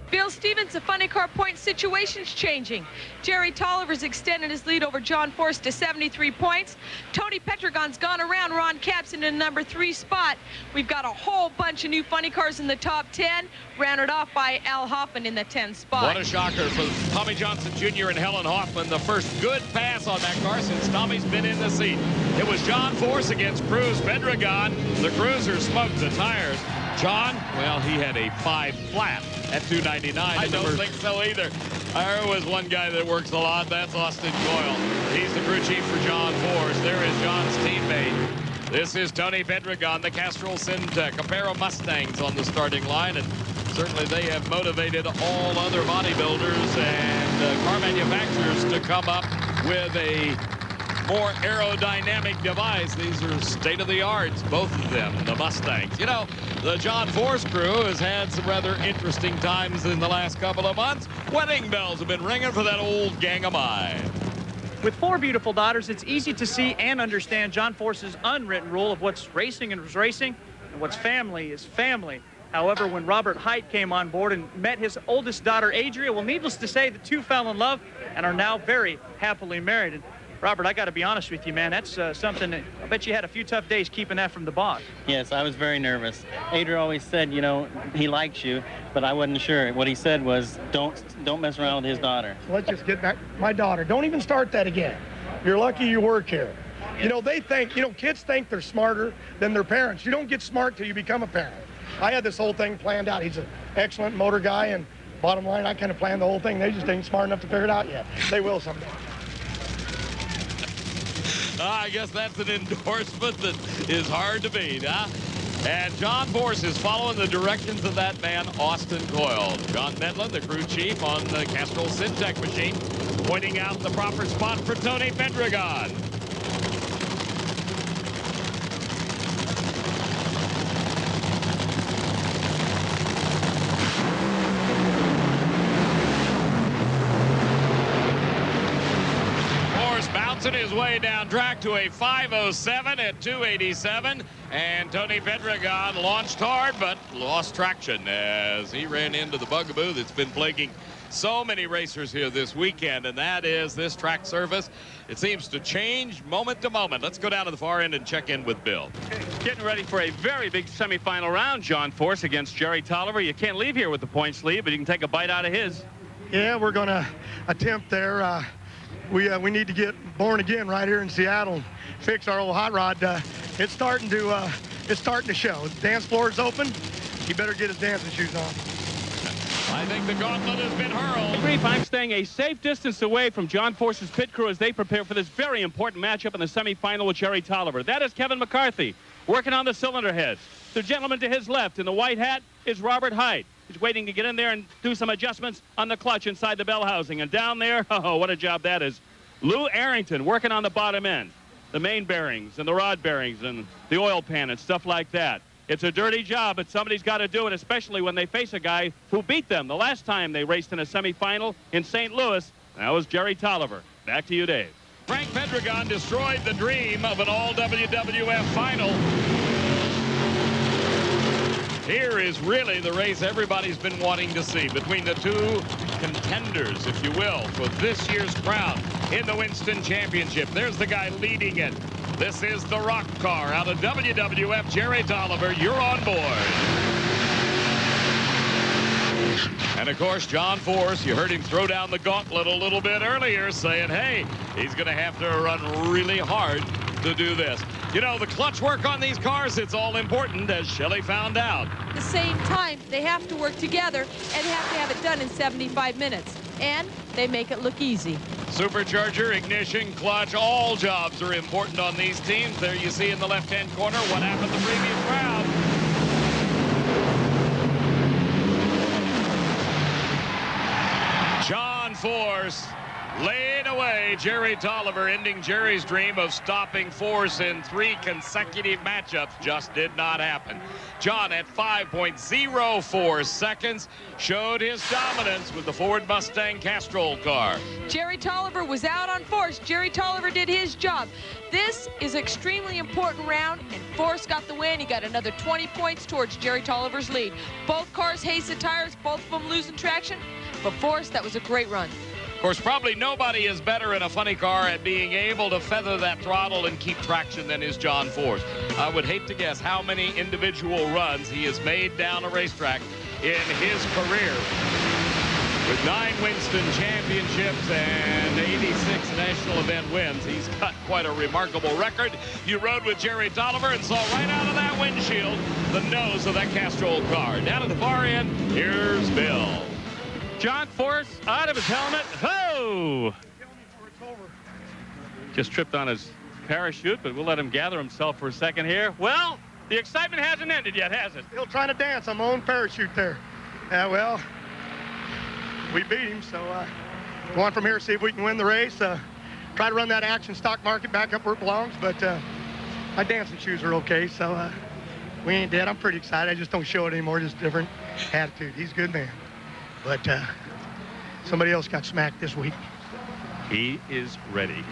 S2: Bill Stevens, the funny car point situation's changing. Jerry Tolliver's extended his lead over John Force to 73 points. Tony Pedregon's gone around Ron Capps in the number 3 spot. We've got a whole bunch of new funny cars in the top 10, rounded off by Al Hoffman in the 10th spot.
S3: What a shocker for Tommy Johnson Jr. and Helen Hoffman. The first good pass on that car since Tommy's been in the seat. It was John Force against Cruz Pedregon. The Cruiser smoked the tires. John, well, he had a 5 flat at 299. I don't think so either. There was one guy that works a lot. That's Austin Coyle. He's the crew chief for John Force. There is John's teammate. This is Tony Pedregon, the Castrol Syntec, a pair of Mustangs on the starting line, and certainly they have motivated all other bodybuilders and car manufacturers to come up with a more aerodynamic device. These are state-of-the-art, both of them, the Mustangs. You know, the John Force crew has had some rather interesting times in the last couple of months. Wedding bells have been ringing for that old gang of mine.
S4: With 4 beautiful daughters, it's easy to see and understand John Force's unwritten rule of what's racing is racing and what's family is family. However, when Robert Height came on board and met his oldest daughter, Adria, well, needless to say, the two fell in love and are now very happily married. And Robert, I got to be honest with you, man. That's something that I bet you had a few tough days keeping that from the boss.
S12: Yes, I was very nervous. Adrian always said, you know, he likes you, but I wasn't sure. What he said was, don't mess around with his daughter.
S1: Let's just get back. My daughter, don't even start that again. You're lucky you work here. You know, they think, you know, kids think they're smarter than their parents. You don't get smart till you become a parent. I had this whole thing planned out. He's an excellent motor guy, and bottom line, I kind of planned the whole thing. They just ain't smart enough to figure it out yet. They will someday.
S3: I guess that's an endorsement that is hard to beat, huh? And John Force is following the directions of that man, Austin Coyle. John Medlin, the crew chief on the Castrol Syntec machine, pointing out the proper spot for Tony Pedregon. Bouncing his way down track to a 5:07 at 2:87, and Tony Pedregon launched hard but lost traction as he ran into the bugaboo that's been plaguing so many racers here this weekend, and that is this track surface. It seems to change moment to moment. Let's go down to the far end and check in with Bill.
S5: Getting ready for a very big semifinal round, John Force against Jerry Tolliver. You can't leave here with the points lead, but you can take a bite out of his.
S1: Yeah, we're going to attempt there. We need to get born again right here in Seattle, fix our old hot rod. It's starting to show. The dance floor is open. He better get his dancing shoes on.
S3: I think the gauntlet has been hurled.
S5: I'm staying a safe distance away from John Force's pit crew as they prepare for this very important matchup in the semifinal with Jerry Tolliver. That is Kevin McCarthy working on the cylinder heads. The gentleman to his left in the white hat is Robert Hyde. He's waiting to get in there and do some adjustments on the clutch inside the bell housing. And down there, oh, what a job that is. Lou Arrington working on the bottom end, the main bearings and the rod bearings and the oil pan and stuff like that. It's a dirty job, but somebody's got to do it, especially when they face a guy who beat them the last time they raced in a semifinal in St. Louis. That was Jerry Tolliver. Back to you, Dave.
S3: Frank Pedregon destroyed the dream of an all-WWF final. Here is really the race everybody's been wanting to see between the two contenders, if you will, for this year's crown in the Winston Championship. There's the guy leading it. This is the rock car out of WWF, Jerry Tolliver. You're on board. And, of course, John Force, you heard him throw down the gauntlet a little bit earlier, saying, hey, he's going to have to run really hard to do this. You know, the clutch work on these cars, it's all important, as Shelley found out.
S2: At the same time, they have to work together and have to have it done in 75 minutes. And they make it look easy.
S3: Supercharger, ignition, clutch, all jobs are important on these teams. There you see in the left-hand corner what happened the previous round. John Force laid away Jerry Tolliver, ending Jerry's dream of stopping Force in 3 consecutive matchups. Just did not happen. John, at 5.04 seconds, showed his dominance with the Ford Mustang Castrol car.
S2: Jerry Tolliver was out on Force. Jerry Tolliver did his job. This is an extremely important round, and Force got the win. He got another 20 points towards Jerry Tolliver's lead. Both cars hasted tires, both of them losing traction. But Force, that was a great run.
S3: Of course, probably nobody is better in a funny car at being able to feather that throttle and keep traction than is John Force. I would hate to guess how many individual runs he has made down a racetrack in his career. With 9 Winston championships and 86 national event wins, he's cut quite a remarkable record. You rode with Jerry Tolliver and saw right out of that windshield the nose of that Castrol car. Down at the far end, here's Bill.
S5: John Force out of his helmet. Oh! Just tripped on his parachute, but we'll let him gather himself for a second here. Well, the excitement hasn't ended yet, has it?
S1: Still trying to dance on my own parachute there. Yeah, well, we beat him, so go on from here, see if we can win the race. Try to run that action stock market back up where it belongs, but my dancing shoes are okay, so we ain't dead. I'm pretty excited. I just don't show it anymore, just different attitude. He's a good man. But somebody else got smacked this week.
S5: He is ready.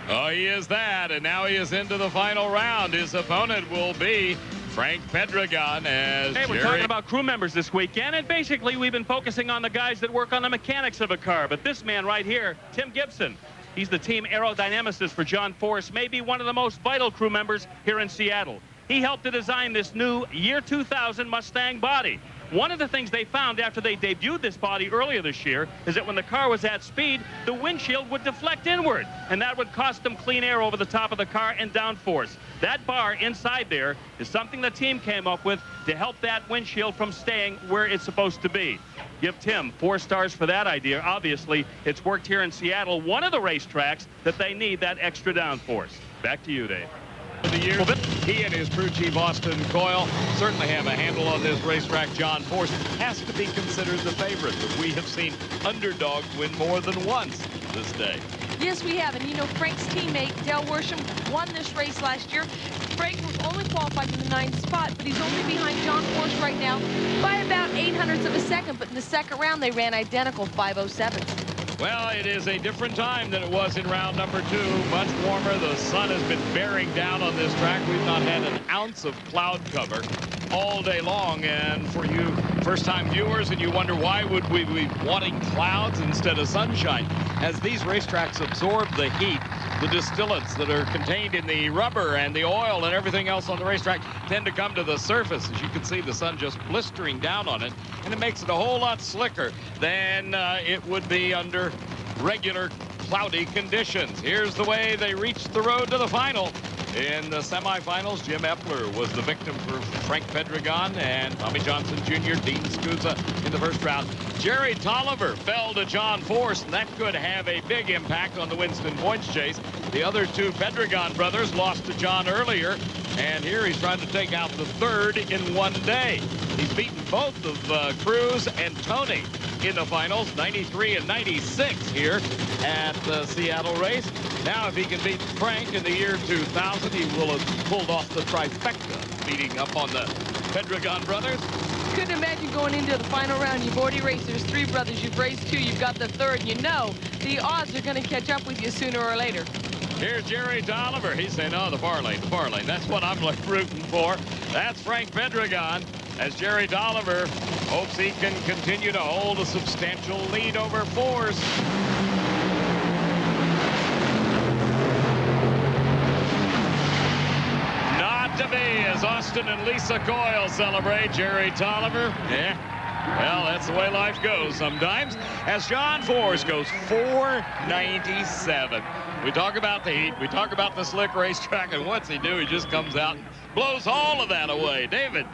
S3: Oh, he is that, and now he is into the final round. His opponent will be Frank Pedregon as
S5: Hey, we're talking about crew members this weekend, and basically we've been focusing on the guys that work on the mechanics of a car. But this man right here, Tim Gibson, He's the team aerodynamicist for John Force, maybe one of the most vital crew members here in Seattle. He helped to design this new year 2000 Mustang body. One of the things they found after they debuted this body earlier this year is that when the car was at speed, the windshield would deflect inward, and that would cost them clean air over the top of the car and downforce. That bar inside there is something the team came up with to help that windshield from staying where it's supposed to be. Give Tim 4 stars for that idea. Obviously, it's worked here in Seattle, one of the racetracks that they need that extra downforce. Back to you, Dave.
S3: The years, he and his crew chief Austin Coyle certainly have a handle on this racetrack. John Force has to be considered the favorite, but we have seen underdogs win more than once this day.
S2: Yes, we have. And, you know, Frank's teammate, Dale Worsham, won this race last year. Frank was only qualified in the 9th spot, but he's only behind John Force right now by about 0.08 of a second. But in the second round, they ran identical 5:07.
S3: Well, it is a different time than it was in round number 2. Much warmer. The sun has been bearing down on this track. We've not had an ounce of cloud cover all day long. And for you first-time viewers, and you wonder why would we be wanting clouds instead of sunshine, as these racetracks absorb the heat, the distillants that are contained in the rubber and the oil and everything else on the racetrack tend to come to the surface. As you can see, the sun just blistering down on it, and it makes it a whole lot slicker than it would be under regular cloudy conditions. Here's the way they reached the road to the final. In the semifinals, Jim Epler was the victim for Frank Pedregon and Tommy Johnson Jr., Dean Scusa in the first round. Jerry Tolliver fell to John Force, and that could have a big impact on the Winston points chase. The other two Pedregon brothers lost to John earlier, and here he's trying to take out the third in one day. He's beaten both of Cruz and Tony in the finals, 93 and 96 here at the Seattle race. Now, if he can beat Frank in the year 2000, he will have pulled off the trifecta, beating up on the Pedregon brothers.
S2: Couldn't imagine going into the final round. You've already raced. There's 3 brothers. You've raced 2. You've got the third. You know the odds are going to catch up with you sooner or later.
S3: Here's Jerry Tolliver. He's saying, oh, the far lane, the far lane. That's what I'm like rooting for. That's Frank Pedregon, as Jerry Tolliver hopes he can continue to hold a substantial lead over Force. Not to be, as Austin and Lisa Coyle celebrate. Jerry Tolliver, yeah. Well, that's the way life goes sometimes. As John Force goes 497. We talk about the heat, we talk about the slick racetrack, and what's he do? He just comes out and blows all of that away. David.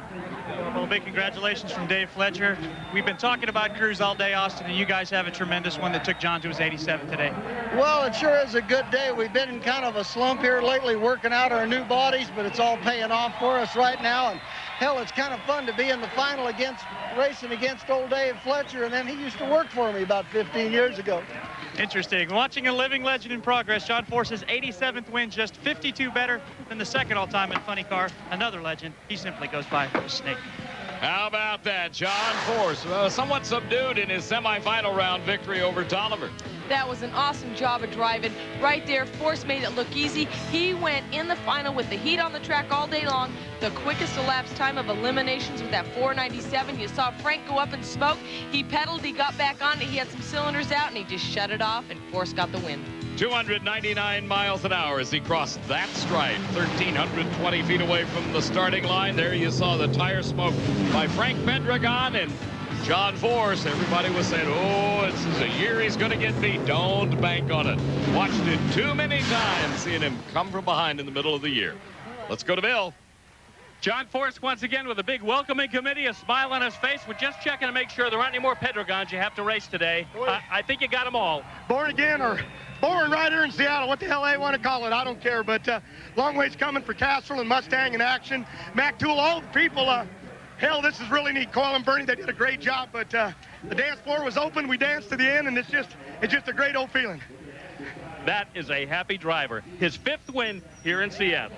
S4: Well, big congratulations from Dave Fletcher. We've been talking about Cruz all day, Austin, and you guys have a tremendous one that took John to his 87 today.
S6: Well, it sure is a good day. We've been in kind of a slump here lately working out our new bodies, but it's all paying off for us right now. And hell, it's kind of fun to be in the final racing against old Dave Fletcher, and then he used to work for me about 15 years ago.
S4: Interesting. Watching a living legend in progress. John Force's 87th win, just 52 better than the second all-time in funny car. Another legend. He simply goes by the Snake.
S3: How about that? John Force, somewhat subdued in his semifinal round victory over Tolliver.
S2: That was an awesome job of driving. Right there, Force made it look easy. He went in the final with the heat on the track all day long. The quickest elapsed time of eliminations with that 497. You saw Frank go up in smoke. He pedaled, he got back on it. He had some cylinders out, and he just shut it off, and Force got the win.
S3: 299 miles an hour as he crossed that stripe, 1,320 feet away from the starting line. There you saw the tire smoke by Frank Pedregon and John Force. Everybody was saying, oh, this is a year he's going to get beat. Don't bank on it. Watched it too many times, seeing him come from behind in the middle of the year. Let's go to Bill.
S5: John Force once again with a big welcoming committee, a smile on his face. We're just checking to make sure there aren't any more Pedregons you have to race today. I think you got them all.
S1: Born again or born right here in Seattle. What the hell they want to call it, I don't care. But long ways coming for Castrol and Mustang in action. Mac Tool, all the people. Hell, this is really neat. Coyle and Bernie, they did a great job. But the dance floor was open. We danced to the end, and it's just a great old feeling.
S5: That is a happy driver. His 5th win here in Seattle.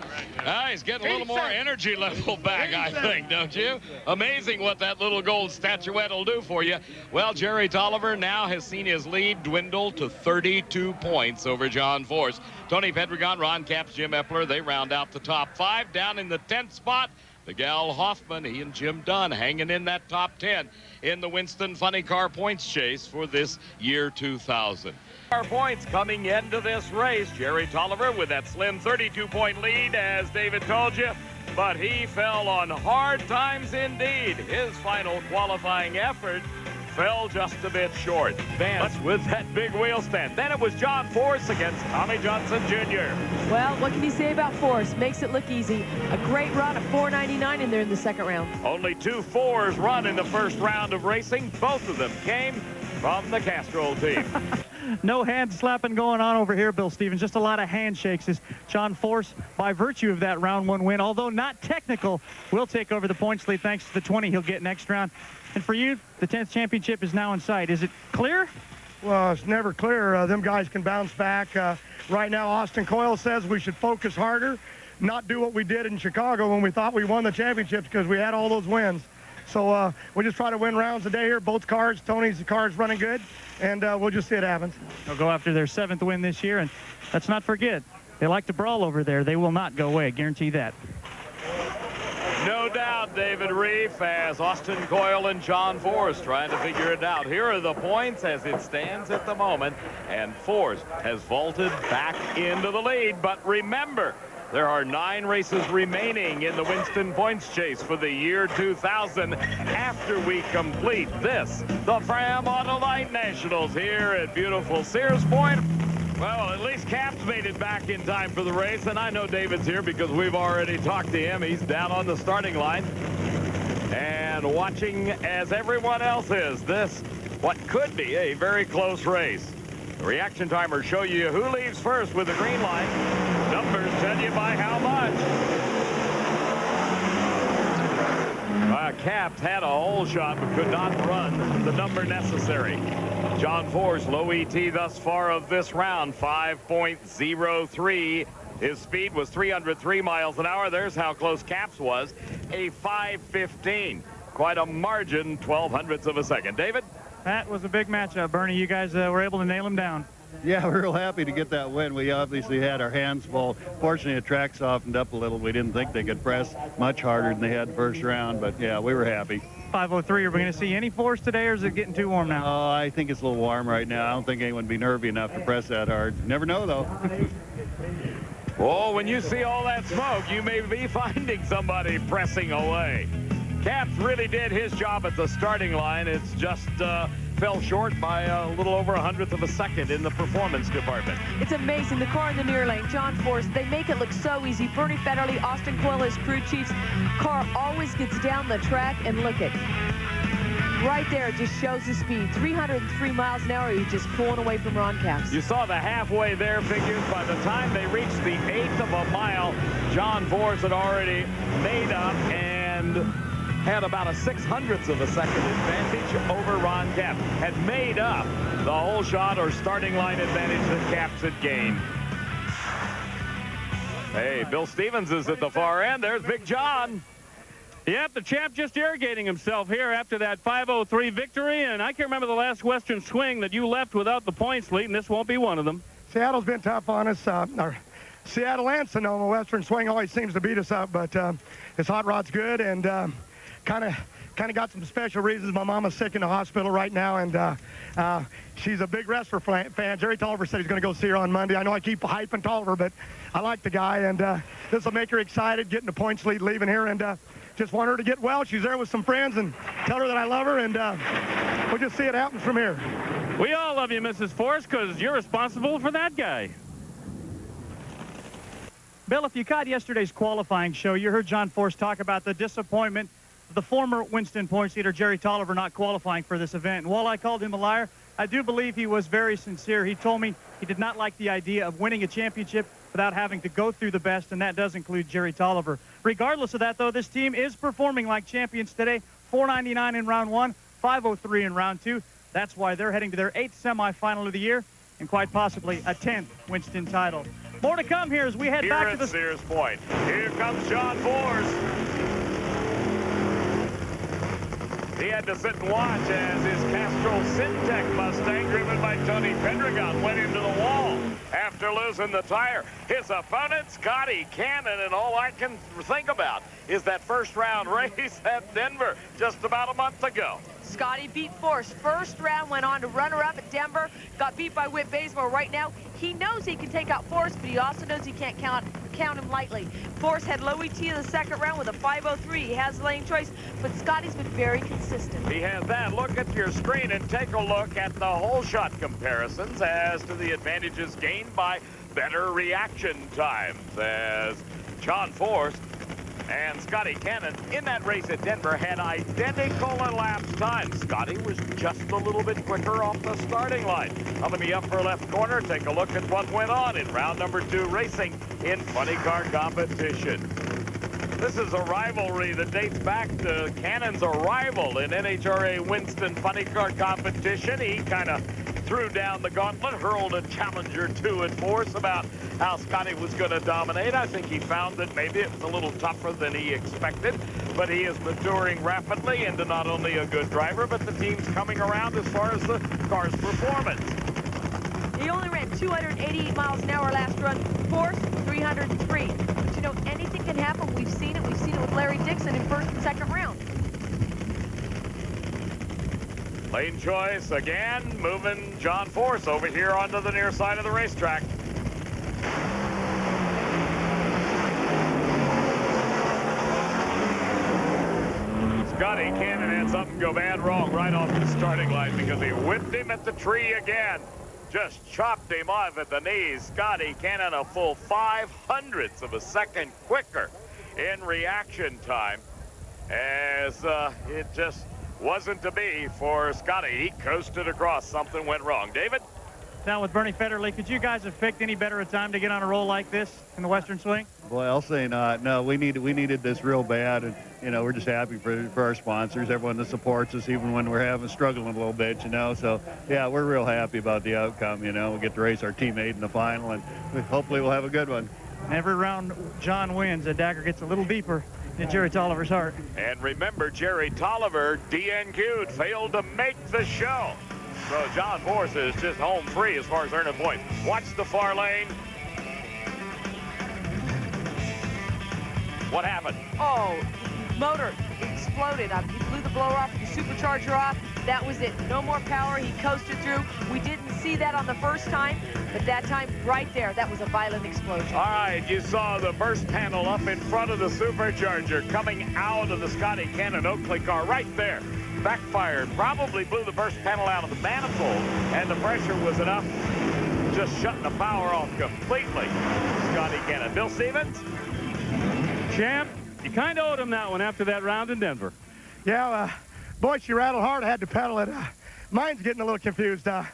S3: He's getting a little more energy level back, I think, don't you? Amazing what that little gold statuette will do for you. Well, Jerry Tolliver now has seen his lead dwindle to 32 points over John Force. Tony Pedregon, Ron Capps, Jim Epler, they round out the top 5. Down in the 10th spot, Miguel Hoffman, he and Jim Dunn hanging in that top 10 in the Winston Funny Car Points chase for this year 2000. Car points coming into this race. Jerry Tolliver with that slim 32-point lead, as David told you, but he fell on hard times indeed. His final qualifying effort fell just a bit short. Vance with that big wheel stand. Then it was John Force against Tommy Johnson Jr.
S2: Well, what can you say about Force? Makes it look easy. A great run of $4.99 in there in the second round.
S3: Only 2 4s run in the first round of racing. Both of them came from the Castrol team.
S4: No hand slapping going on over here, Bill Stevens. Just a lot of handshakes as John Force, by virtue of that round 1 win, although not technical, will take over the points lead thanks to the 20 he'll get next round. And for you, the 10th championship is now in sight. Is it clear?
S1: Well, it's never clear. Them guys can bounce back. Right now, Austin Coyle says we should focus harder, not do what we did in Chicago when we thought we won the championships because we had all those wins. So we just try to win rounds a day here. Both cars, Tony's car's running good, and we'll just see it happens.
S4: They'll go after their 7th win this year, and let's not forget, they like to brawl over there. They will not go away, I guarantee that.
S3: No doubt, David Reef, as Austin Coyle and John Force trying to figure it out. Here are the points as it stands at the moment, and Force has vaulted back into the lead. But remember, there are 9 races remaining in the Winston Points chase for the year 2000 after we complete this, the Fram Autolite Nationals here at beautiful Sears Point. Well, at least Cap's made it back in time for the race, and I know David's here because we've already talked to him. He's down on the starting line and watching as everyone else is this, what could be a very close race. The reaction timers show you who leaves first with the green line. Numbers tell you by how much. Caps had a hole shot but could not run the number necessary. John Force, low ET thus far of this round, 5.03. His speed was 303 miles an hour. There's how close Caps was, a 5.15. Quite a margin, 0.12 of a second. David?
S4: That was a big matchup, Bernie. You guys were able to nail him down.
S11: Yeah, we're real happy to get that win. We obviously had our hands full. Fortunately, the track softened up a little. We didn't think they could press much harder than they had the first round, but yeah, we were happy.
S4: 5:03. Are we going to see any Force today, or is it getting too warm now?
S11: Oh, I think it's a little warm right now. I don't think anyone would be nervy enough to press that hard. Never know, though.
S3: Oh, when you see all that smoke, you may be finding somebody pressing away. Caps really did his job at the starting line. It's just fell short by a little over 100th of a second in the performance department.
S2: It's amazing. The car in the near lane, John Force, they make it look so easy. Bernie Federle, Austin Coyle, his crew chief's car always gets down the track, and look at right there, it just shows the speed. 303 miles an hour, he's just pulling away from Ron Capps.
S3: You saw the halfway there figures. By the time they reached the 1/8 of a mile, John Force had already made up and had about a 600th of a second advantage over Ron Capps. Had made up the whole shot or starting line advantage that Capps had gained. Hey, Bill Stevens is at the far end. There's Big John.
S5: Yep, the champ just irrigating himself here after that 5:03 victory, and I can remember the last Western swing that you left without the points lead, and this won't be one of them.
S1: Seattle's been tough on us. Seattle and Sonoma, Western swing always seems to beat us up, but his hot rod's good, and kind of got some special reasons. My mama's sick in the hospital right now, and she's a big wrestler fan. Jerry Tolliver said he's going to go see her on Monday. I know I keep hyping Tolliver, but I like the guy, and this will make her excited, getting the points lead, leaving here, and just want her to get well. She's there with some friends, and tell her that I love her, and we'll just see it happen from here.
S5: We all love you, Mrs. Force, because you're responsible for that guy.
S4: Bill, if you caught yesterday's qualifying show, you heard John Force talk about the disappointment of the former Winston points leader, Jerry Tolliver, not qualifying for this event. And while I called him a liar, I do believe he was very sincere. He told me he did not like the idea of winning a championship without having to go through the best, and that does include Jerry Tolliver. Regardless of that, though, this team is performing like champions today. 499 in round 1, 503 in round 2. That's why they're heading to their 8th semifinal of the year and quite possibly a 10th Winston title. More to come here as we head back to the
S3: Sears Point. Here comes John Force. He had to sit and watch as his Castrol Syntec Mustang, driven by Tony Pedregons, went into the wall.
S19: after losing the tire. His opponent, Scotty Cannon, and all I can think about is that first round race at Denver just about a month ago.
S2: Scotty beat Force. First round, went on to runner-up at Denver, got beat by Whit Bazemore. Right now, he knows he can take out Force, but he also knows he can't count him lightly. Force had low ET in the second round with a 5:03. He has lane choice, but Scotty's been very consistent.
S19: He has that. Look at your screen and take a look at the whole shot comparisons as to the advantages gained by better reaction times, as John Force and Scotty Cannon in that race at Denver had identical elapsed times. Scotty was just a little bit quicker off the starting line. Up in the upper left corner, take a look at what went on in round number 2 racing in funny car competition. This is a rivalry that dates back to Cannon's arrival in NHRA Winston funny car competition. He kind of threw down the gauntlet, hurled a Challenger 2 at Force about how Scotty was going to dominate. I think he found that maybe it was a little tougher than he expected, but he is maturing rapidly into not only a good driver, but the team's coming around as far as the car's performance.
S2: He only ran 288 miles an hour last run. Force, 303. But you know, anything can happen. We've seen it. We've seen it with Larry Dixon in first and second round.
S19: Lane choice again, moving John Force over here onto the near side of the racetrack. Scotty Cannon had something go bad wrong right off the starting line because he whipped him at the tree again. Just chopped him off at the knees. Scotty Cannon a full 0.05 of a second quicker in reaction time, as it just wasn't to be for Scotty. He coasted across. Something went wrong. David?
S4: Down with Bernie Federley. Could you guys have picked any better a time to get on a roll like this in the Western Swing?
S11: Boy, I'll say not. No, we needed this real bad, and you know, we're just happy for our sponsors, everyone that supports us, even when we're struggling a little bit, you know. So yeah, we're real happy about the outcome. You know, we get to race our teammate in the final, and hopefully we'll have a good one.
S4: Every round John wins, a dagger gets a little deeper in Jerry Tolliver's heart.
S19: And remember, Jerry Tolliver DNQ'd, failed to make the show. So John Force is just home free as far as earning points. Watch the far lane. What happened?
S2: Oh, motor exploded. He blew the blower off, the supercharger off. That was it. No more power. He coasted through. We didn't see that on the first time, but that time right there, that was a violent explosion.
S19: All right, you saw the burst panel up in front of the supercharger coming out of the Scotty Cannon Oakley car right there. Backfired, probably blew the burst panel out of the manifold, and the pressure was enough, just shutting the power off completely. Scotty Cannon. Bill Stevens?
S5: Champ, you kind of owed him that one after that round in Denver.
S1: Yeah, boy, she rattled hard. I had to pedal it. Mine's getting a little confused. I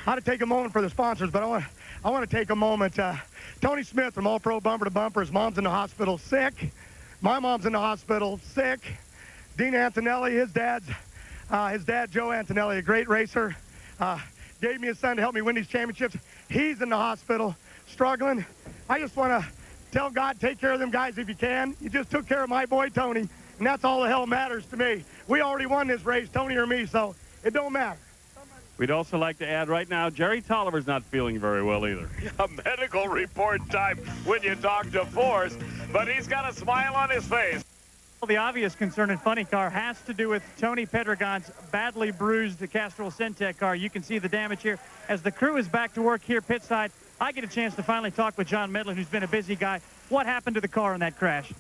S1: ought to take a moment for the sponsors, but I want to take a moment. Tony Smith from All Pro Bumper to Bumper. His mom's in the hospital sick. My mom's in the hospital sick. Dean Antonelli, his dad, Joe Antonelli, a great racer, gave me his son to help me win these championships. He's in the hospital, struggling. I just want to tell God, take care of them guys if you can. You just took care of my boy, Tony, and that's all the hell matters to me. We already won this race, Tony or me, so it don't matter.
S5: We'd also like to add right now, Jerry Tolliver's not feeling very well either.
S19: A medical report time when you talk to Force, but he's got a smile on his face.
S4: The obvious concern in funny car has to do with Tony Pedregons' badly bruised Castrol Syntec car. You can see the damage here. As the crew is back to work here pit side, I get a chance to finally talk with John Medlin, who's been a busy guy. What happened to the car in that crash?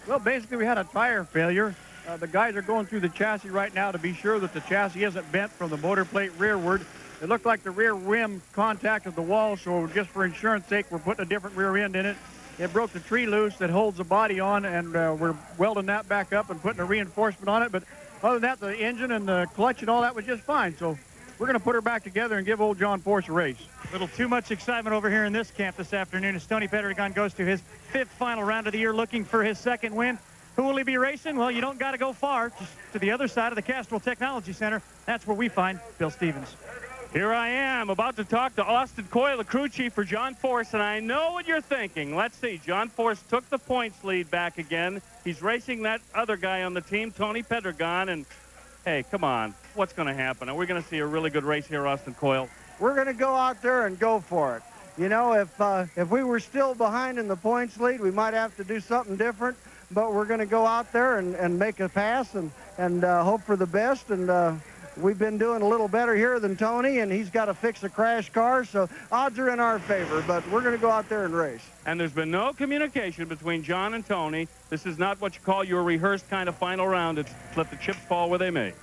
S16: Well, basically, we had a tire failure. The guys are going through the chassis right now to be sure that the chassis isn't bent from the motor plate rearward. It looked like the rear rim contacted the wall, so just for insurance sake, we're putting a different rear end in it. It broke the tree loose that holds the body on, and we're welding that back up and putting a reinforcement on it. But other than that, the engine and the clutch and all that was just fine. So we're going to put her back together and give old John Force a race.
S4: A little too much excitement over here in this camp this afternoon as Tony Pedregon goes to his 5th final round of the year, looking for his 2nd win. Who will he be racing? Well, you don't got to go far, just to the other side of the Castrol Technology Center. That's where we find Bill Stevens.
S5: Here I am, about to talk to Austin Coyle, the crew chief for John Force, and I know what you're thinking. Let's see, John Force took the points lead back again. He's racing that other guy on the team, Tony Pedregon, and hey, come on, what's going to happen? Are we going to see a really good race here, Austin Coyle?
S6: We're going to go out there and go for it. You know, if we were still behind in the points lead, we might have to do something different. But we're going to go out there and make a pass and hope for the best. And we've been doing a little better here than Tony, and he's got to fix a crash car, so odds are in our favor. But we're going to go out there and race.
S5: And there's been no communication between John and Tony. This is not what you call your rehearsed kind of final round. It's let the chips fall where they may.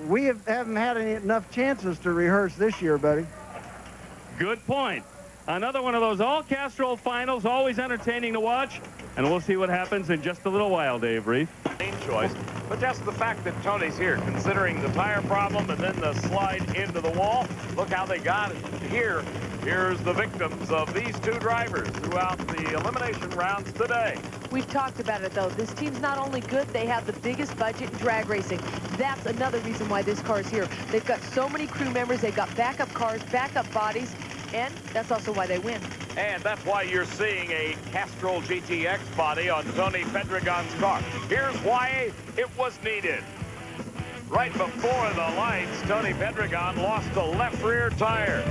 S6: We haven't had enough chances to rehearse this year, buddy.
S5: Good point. Another one of those all-Castrol finals, always entertaining to watch. And we'll see what happens in just a little while, Dave Reef.
S19: Choice, but just the fact that Tony's here, considering the tire problem and then the slide into the wall. Look how they got it here. Here's the victims of these two drivers throughout the elimination rounds today.
S2: We've talked about it, though. This team's not only good, they have the biggest budget in drag racing. That's another reason why this car is here. They've got so many crew members. They've got backup cars, backup bodies, and that's also why they win.
S19: And that's why you're seeing a Castrol GTX body on Tony Pedregons' car. Here's why it was needed. Right before the lights, Tony Pedregon lost a left rear tire.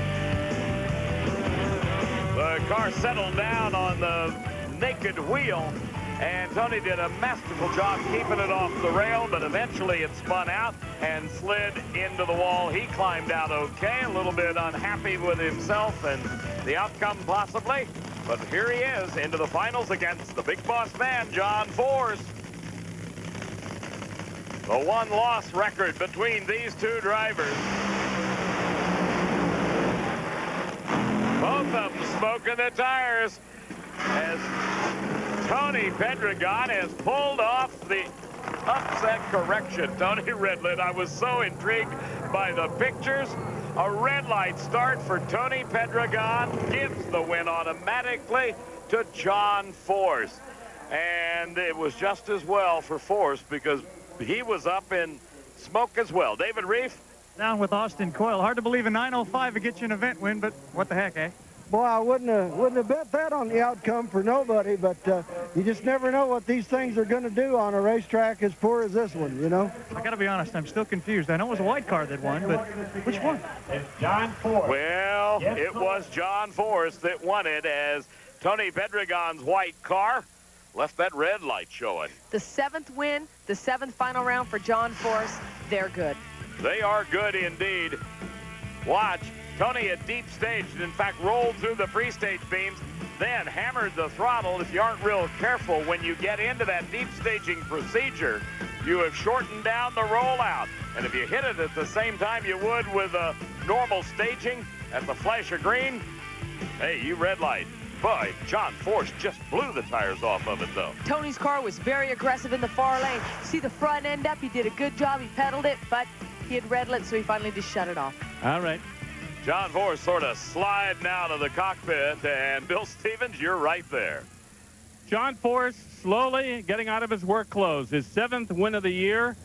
S19: The car settled down on the naked wheel, and Tony did a masterful job keeping it off the rail, but eventually it spun out and slid into the wall. He climbed out okay, a little bit unhappy with himself and the outcome possibly, but here he is into the finals against the big boss man, John Force. The one-loss record between these two drivers. Both of them smoking the tires as Tony Pedregon has pulled off the upset correction. Tony Redlet, I was so intrigued by the pictures. A red light start for Tony Pedregon gives the win automatically to John Force. And it was just as well for Force because he was up in smoke as well. David Reef?
S4: Down with Austin Coyle. Hard to believe a 9:05 would get you an event win, but what the heck, eh?
S6: Boy, I wouldn't have bet that on the outcome for nobody, but you just never know what these things are going to do on a racetrack as poor as this one, you know?
S4: I got to be honest, I'm still confused. I know it was a white car that won, but which one?
S19: It's John Force. Well, it was John Force that won it as Tony Pedregon's white car left that red light showing.
S2: The 7th win, the 7th final round for John Force. They're good.
S19: They are good indeed. Watch. Tony had deep staged, in fact, rolled through the free-stage beams, then hammered the throttle. If you aren't real careful, when you get into that deep staging procedure, you have shortened down the rollout. And if you hit it at the same time you would with a normal staging at the flash of green, hey, you red light. Boy, John Force just blew the tires off of it, though.
S2: Tony's car was very aggressive in the far lane. See the front end up? He did a good job. He pedaled it, but he had red lit, so he finally just shut it off.
S5: All right.
S19: John Force sort of sliding out of the cockpit, and Bill Stevens, you're right there.
S5: John Force slowly getting out of his work clothes. His 7th win of the year.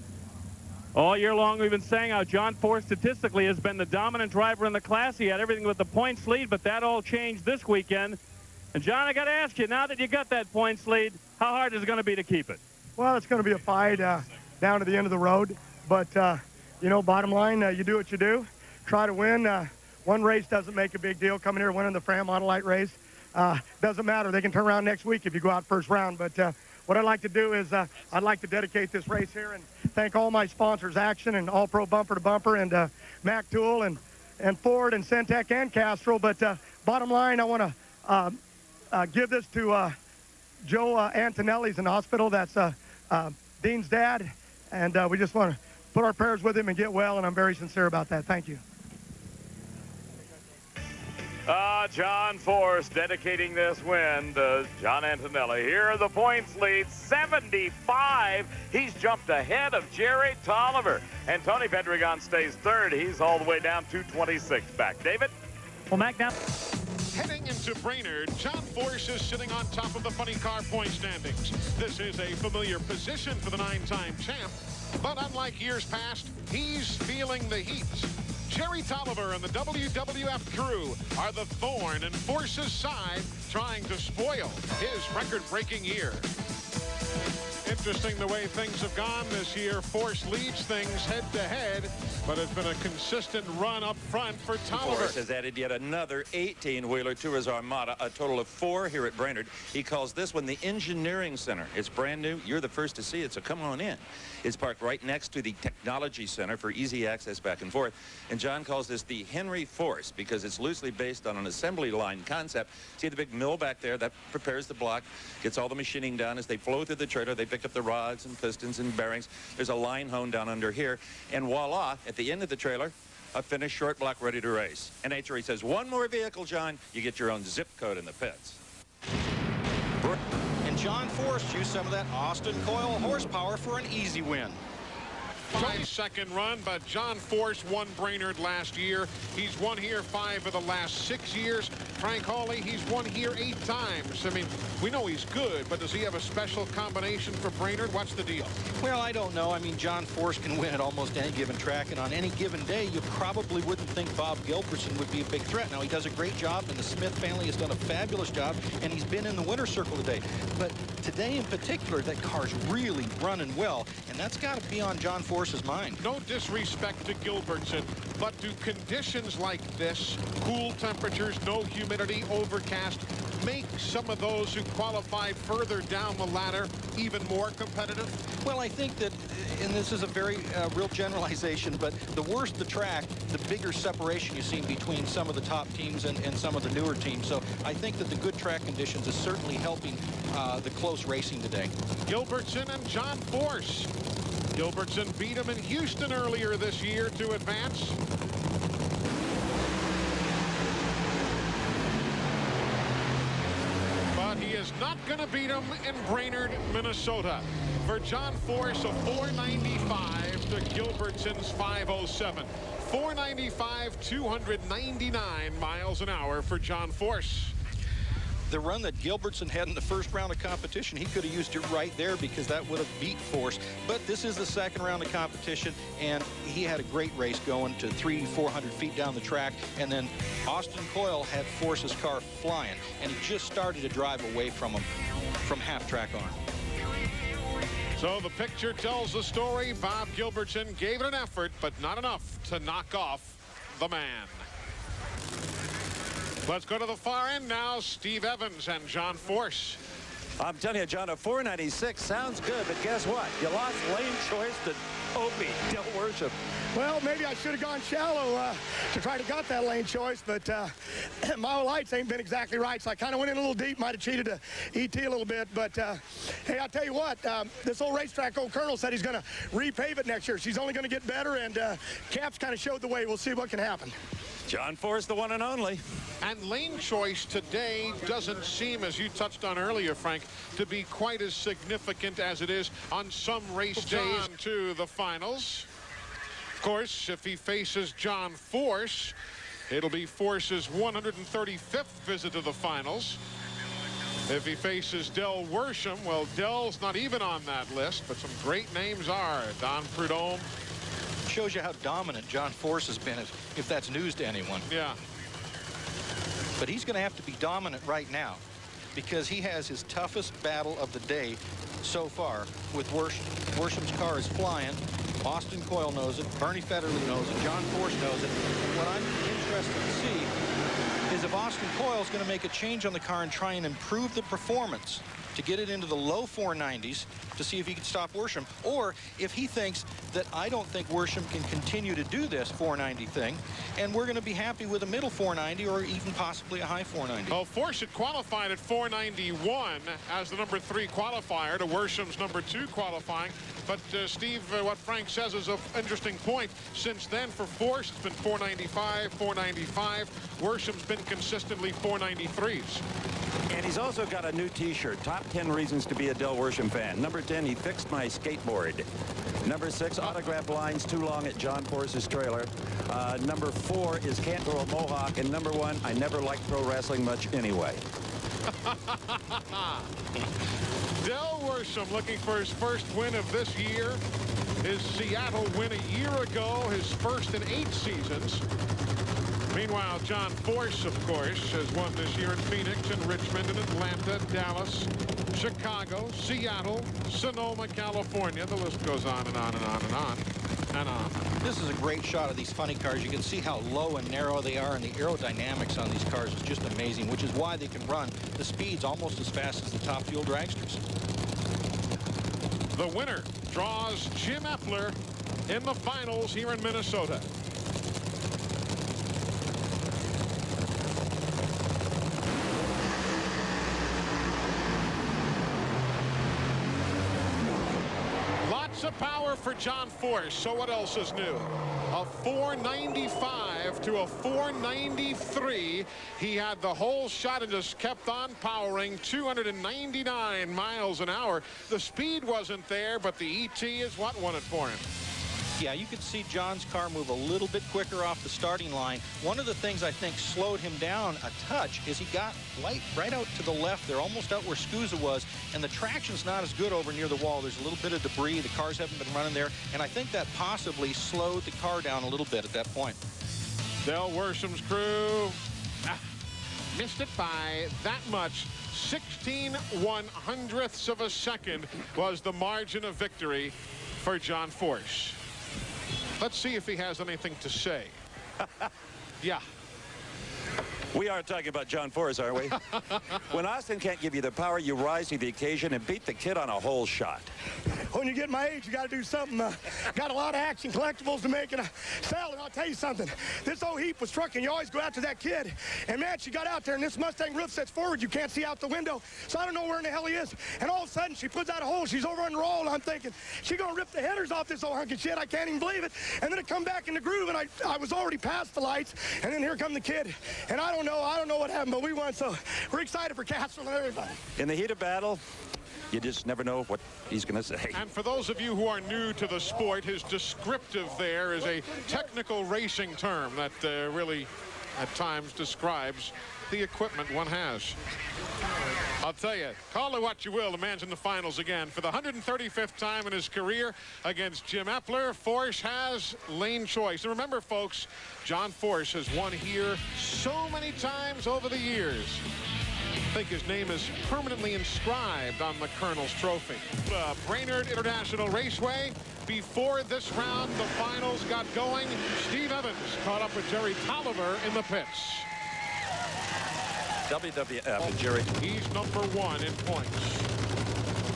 S5: All year long we've been saying how John Force statistically has been the dominant driver in the class. He had everything with the points lead, but that all changed this weekend. And John, I got to ask you, now that you got that points lead, how hard is it going to be to keep it?
S1: Well, it's going to be a fight down to the end of the road. But, you know, bottom line, you do what you do. Try to win. One race doesn't make a big deal. Coming here, winning the Fram Auto Light race. Doesn't matter. They can turn around next week if you go out first round. But what I'd like to do is I'd like to dedicate this race here and thank all my sponsors, Action and All Pro Bumper to Bumper and Mac Tool and Ford and Centec and Castrol. But bottom line, I want to give this to Joe Antonelli's in the hospital. That's Dean's dad. And we just want to put our prayers with him and get well. And I'm very sincere about that. Thank you.
S19: John Force dedicating this win to John Antonelli. Here are the points lead, 75. He's jumped ahead of Jerry Tolliver. And Tony Pedregon stays third. He's all the way down 226 back. David?
S4: Well, Mac, now.
S13: Heading into Brainerd, John Force is sitting on top of the funny car point standings. This is a familiar position for the 9-time champ, but unlike years past, he's feeling the heat. Jerry Tolliver and the WWF crew are the thorn in Force's side, trying to spoil his record-breaking year. In interesting the way things have gone this year. Force leads things head-to-head, but it's been a consistent run up front for Tolliver.
S8: Force has added yet another 18-wheeler to his armada, a total of 4 here at Brainerd. He calls this one the Engineering Center. It's brand new. You're the first to see it, so come on in. It's parked right next to the Technology Center for easy access back and forth. And John calls this the Henry Force because it's loosely based on an assembly line concept. See the big mill back there? That prepares the block, gets all the machining done. As they flow through the trailer, they pick up the rods and pistons and bearings. There's a line hone down under here. And voila, at the end of the trailer, a finished short block ready to race. And HRE says, one more vehicle, John, you get your own zip code in the pits.
S14: And John Force used some of that Austin Coil horsepower for an easy win.
S13: 5-second run, but John Force won Brainerd last year. He's won here 5 of the last 6 years. Frank Hawley, he's won here 8 times. I mean, we know he's good, but does he have a special combination for Brainerd? What's the deal?
S14: Well, I don't know. I mean, John Force can win at almost any given track, and on any given day, you probably wouldn't think Bob Gilbertson would be a big threat. Now, he does a great job, and the Smith family has done a fabulous job, and he's been in the winner's circle today. But today in particular, that car's really running well, and that's got to be on John Force's mind.
S13: No disrespect to Gilbertson, but do conditions like this, cool temperatures, no humidity, overcast, make some of those who qualified further down the ladder even more competitive?
S14: Well, I think that, and this is a very real generalization, but the worse the track, the bigger separation you see between some of the top teams and some of the newer teams. So I think that the good track conditions is certainly helping the close racing today.
S13: Gilbertson and John Force. Gilbertson beat him in Houston earlier this year to advance. But he is not going to beat him in Brainerd, Minnesota. For John Force, a 495 to Gilbertson's 507. 495, 299 miles an hour for John Force.
S14: The run that Gilbertson had in the first round of competition, he could have used it right there because that would have beat Force. But this is the second round of competition, and he had a great race going to 300-400 feet down the track. And then Austin Coyle had Force's car flying, and he just started to drive away from him from half track on.
S13: So the picture tells the story. Bob Gilbertson gave it an effort, but not enough to knock off the man. Let's go to the far end now. Steve Evans and John Force.
S8: I'm telling you, John, a 496 sounds good, but guess what? You lost lane choice to Opie, Del Worship.
S1: Well, maybe I should have gone shallow to try to got that lane choice, but my lights ain't been exactly right, so I kind of went in a little deep, might have cheated to ET a little bit, but hey, I'll tell you what, this old racetrack, old Colonel said he's going to repave it next year. She's only going to get better, and Caps kind of showed the way. We'll see what can happen.
S8: John Force, the one and only.
S13: And lane choice today doesn't seem, as you touched on earlier, Frank, to be quite as significant as it is on some race days. To the finals. Of course, if he faces John Force, it'll be Force's 135th visit to the finals. If he faces Del Worsham, well, Del's not even on that list, but some great names are. Don Prudhomme.
S14: Shows you how dominant John Force has been, if that's news to anyone.
S13: Yeah.
S14: But he's going to have to be dominant right now because he has his toughest battle of the day so far with Worsham. Worsham's car is flying. Austin Coyle knows it. Bernie Federley knows it. John Force knows it. What I'm interested to see is if Austin Coyle is going to make a change on the car and try and improve the performance to get it into the low 490s to see if he can stop Worsham, or if he thinks that I don't think Worsham can continue to do this 490 thing, and we're going to be happy with a middle 490 or even possibly a high 490.
S13: Well, Force had qualified at 491 as the number 3 qualifier to Worsham's number 2 qualifying. But, Steve, what Frank says is an interesting point. Since then, for Force, it's been 495, 495. Worsham's been consistently 493s.
S8: And he's also got a new T-shirt, Top 10 Reasons to be a Del Worsham fan. Number 10, he fixed my skateboard. Number 6, autograph lines too long at John Force's trailer. Number 4 is can't grow a mohawk. And number 1, I never liked pro wrestling much anyway.
S13: Del Worsham looking for his first win of this year. His Seattle win a year ago, his first in 8 seasons. Meanwhile, John Force, of course, has won this year in Phoenix and Richmond and Atlanta, Dallas, Chicago, Seattle, Sonoma, California. The list goes on and on and on and on and on.
S14: This is a great shot of these funny cars. You can see how low and narrow they are, and the aerodynamics on these cars is just amazing, which is why they can run the speeds almost as fast as the top fuel dragsters.
S13: The winner draws Jim Epler in the finals here in Minnesota. Lots of power for John Force. So what else is new? A 495 to a 493. He had the whole shot and just kept on powering. 299 miles an hour. The speed wasn't there, but the ET is what won it for him.
S14: Yeah, you could see John's car move a little bit quicker off the starting line. One of the things I think slowed him down a touch is he got right out to the left there, almost out where Scusa was, and the traction's not as good over near the wall. There's a little bit of debris. The cars haven't been running there, and I think that possibly slowed the car down a little bit at that point.
S13: Del Worsham's crew missed it by that much. 16/100ths of a second was the margin of victory for John Force. Let's see if he has anything to say. Yeah.
S8: We are talking about John Force, aren't we? When Austin can't give you the power, you rise to the occasion and beat the kid on a hole shot.
S1: When you get my age, you got to do something. Got a lot of action collectibles to make and sell. And I'll tell you something. This old heap was trucking. You always go after that kid. And, man, she got out there, and this Mustang roof sets forward. You can't see out the window. So I don't know where in the hell he is. And all of a sudden, she puts out a hole. She's over on the roll. And I'm thinking, she's going to rip the headers off this old hunk of shit. I can't even believe it. And then it come back in the groove, and I was already past the lights. And then here come the kid. And I don't know what happened, but we won. So we're excited for Castro and everybody.
S8: In the heat of battle, you just never know what he's going to say.
S13: And for those of you who are new to the sport, his descriptive there is a technical racing term that really at times describes the equipment one has. I'll tell you, call it what you will, the man's in the finals again. For the 135th time in his career against Jim Epler, Force has lane choice. And remember, folks, John Force has won here so many times over the years. I think his name is permanently inscribed on the Colonel's trophy. Brainerd International Raceway. Before this round, the finals got going. Steve Evans caught up with Jerry Tolliver in the pits.
S8: WWF, Jerry.
S13: He's #1 in points.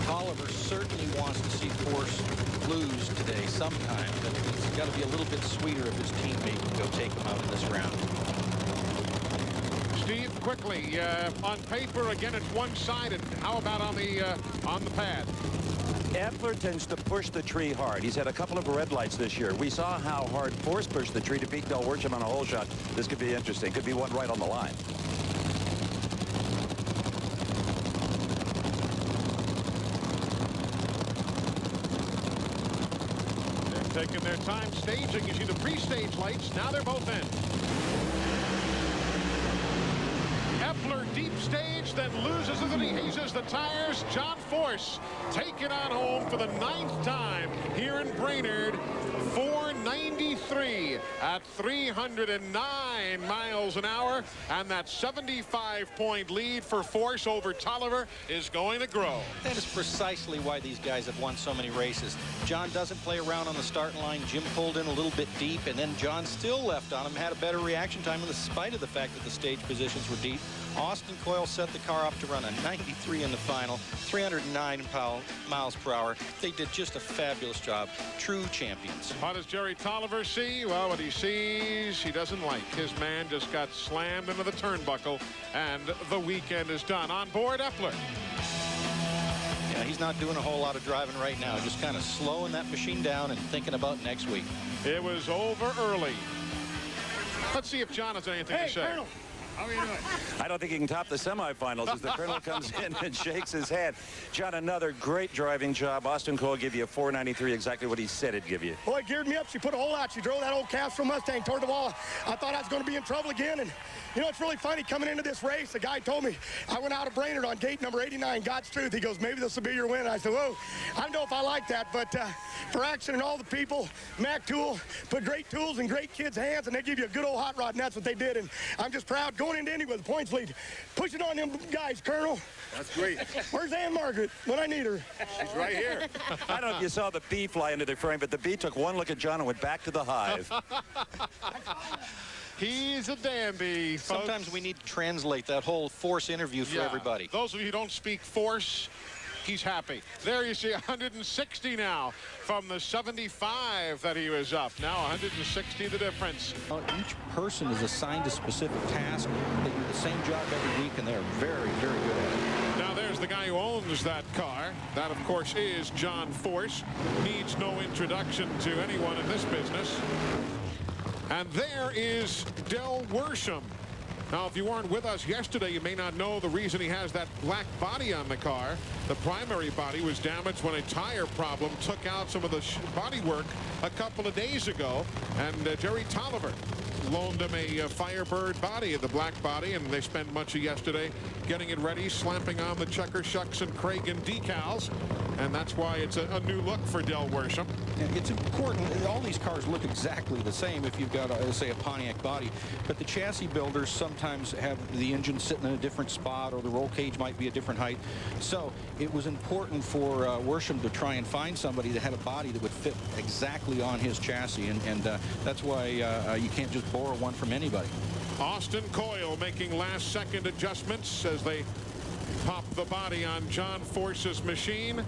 S14: Tolliver certainly wants to see Force lose today sometime, but it's got to be a little bit sweeter if his teammate can go take him out in this round.
S13: Steve, quickly, on paper, again, it's one-sided. How about on the pad?
S8: Epler tends to push the tree hard. He's had a couple of red lights this year. We saw how hard Force pushed the tree to beat Del Worsham on a hole shot. This could be interesting. Could be one right on the line.
S13: They're taking their time staging. You see the pre-stage lights. Now they're both in. Epler deep stage, then loses as he hazes the tires. John Force taking on home for the 9th time here in Brainerd. 493 at 309 miles an hour, and that 75-point lead for Force over Tolliver is going to grow.
S14: That is precisely why these guys have won so many races. John doesn't play around on the starting line. Jim pulled in a little bit deep, and then John still left on him, had a better reaction time in spite of the fact that the stage positions were deep. Austin Coyle set the car up to run a 93 in the final, 309 miles per hour. They did just a fabulous job. True champions.
S13: How does Jerry Tolliver see? Well, what he sees, he doesn't like. His man just got slammed into the turnbuckle, and the weekend is done. On board, Epler.
S14: Yeah, he's not doing a whole lot of driving right now. Just kind of slowing that machine down and thinking about next week.
S13: It was over early. Let's see if John has anything to say.
S1: Colonel,
S13: How are you doing?
S8: I don't think he can top the semifinals as the Colonel comes in and shakes his head. John, another great driving job. Austin Cole gave you a 493, exactly what he said it'd give you.
S1: Boy, it geared me up. She put a hole out. She drove that old Castro Mustang toward the wall. I thought I was going to be in trouble again. And, you know, it's really funny coming into this race. The guy told me I went out of Brainerd on gate number 89, God's Truth. He goes, maybe this will be your win. And I said, whoa, I don't know if I like that. But for Action and all the people, Mac Tool put great tools in great kids' hands, and they give you a good old hot rod, and that's what they did. And I'm just proud going into Indy with a points lead. Push it on them guys, Colonel.
S13: That's great.
S1: Where's Ann Margaret when I need her?
S13: She's right here.
S8: I don't know if you saw the bee fly into the frame, but the bee took one look at John and went back to the hive.
S13: He's a dandy, folks.
S14: Sometimes we need to translate that whole force interview for everybody.
S13: Those of you who don't speak force, he's happy. There you see 160 now from the 75 that he was up. Now 160 the difference.
S14: Each person is assigned a specific task. They do the same job every week, and they're very, very good at it.
S13: Now there's the guy who owns that car. That, of course, is John Force. Needs no introduction to anyone in this business. And there is Del Worsham. Now, if you weren't with us yesterday, you may not know the reason he has that black body on the car. The primary body was damaged when a tire problem took out some of the body work a couple of days ago. And Jerry Tolliver loaned him a Firebird body, the black body, and they spent much of yesterday getting it ready, slapping on the Checker, Shucks, and Cragen decals. And that's why it's a new look for Del Worsham.
S14: It's important. All these cars look exactly the same if you've got, say, a Pontiac body. But the chassis builders sometimes have the engine sitting in a different spot, or the roll cage might be a different height. So it was important for Worsham to try and find somebody that had a body that would fit exactly on his chassis. And that's why you can't just borrow one from anybody.
S13: Austin Coyle making last-second adjustments as they pop the body on John Force's machine.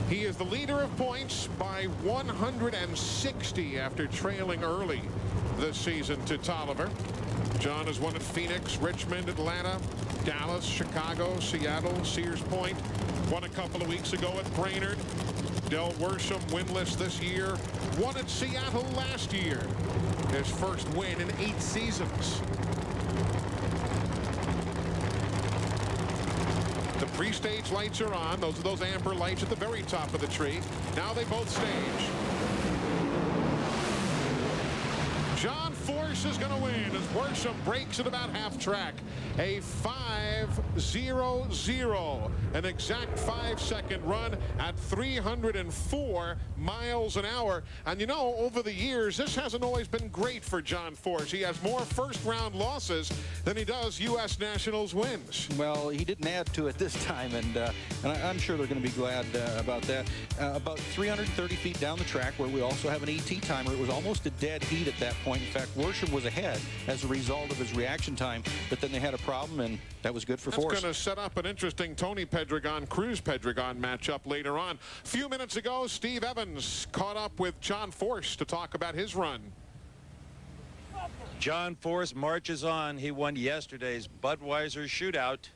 S13: He is the leader of points by 160 after trailing early this season to Tolliver. John has won at Phoenix, Richmond, Atlanta, Dallas, Chicago, Seattle, Sears Point. Won a couple of weeks ago at Brainerd. Del Worsham winless this year. Won at Seattle last year. His first win in 8 seasons. The pre-stage lights are on. Those are those amber lights at the very top of the tree. Now they both stage. John Force is going to win as Worsham breaks at about half track. A 5:00, an exact 5-second run at 304 miles an hour. And you know, over the years, this hasn't always been great for John Force. He has more first-round losses than he does U.S. Nationals wins.
S14: Well, he didn't add to it this time, and I'm sure they're going to be glad about that. About 330 feet down the track, where we also have an ET timer, it was almost a dead heat at that point. In fact, Worsham was ahead as a result of his reaction time, but then they had a problem, and that was good for Force.
S13: That's going to set up an interesting Tony Pedregon, Cruz Pedregon matchup later on. A few minutes ago, Steve Evans caught up with John Force to talk about his run.
S18: John Force marches on. He won yesterday's Budweiser shootout.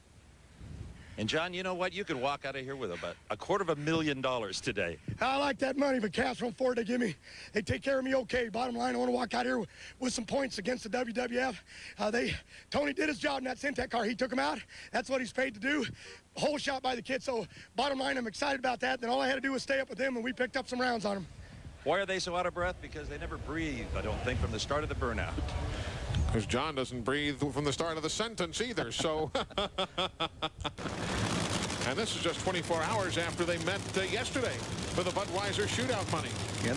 S18: And, John, you know what? You could walk out of here with about $250,000 today.
S1: I like that money, but Castro and Ford, they take care of me okay. Bottom line, I want to walk out here with some points against the WWF. Tony did his job in that Syntec car. He took him out. That's what he's paid to do. Whole shot by the kid. So, bottom line, I'm excited about that. Then all I had to do was stay up with him, and we picked up some rounds on him.
S18: Why are they so out of breath? Because they never breathe, I don't think, from the start of the burnout.
S13: Because John doesn't breathe from the start of the sentence either, so. And this is just 24 hours after they met yesterday for the Budweiser shootout money.
S14: Yeah,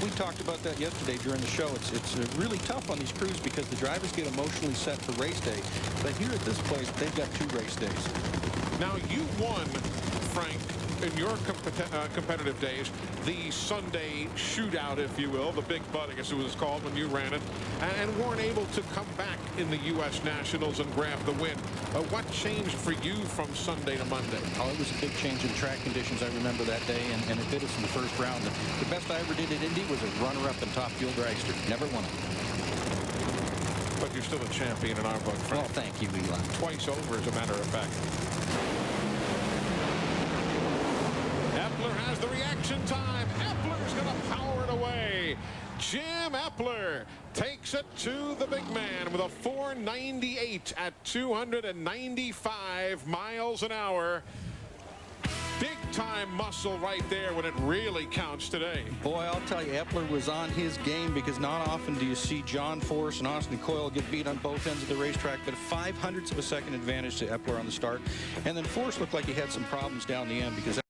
S14: we talked about that yesterday during the show. It's really tough on these crews because the drivers get emotionally set for race day. But here at this place, they've got 2 race days.
S13: Now, you won, Frank, in your competitive days, the Sunday shootout, if you will, the Big Bud, I guess it was called when you ran it, and weren't able to come back in the U.S. Nationals and grab the win. What changed for you from Sunday to Monday?
S14: Oh, it was a big change in track conditions. I remember that day, and it bit us in the first round. The best I ever did at Indy was a runner-up in Top Fuel Dragster. Never won it.
S13: But you're still a champion in our book, Frank.
S14: Well, thank you, Eli.
S13: Twice over, as a matter of fact. Epler has the reaction time. Epler's going to power it away. Jim Epler takes takes it to the big man with a 498 at 295 miles an hour. Big-time muscle right there when it really counts today.
S15: Boy, I'll tell you, Epler was on his game, because not often do you see John Force and Austin Coyle get beat on both ends of the racetrack, but 0.05 of a second advantage to Epler on the start. And then Force looked like he had some problems down the end, because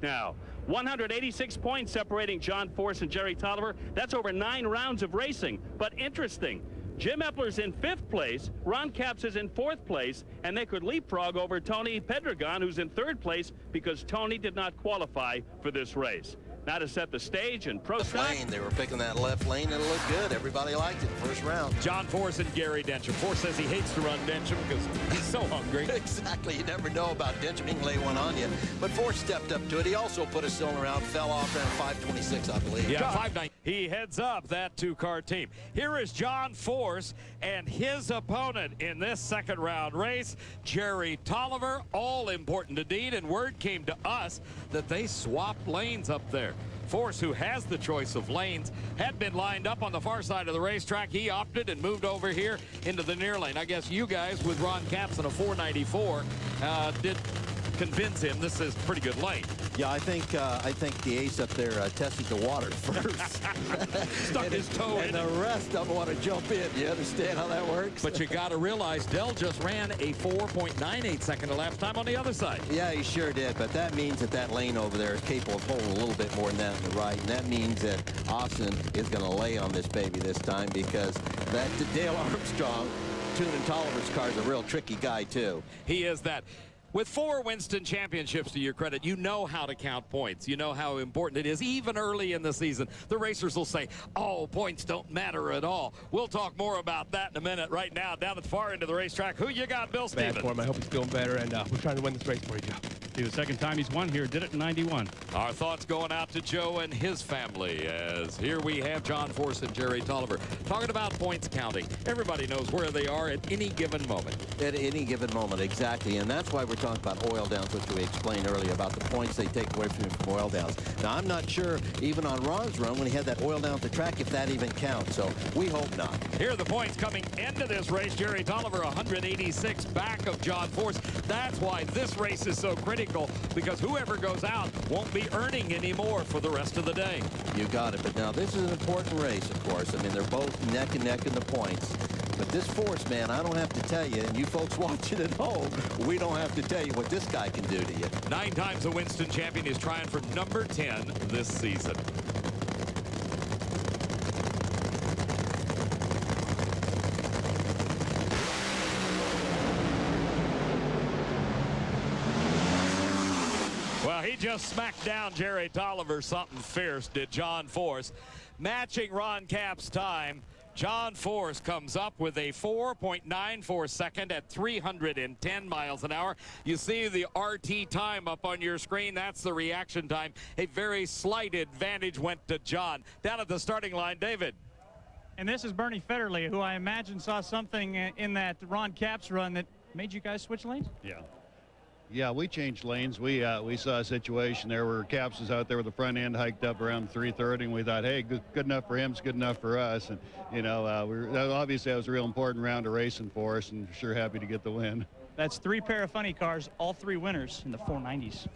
S5: Now, 186 points separating John Force and Jerry Tolliver. That's over 9 rounds of racing. But interesting, Jim Epler's in 5th place, Ron Capps is in 4th place, and they could leapfrog over Tony Pedregon, who's in 3rd place, because Tony did not qualify for this race. Now to set the stage and pro
S17: lane. They were picking that left lane, and it looked good. Everybody liked it first round.
S3: John Force and Gary Densham. Force says he hates to run Densham because he's so hungry.
S17: Exactly. You never know about Densham. He can lay one on you. But Force stepped up to it. He also put a cylinder out, fell off around 526, I believe.
S3: Yeah, 5.9. He heads up that 2-car team. Here is John Force and his opponent in this second round race, Jerry Tolliver. All important indeed, and word came to us that they swapped lanes up there. Force, who has the choice of lanes, had been lined up on the far side of the racetrack. He opted and moved over here into the near lane. I guess you guys, with Ron Capps and a 494, did convince him this is pretty good lane.
S17: Yeah, I think the ace up there tested the water first.
S3: Stuck his toe in.
S17: And the rest of them want to jump in. You understand how that works?
S3: But you got to realize Dell just ran a 4.98 second elapsed time on the other side.
S17: Yeah, he sure did. But that means that that lane over there is capable of holding a little bit more than that on the right. And that means that Austin is going to lay on this baby this time, because that Dale Armstrong, tuning Tolliver's car, is a real tricky guy, too.
S3: He is that. With 4 Winston championships to your credit, you know how to count points. You know how important it is. Even early in the season, the racers will say, oh, points don't matter at all. We'll talk more about that in a minute. Right now, down at the far end of the racetrack, who you got, Bill Stevens?
S22: Bad for him. I hope he's feeling better, and we're trying to win this race for you, Joe.
S5: See, the second time he's won here, did it in 91.
S3: Our thoughts going out to Joe and his family, as here we have John Force and Jerry Tolliver talking about points counting. Everybody knows where they are at any given moment.
S17: At any given moment, exactly. And that's why we're talking about oil downs, which we explained earlier about the points they take away from oil downs. Now, I'm not sure, even on Ron's run, when he had that oil down at the track, if that even counts. So we hope not.
S3: Here are the points coming into this race. Jerry Tolliver, 186 back of John Force. That's why this race is so critical, because whoever goes out won't be earning any more for the rest of the day.
S17: You got it. But now this is an important race, of course. I mean, they're both neck and neck in the points. But this Force, man, I don't have to tell you, and you folks watching at home, we don't have to tell you what this guy can do to you.
S3: 9 times a Winston champion is trying for number 10 this season. Well, he just smacked down Jerry Tolliver something fierce, did John Force. Matching Ron Capps' time, John Force comes up with a 4.94 second at 310 miles an hour. You see the RT time up on your screen. That's the reaction time. A very slight advantage went to John. Down at the starting line, David.
S4: And this is Bernie Federley, who I imagine saw something in that Ron Capps run that made you guys switch lanes?
S11: Yeah, we changed lanes. We saw a situation there where Capps was out there with the front end hiked up around 330, and we thought, hey, good enough for him, it's good enough for us. And you know, obviously that was a real important round of racing for us, and sure happy to get the win.
S4: That's 3 pair of funny cars, all 3 winners in the 490s.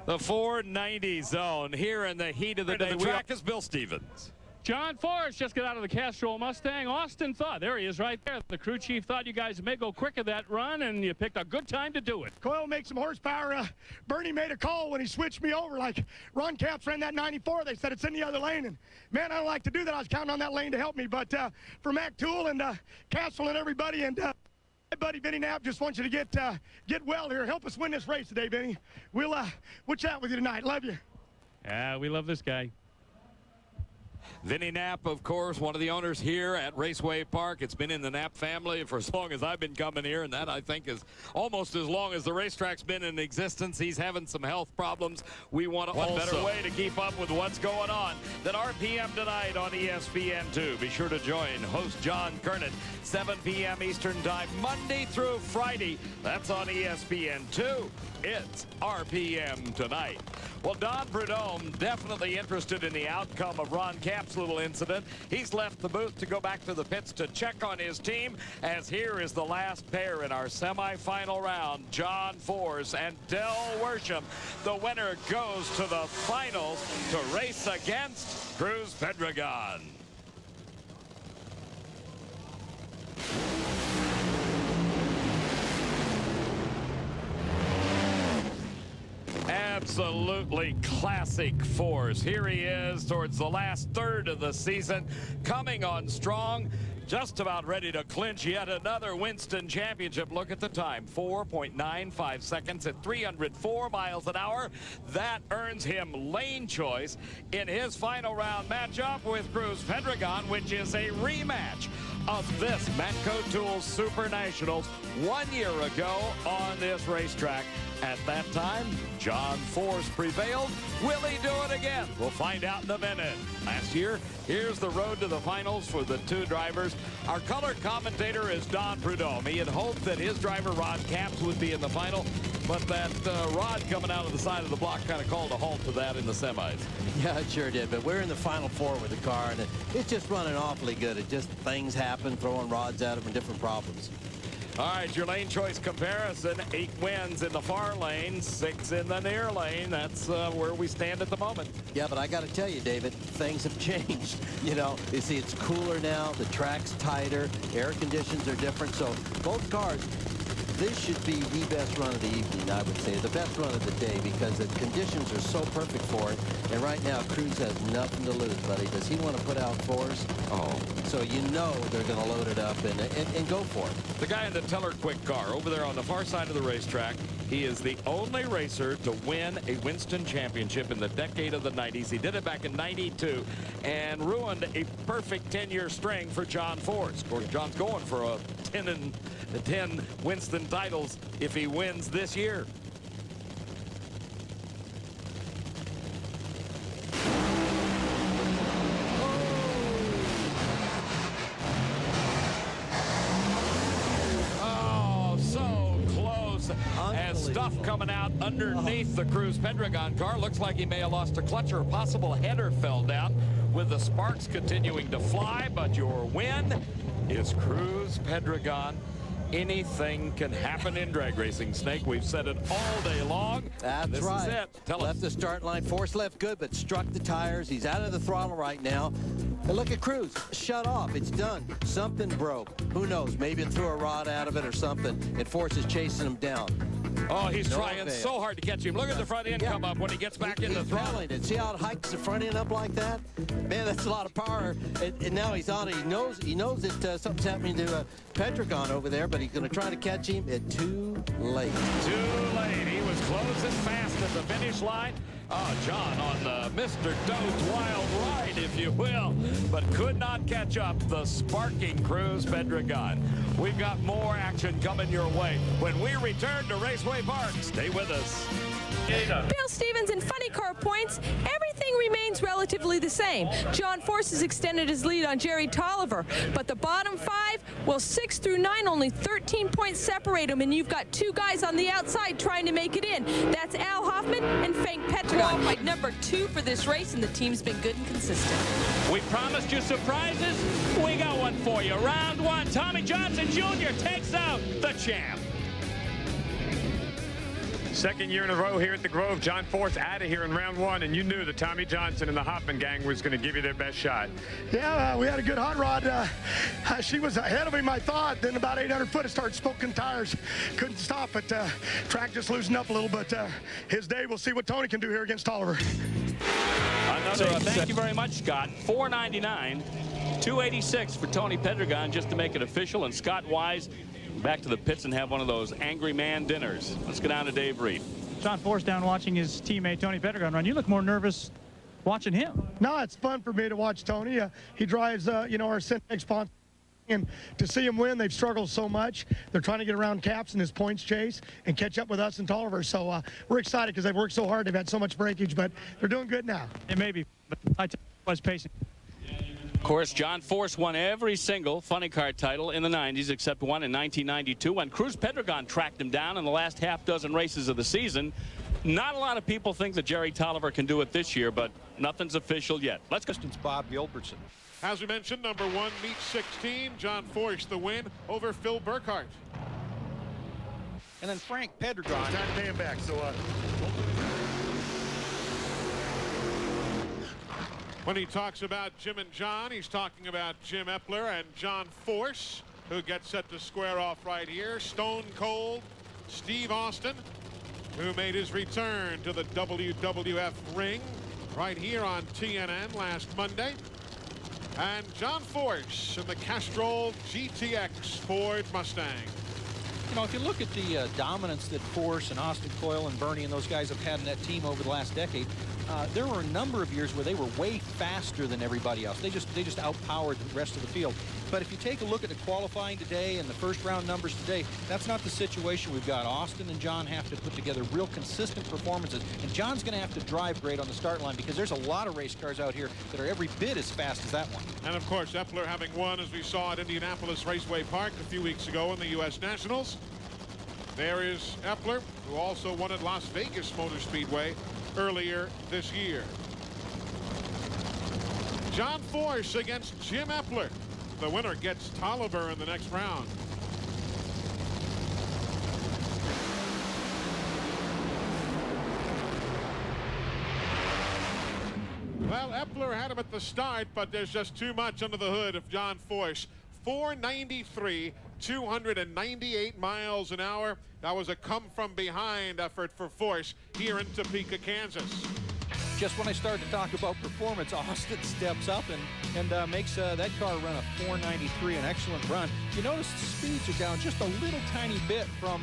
S3: The 490 zone here in the heat of the day. Track is Bill Stevens.
S5: John Force just got out of the Castrol Mustang. Austin thought, there he is right there. The crew chief thought you guys may go quicker that run, and you picked a good time to do it.
S1: Coyle makes some horsepower. Bernie made a call when he switched me over. Like Ron Capps ran that 94. They said it's in the other lane. And, man, I don't like to do that. I was counting on that lane to help me. But for Mac Toole and Castrol and everybody, and my buddy Benny Knapp just wants you to get well here. Help us win this race today, Benny. We'll chat with you tonight. Love you.
S5: Yeah, we love this guy.
S3: Vinny Knapp, of course, one of the owners here at Raceway Park. It's been in the Knapp family for as long as I've been coming here, and that, I think, is almost as long as the racetrack's been in existence. He's having some health problems. We want to What better way to keep up with what's going on than RPM tonight on ESPN2. Be sure to join host John Kernan, 7 p.m. Eastern Time, Monday through Friday. That's on ESPN2. It's RPM tonight. Well, Don Prudhomme definitely interested in the outcome of Ron Capp's little incident. He's left the booth to go back to the pits to check on his team, as here is the last pair in our semifinal round, John Force and Del Worsham. The winner goes to the finals to race against Cruz Pedregon. Absolutely classic Force. Here he is towards the last third of the season, coming on strong, just about ready to clinch yet another Winston Championship. Look at the time, 4.95 seconds at 304 miles an hour. That earns him lane choice in his final round matchup with Cruz Pedregon, which is a rematch of this Matco Tools Super Nationals 1 year ago on this racetrack. At that time, John Force prevailed. Will he do it again? We'll find out in a minute. Last year, here's the road to the finals for the two drivers. Our color commentator is Don Prudhomme. He had hoped that his driver, Ron Capps, would be in the final, but that rod coming out of the side of the block kind of called a halt to that in the semis.
S17: Yeah, it sure did, but we're in the final four with the car, and it's just running awfully good. It just, things happen, throwing rods at them and different problems.
S3: All right, your lane choice comparison, 8 wins in the far lane, 6 in the near lane. That's where we stand at the moment.
S17: Yeah, but I got to tell you, David, things have changed. You know, you see it's cooler now, the track's tighter, air conditions are different, so both cars, this should be the best run of the evening, I would say, the best run of the day, because the conditions are so perfect for it. And right now, Cruz has nothing to lose, buddy. Does he want to put out Force?
S3: Oh.
S17: So you know they're going to load it up and go for it.
S3: The guy in the Teller Quick car over there on the far side of the racetrack, he is the only racer to win a Winston Championship in the decade of the 90s. He did it back in 92 and ruined a perfect 10-year string for John Force. Of course, John's going for a 10 Winston titles if he wins this year. As stuff coming out underneath the Cruz Pedregon car. Looks like he may have lost a clutch, or a possible header fell down with the sparks continuing to fly. But your win is Cruz Pedregon. Anything can happen in drag racing, Snake. We've said it all day long.
S17: That's
S3: this
S17: right.
S3: Is it. Tell
S17: left
S3: us.
S17: The start line. Force left good, but struck the tires. He's out of the throttle right now. And look at Cruz. Shut off. It's done. Something broke. Who knows? Maybe it threw a rod out of it or something. And Force is chasing him down.
S3: Oh, he's trying so hard to catch him. Look at the front end come up when he gets back in the throttle.
S17: See how it hikes the front end up like that? Man, that's a lot of power. And now he's on it. He knows that something's happening to Pedregon over there, but he's going to try to catch him at too late.
S3: Too late. He was closing fast at the finish line. Oh, John on the Mr. Doe's wild ride, if you will, but could not catch up the sparking Cruz Pedregon. We've got more action coming your way when we return to Raceway Park. Stay with us.
S2: Bill Stevens in funny car points, everything remains relatively the same. John Force has extended his lead on Jerry Tolliver, but the bottom 5, well, 6 through 9, only 13 points separate them, and you've got 2 guys on the outside trying to make it in. That's Al Hoffman and Frank Pedregons. Qualified number 2 for this race, and the team's been good and consistent.
S5: We promised you surprises. We got one for you. Round 1, Tommy Johnson Jr. takes out the champ.
S9: Second year in a row here at the Grove. John Force out of here in round 1, and you knew that Tommy Johnson and the Hoffman gang was going to give you their best shot.
S1: Yeah, we had a good hot rod. She was ahead of him, I thought. Then about 800 foot, it started smoking tires. Couldn't stop it. Track just loosened up a little, but his day, we'll see what Tony can do here against Tolliver.
S5: Thank you very much, Scott. $4.99, $2.86 for Tony Pedregon, just to make it official, and Scott Wise back to the pits and have one of those angry man dinners. Let's go down to Dave Reed.
S4: John Force down watching his teammate Tony Pedregon run. You look more nervous watching him.
S1: No, it's fun for me to watch Tony. He drives, you know, our Syntex sponsor. And to see him win, they've struggled so much. They're trying to get around Caps in his points chase and catch up with us and Tolliver. So we're excited because they've worked so hard. They've had so much breakage, but they're doing good now.
S4: It may be, but I was pacing.
S5: Of course, John Force won every single funny car title in the 90s except one in 1992 when Cruz Pedregon tracked him down in the last half dozen races of the season. Not a lot of people think that Jerry Tolliver can do it this year, but nothing's official yet. Let's go.
S14: Bob Gilbertson.
S13: As we mentioned, number 1 meets 16. John Force the win over Phil Burkhart.
S14: And then Frank Pedregons.
S1: It's time to pay him back. So
S13: when he talks about Jim and John, he's talking about Jim Epler and John Force, who gets set to square off right here. Stone Cold Steve Austin, who made his return to the WWF ring right here on TNN last Monday. And John Force in the Castrol GTX Ford Mustang.
S14: You know, if you look at the dominance that Force and Austin Coyle and Bernie and those guys have had in that team over the last decade, there were a number of years where they were way faster than everybody else. They just outpowered the rest of the field. But if you take a look at the qualifying today and the first round numbers today, that's not the situation we've got. Austin and John have to put together real consistent performances, and John's going to have to drive great on the start line because there's a lot of race cars out here that are every bit as fast as that one.
S13: And of course, Epler having won, as we saw at Indianapolis Raceway Park a few weeks ago in the U.S. Nationals. There is Epler, who also won at Las Vegas Motor Speedway earlier this year. John Force against Jim Epler. The winner gets Tolliver in the next round. Well, Epler had him at the start, but there's just too much under the hood of John Force. 493, 298 miles an hour. That was a come-from-behind effort for Force here in Topeka, Kansas.
S14: Just when I started to talk about performance, Austin steps up and makes that car run a 493, an excellent run. You notice the speeds are down just a little tiny bit from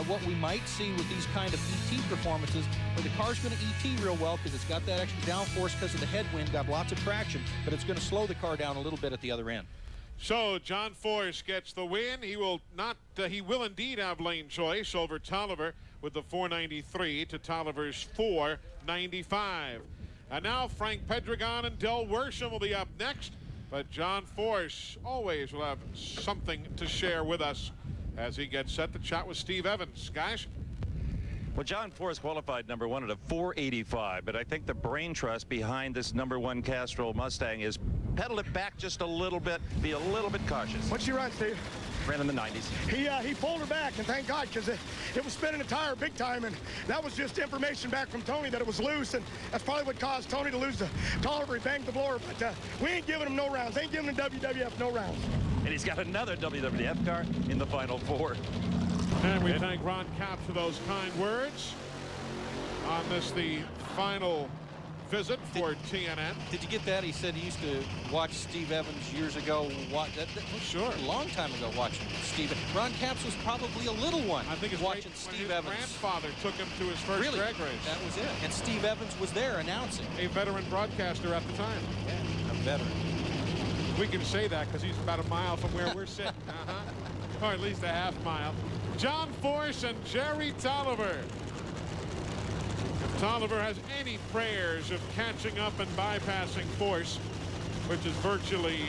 S14: what we might see with these kind of ET performances, where the car's going to ET real well because it's got that extra downforce because of the headwind, got lots of traction, but it's going to slow the car down a little bit at the other end.
S13: So John Force gets the win. He will not. He will indeed have lane choice over Tolliver with the 493 to Tolliver's 495. And now Frank Pedregon and Del Worsham will be up next. But John Force always will have something to share with us as he gets set to chat with Steve Evans. Guys?
S18: Well, John Force qualified number 1 at a 485, but I think the brain trust behind this number 1 Castrol Mustang is pedal it back just a little bit, be a little bit cautious.
S1: What'd she run, Steve?
S18: Ran in the 90s.
S1: He pulled her back, and thank God, because it was spinning the tire big time, and that was just information back from Tony that it was loose, and that's probably what caused Tony to lose the Tolliver. He banged the blower, but we ain't giving him no rounds. Ain't giving the WWF no rounds.
S18: And he's got another WWF car in the final 4.
S13: And we thank Ron Capps for those kind words on this, the final visit for TNN.
S14: Did you get that? He said he used to watch Steve Evans years ago.
S13: Sure.
S14: A long time ago watching Steve. Ron Capps was probably a little one.
S13: I think it's
S14: watching Steve Evans.
S13: Grandfather took him to his first drag race.
S14: That was it. And Steve Evans was there announcing.
S13: A veteran broadcaster at the time.
S14: Yeah, a veteran.
S13: We can say that because he's about a mile from where we're sitting. Or at least a half mile. John Force and Jerry Tolliver. If Tolliver has any prayers of catching up and bypassing Force, which is virtually,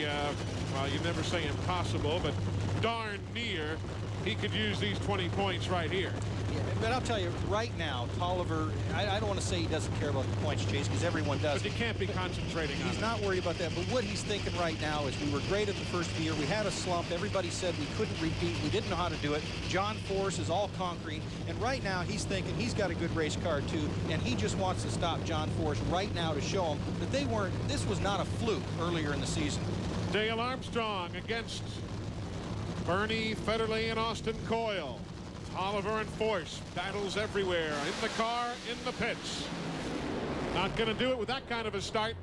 S13: well, you never say impossible, but darn near, he could use these 20 points right here.
S14: Yeah, but I'll tell you, right now, Tolliver, I don't want to say he doesn't care about the points chase, because everyone does.
S13: But you can't be concentrating on it.
S14: He's not worried about that. But what he's thinking right now is we were great at the first year. We had a slump. Everybody said we couldn't repeat. We didn't know how to do it. John Force is all concrete. And right now, he's thinking he's got a good race car, too. And he just wants to stop John Force right now to show him that this was not a fluke earlier in the season.
S13: Dale Armstrong against Bernie Federle and Austin Coyle. Tolliver and Force, battles everywhere, in the car, in the pits. Not going to do it with that kind of a start.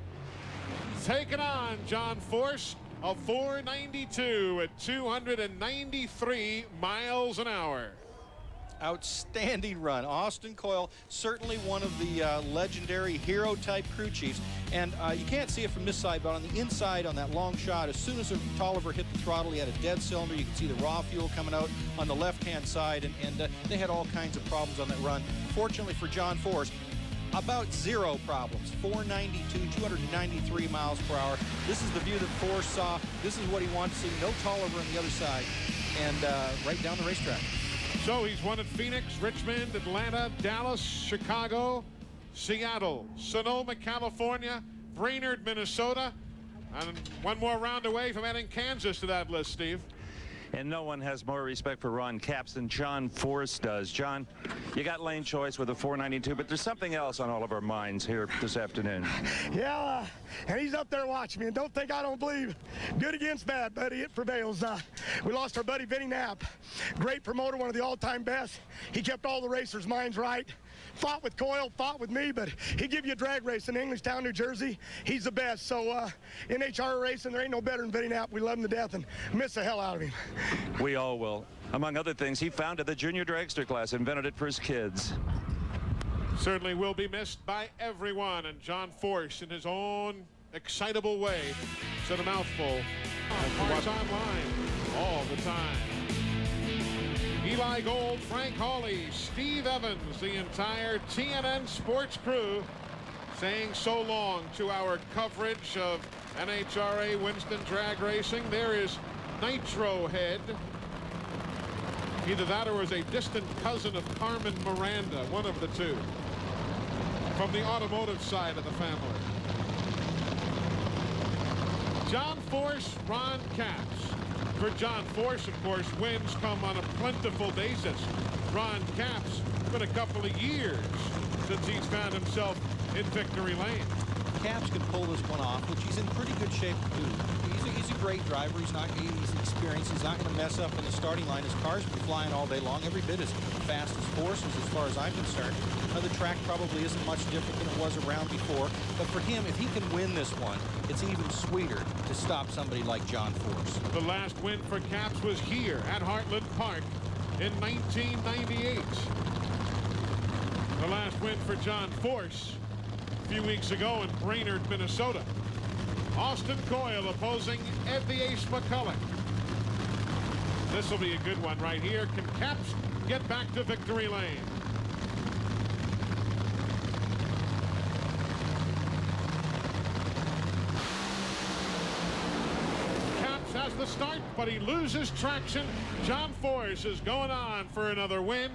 S13: Taking on John Force, a 492 at 293 miles an hour.
S14: Outstanding run. Austin Coyle, certainly one of the legendary hero-type crew chiefs. And you can't see it from this side, but on the inside, on that long shot, as soon as Tolliver hit the throttle, he had a dead cylinder. You could see the raw fuel coming out on the left-hand side, and they had all kinds of problems on that run. Fortunately for John Force, about zero problems. 492, 293 miles per hour. This is the view that Force saw. This is what he wanted to see. No Tolliver on the other side, and right down the racetrack.
S13: So he's won at Phoenix, Richmond, Atlanta, Dallas, Chicago, Seattle, Sonoma, California, Brainerd, Minnesota, and one more round away from adding Kansas to that list, Steve.
S18: And no one has more respect for Ron Capps than John Force does. John, you got lane choice with a 492, but there's something else on all of our minds here this afternoon.
S1: Yeah, and he's up there watching me, and don't think I don't believe. Good against bad, buddy. It prevails. We lost our buddy Vinny Knapp. Great promoter, one of the all-time best. He kept all the racers' minds right. Fought with Coyle, fought with me, but he'd give you a drag race in Englishtown, New Jersey. He's the best. So NHRA racing, there ain't no better than Vinny Knapp. We love him to death and miss the hell out of him.
S18: We all will. Among other things, he founded the junior dragster class, invented it for his kids.
S13: Certainly will be missed by everyone, and John Force, in his own excitable way, said a mouthful. Parts online all the time. Eli Gold, Frank Hawley, Steve Evans, the entire TNN Sports crew saying so long to our coverage of NHRA Winston drag racing. There is Nitro Head. Either that or was a distant cousin of Carmen Miranda, one of the two, from the automotive side of the family. John Force, Ron Capps. For John Force, of course, wins come on a plentiful basis. Ron Capps, been a couple of years since he's found himself in victory lane.
S14: Capps can pull this one off, which he's in pretty good shape to do. He's a great driver. He's experienced. He's not going to mess up in the starting line. His car's been flying all day long, every bit as fast as Force's, as far as I'm concerned. The track probably isn't much different than it was around before, but for him, if he can win this one, it's even sweeter to stop somebody like John Force.
S13: The last win for Capps was here at Heartland Park in 1998. The last win for John Force a few weeks ago in Brainerd, Minnesota. Austin Coyle opposing Ed the Ace McCulloch. This will be a good one right here. Can Capps get back to victory lane? Capps has the start, but he loses traction. John Force is going on for another win.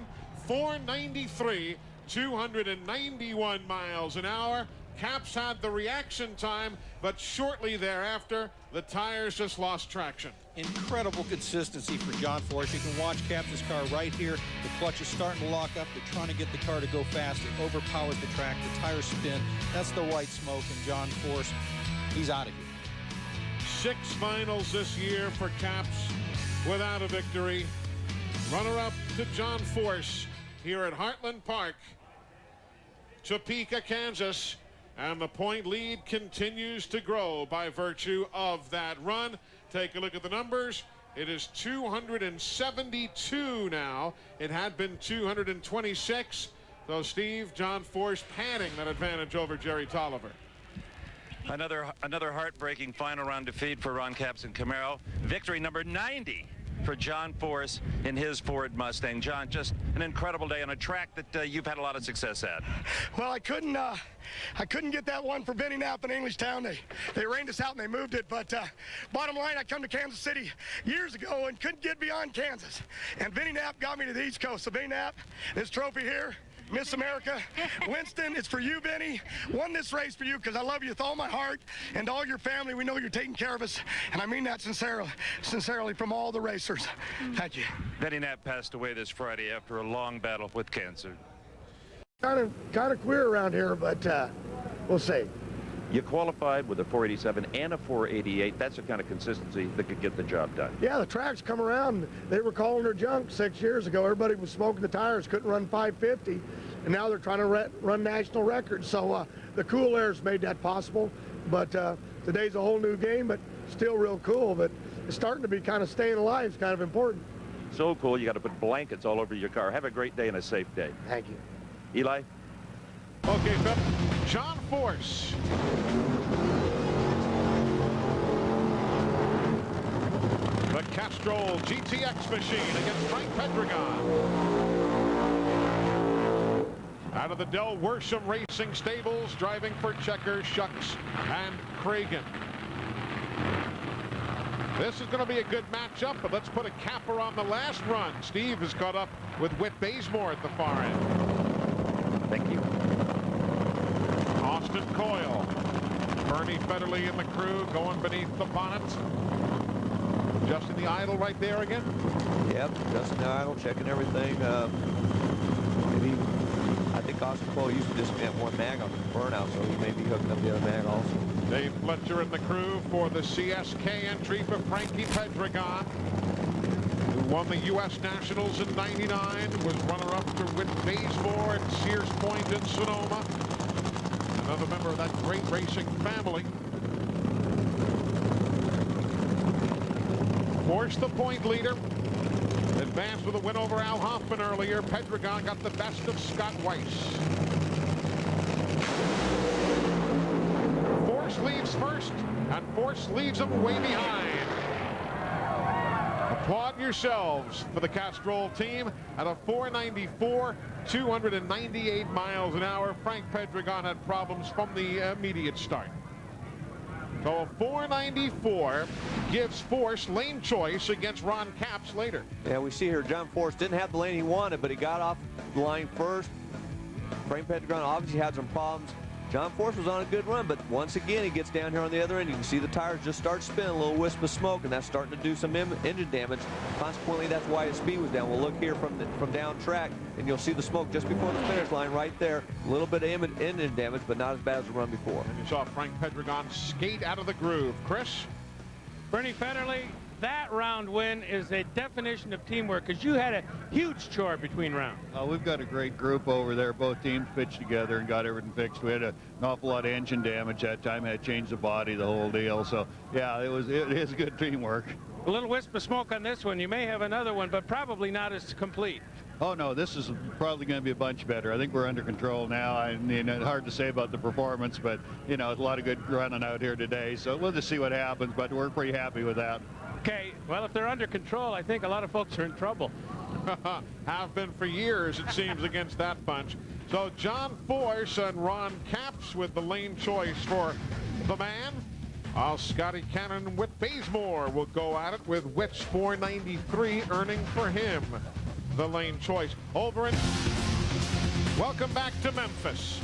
S13: 493, 291 miles an hour. Capps had the reaction time, but shortly thereafter, the tires just lost traction.
S14: Incredible consistency for John Force. You can watch Capps' car right here. The clutch is starting to lock up. They're trying to get the car to go fast. It overpowered the track. The tires spin. That's the white smoke, and John Force, he's out of here.
S13: 6 finals this year for Capps without a victory. Runner-up to John Force here at Heartland Park, Topeka, Kansas. And the point lead continues to grow by virtue of that run. Take a look at the numbers. It is 272 now. It had been 226. So Steve, John Force padding that advantage over Jerry Tolliver.
S18: Another heartbreaking final round defeat for Ron Capps and Camaro. Victory number 90 for John Force in his Ford Mustang. John, just an incredible day on a track that you've had a lot of success at.
S1: Well, I couldn't get that one for Vinny Knapp in Englishtown. They rained us out and they moved it. But bottom line, I come to Kansas City years ago and couldn't get beyond Kansas. And Vinny Knapp got me to the East Coast. So Vinny Knapp, this trophy here, Miss America, Winston, it's for you, Vinny. Won this race for you because I love you with all my heart, and all your family. We know you're taking care of us, and I mean that sincerely from all the racers. Thank you.
S18: Vinny Knapp passed away this Friday after a long battle with cancer.
S1: Kind of queer around here, but we'll see.
S18: You qualified with a 487 and a 488. That's the kind of consistency that could get the job done.
S1: Yeah, the tracks come around. They were calling her junk 6 years ago. Everybody was smoking the tires, couldn't run 550, and now they're trying to run national records. So the cool airs made that possible. But today's a whole new game, but still real cool. But it's starting to be kind of staying alive is kind of important.
S8: so cold you got to put blankets all over your car. Have a great day and a safe day.
S20: Thank you.
S8: Eli?
S13: Okay, Phil. John Force. The Castrol GTX machine against Frank Pedregon. Out of the Del Worsham Racing Stables, driving for Checker, Shucks, and Cragen. This is going to be a good matchup, but let's put a capper on the last run. Steve has caught up with Whit Bazemore at the far end.
S8: Thank you.
S13: Austin Coyle. Bernie Federle and the crew going beneath the bonnet. Justin the idle right there again.
S14: Yep, Justin the idle, checking everything. Maybe, I think Austin Coyle used to just have one mag on the burnout, so he may be hooking up the other mag also.
S13: Dave Fletcher and the crew for the CSK entry for Frankie Pedregon, who won the U.S. Nationals in '99, was runner-up to Whit Bazemore at Sears Point in Sonoma. Another member of that great racing family. Force the point leader. Advanced with a win over Al Hoffman earlier. Pedregon got the best of Scott Weiss. Force leads first, and Force leaves him way behind. Applaud yourselves for the Castrol team at a 494, 298 miles an hour. Frank Pedregon had problems from the immediate start. So a 494 gives Force lane choice against Ron Capps later.
S14: Yeah, we see here John Force didn't have the lane he wanted, but he got off the line first. Frank Pedregon obviously had some problems. John Force was on a good run, but once again, he gets down here on the other end. You can see the tires just start spinning, a little wisp of smoke, and that's starting to do some engine damage. Consequently, that's why his speed was down. We'll look here from down track, and you'll see the smoke just before the finish line right there. A little bit of engine damage, but not as bad as the run before.
S13: And you saw Frank Pedregon skate out of the groove. Chris?
S22: Bernie Federle, that round win is a definition of teamwork, because you had a huge chore between rounds.
S11: We've got a great group over there. Both teams pitched together and got everything fixed. We had an awful lot of engine damage that time. Had to change the body, the whole deal. So, yeah, it is good teamwork.
S22: A little wisp of smoke on this one. You may have another one, but probably not as complete.
S11: Oh, no, this is probably going to be a bunch better. I think we're under control now. I mean, it's hard to say about the performance, but, you know, it's a lot of good running out here today. So we'll just see what happens, but we're pretty happy with that.
S22: Okay, well, if they're under control, I think a lot of folks are in trouble.
S13: Have been for years, it seems, against that bunch. So John Force and Ron Capps with the lane choice for the man. Scotty Cannon and Whit Bazemore will go at it with Whit's 493 earning for him the lane choice. Over in. Welcome back to Memphis.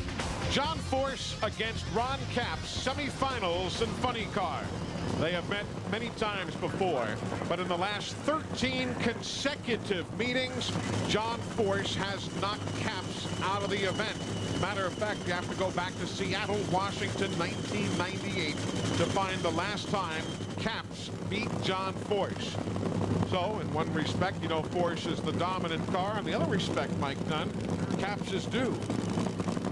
S13: John Force against Ron Capps, semifinals in Funny Car. They have met many times before, but in the last 13 consecutive meetings, John Force has knocked Capps out of the event. Matter of fact, you have to go back to Seattle, Washington, 1998 to find the last time Capps beat John Force. So, in one respect, you know, Force is the dominant car. In the other respect, Mike Dunn, Capps is due.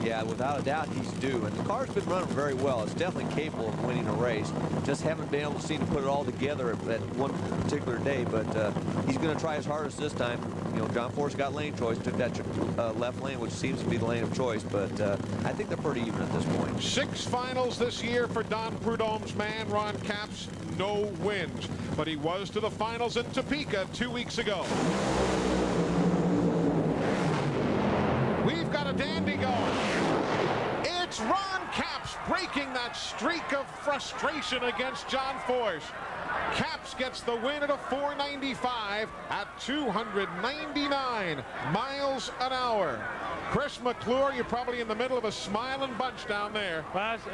S14: Yeah, without a doubt, he's due. And the car's been running very well. It's definitely capable of winning a race. Just haven't been able to seem to put it all together at one particular day. But he's going to try his hardest this time. You know, John Force got lane choice, took that left lane, which seems to be the lane of choice. But I think they're pretty even at this point.
S13: 6 finals this year for Don Prudhomme's man, Ron Capps. No wins. But he was to the finals in Topeka 2 weeks ago. We've got a dandy going. It's Ron Capps breaking that streak of frustration against John Force. Capps gets the win at a 495 at 299 miles an hour. Chris McClure, you're probably in the middle of a smiling bunch down there.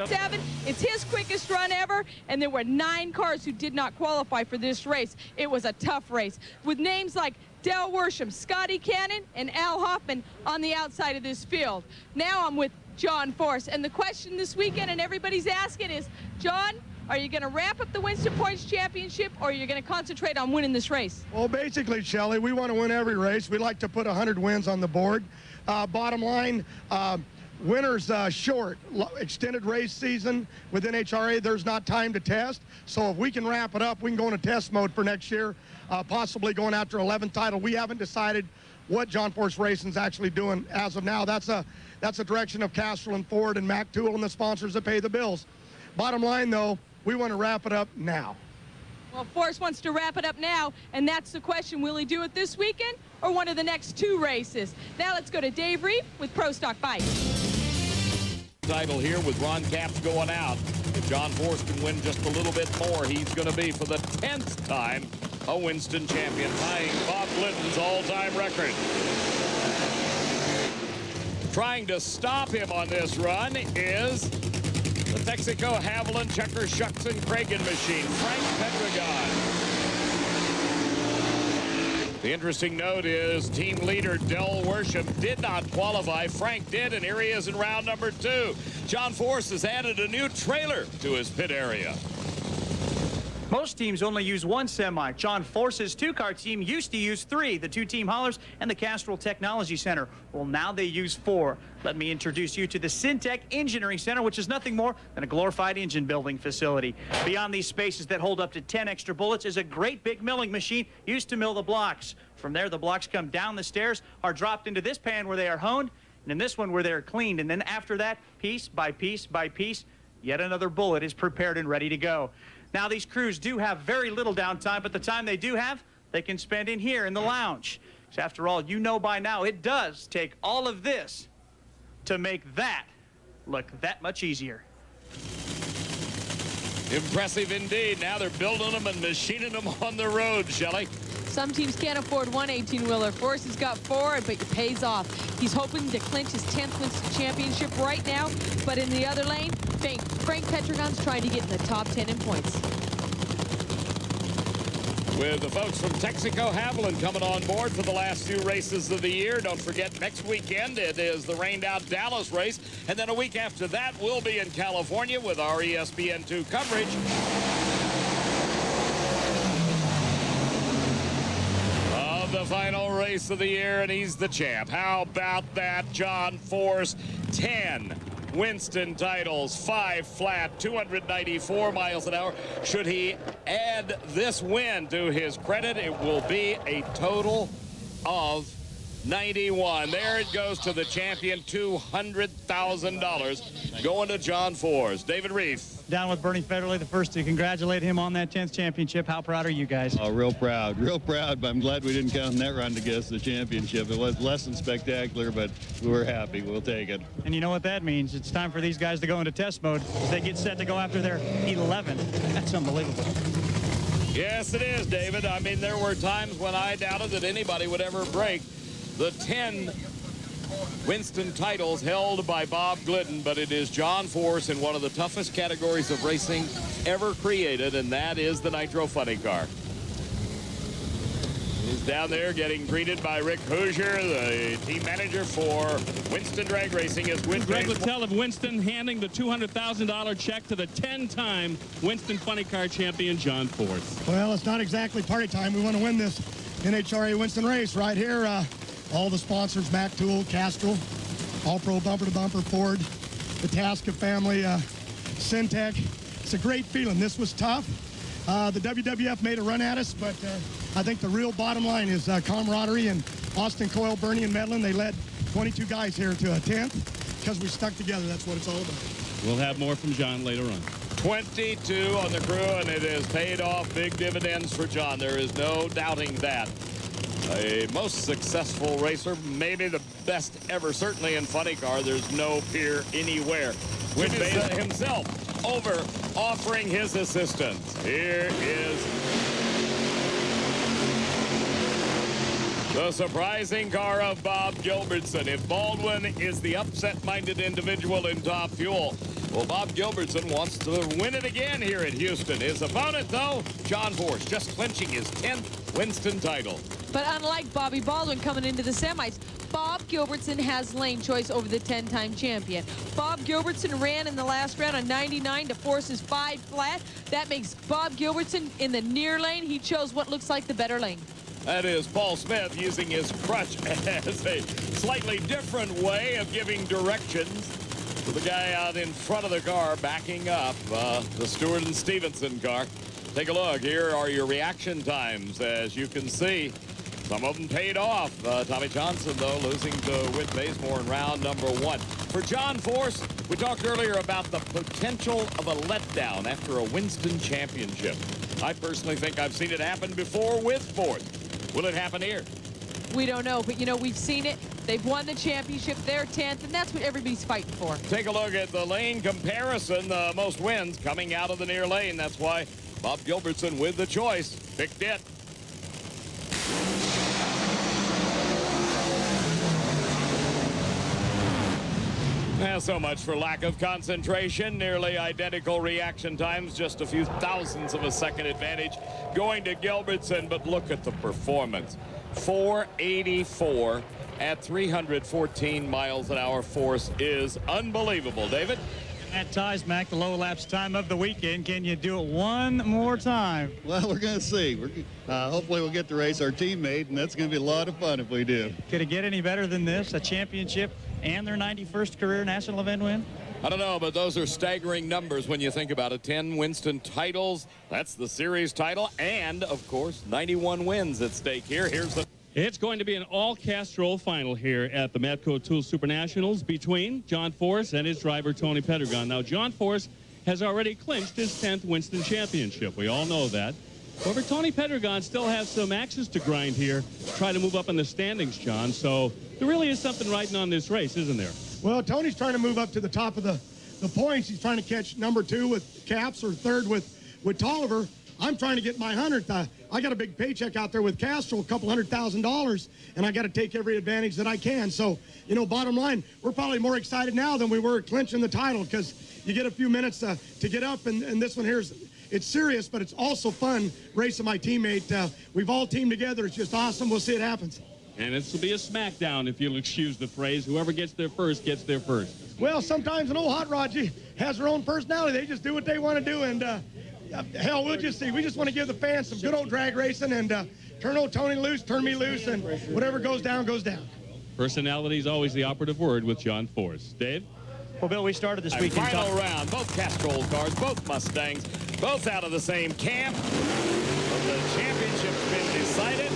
S2: 7, it's his quickest run ever, and there were 9 cars who did not qualify for this race. It was a tough race with names like Del Worsham, Scotty Cannon, and Al Hoffman on the outside of this field. Now I'm with John Force, and the question this weekend, and everybody's asking, is, John, are you going to wrap up the Winston Points Championship, or are you going to concentrate on winning this race?
S1: Well, basically, Shelley, we want to win every race. We like to put 100 wins on the board. Bottom line, winter's short. Extended race season with NHRA, there's not time to test. So if we can wrap it up, we can go into test mode for next year. possibly going after 11th title. We haven't decided what John Force Racing's actually doing as of now. That's a direction of Castrol and Ford and Mac Tool and the sponsors that pay the bills. Bottom line, though, we want to wrap it up now.
S2: Well, Force wants to wrap it up now, and that's the question. Will he do it this weekend or one of the next 2 races? Now let's go to Dave Reed with Pro Stock Bikes.
S3: Title here with Ron Capps going out. If John Force can win just a little bit more, he's going to be, for the 10th time, a Winston champion, tying Bob Glidden's all-time record. Trying to stop him on this run is the Texaco Haviland Checker Shucks and Cragen machine, Frank Pedregons. The interesting note is team leader Del Worsham did not qualify. Frank did, and here he is in round number 2. John Force has added a new trailer to his pit area.
S4: Most teams only use 1 semi. John Force's 2-car team used to use 3, the 2-team haulers and the Castrol Technology Center. Well, now they use 4. Let me introduce you to the Syntec Engineering Center, which is nothing more than a glorified engine building facility. Beyond these spaces that hold up to 10 extra bullets is a great big milling machine used to mill the blocks. From there, the blocks come down the stairs, are dropped into this pan where they are honed, and in this one where they are cleaned. And then after that, piece by piece by piece, yet another bullet is prepared and ready to go. Now, these crews do have very little downtime, but the time they do have, they can spend in here in the lounge. So after all, you know by now, it does take all of this to make that look that much easier.
S3: Impressive indeed. Now they're building them and machining them on the road, Shelley.
S2: Some teams can't afford 1 18-wheeler. Force has got 4, but it pays off. He's hoping to clinch his 10th Winston Championship right now, but in the other lane, Frank Pedregons trying to get in the top 10 in points.
S3: With the folks from Texaco Haviland coming on board for the last few races of the year. Don't forget, next weekend it is the rained-out Dallas race, and then a week after that we'll be in California with our ESPN2 coverage. The final race of the year, and he's the champ. How about that? John Force, 10 Winston titles, 5 flat, 294 miles an hour. Should he add this win to his credit, it will be a total of 91. There it goes to the champion, $200,000 going to John Force. David Reef.
S4: Down with Bernie Federley, the first to congratulate him on that 10th championship. How proud are you guys?
S11: Oh, real proud, but I'm glad we didn't count in that run to get us the championship. It was less than spectacular, but we were happy. We'll take it.
S4: And you know what that means? It's time for these guys to go into test mode as they get set to go after their 11th. That's unbelievable.
S3: Yes, it is, David. I mean, there were times when I doubted that anybody would ever break the 10 Winston titles held by Bob Glidden, but it is John Force in one of the toughest categories of racing ever created, and that is the Nitro Funny Car. He's down there getting greeted by Rick Hoosier, the team manager for Winston Drag Racing. As
S7: Greg Littell of Winston handing the $200,000 check to the 10-time Winston Funny Car champion, John Force.
S1: Well, it's not exactly party time. We want to win this NHRA Winston race right here. All the sponsors, Mac Tool, Castrol, All-Pro Bumper to Bumper, Ford, the Tasca family, Syntec. It's a great feeling. This was tough. The WWF made a run at us, but I think the real bottom line is camaraderie, and Austin Coyle, Bernie, and Medlin, they led 22 guys here to a 10th because we stuck together. That's what it's all about.
S7: We'll have more from John later on.
S3: 22 on the crew, and it has paid off big dividends for John. There is no doubting that. A most successful racer, maybe the best ever, certainly in funny car. There's no peer anywhere. With Beza himself over offering his assistance. Here is the surprising car of Bob Gilbertson. If Baldwin is the upset-minded individual in Top Fuel, well, Bob Gilbertson wants to win it again here at Houston. His opponent, though, John Force, just clinching his 10th Winston title.
S2: But unlike Bobby Baldwin coming into the semis, Bob Gilbertson has lane choice over the 10-time champion. Bob Gilbertson ran in the last round on 99 to Force's 5 flat. That makes Bob Gilbertson in the near lane. He chose what looks like the better lane.
S3: That is Paul Smith using his crutch as a slightly different way of giving directions to the guy out in front of the car backing up the Stewart and Stevenson car. Take a look. Here are your reaction times. As you can see, some of them paid off. Tommy Johnson, though, losing to Whit Bazemore in round number 1. For John Force, we talked earlier about the potential of a letdown after a Winston championship. I personally think I've seen it happen before with Ford. Will it happen here?
S2: We don't know, but, you know, we've seen it. They've won the championship. They're 10th, and that's what everybody's fighting for.
S3: Take a look at the lane comparison. The most wins coming out of the near lane. That's why Bob Gilbertson, with the choice, picked it. So much for lack of concentration. Nearly identical reaction times, just a few thousandths of a second advantage going to Gilbertson. But look at the performance. 484 at 314 miles an hour. Force is unbelievable. David?
S4: That ties, Mac, the low laps time of the weekend. Can you do it one more time?
S11: Well, we're going to see. Hopefully we'll get to race our teammate, and that's going to be a lot of fun if we do.
S4: Could it get any better than this? A championship and their 91st career national event win?
S3: I don't know, but those are staggering numbers when you think about it. 10 Winston titles, that's the series title, and, of course, 91 wins at stake here. Here's the...
S7: It's going to be an all-Castrol final here at the Matco Tools Super Nationals between John Force and his driver, Tony Pedregons. Now, John Force has already clinched his 10th Winston Championship. We all know that. However, Tony Pedregons still has some axes to grind here, try to move up in the standings, John. So there really is something riding on this race, isn't there?
S1: Well, Tony's trying to move up to the top of the points. He's trying to catch number 2 with Caps or 3rd with Tolliver. I'm trying to get my 100th. I got a big paycheck out there with Castrol, $200,000, and I got to take every advantage that I can. So, you know, bottom line, we're probably more excited now than we were clinching the title, because you get a few minutes to get up, and this one here it's serious, but it's also fun racing my teammate. We've all teamed together. It's just awesome. We'll see it happens.
S7: And this will be a smackdown, if you'll excuse the phrase. Whoever gets there first gets there first.
S1: Well, sometimes an old hot rod has their own personality. They just do what they want to do, and hell, we'll just see. We just want to give the fans some good old drag racing and turn old Tony loose, turn me loose, and whatever goes down, goes down.
S7: Personality is always the operative word with John Force. Dave?
S4: Well, Bill, we started this weekend.
S3: Final round, both Castrol cars, both Mustangs, both out of the same camp. The championship's been decided.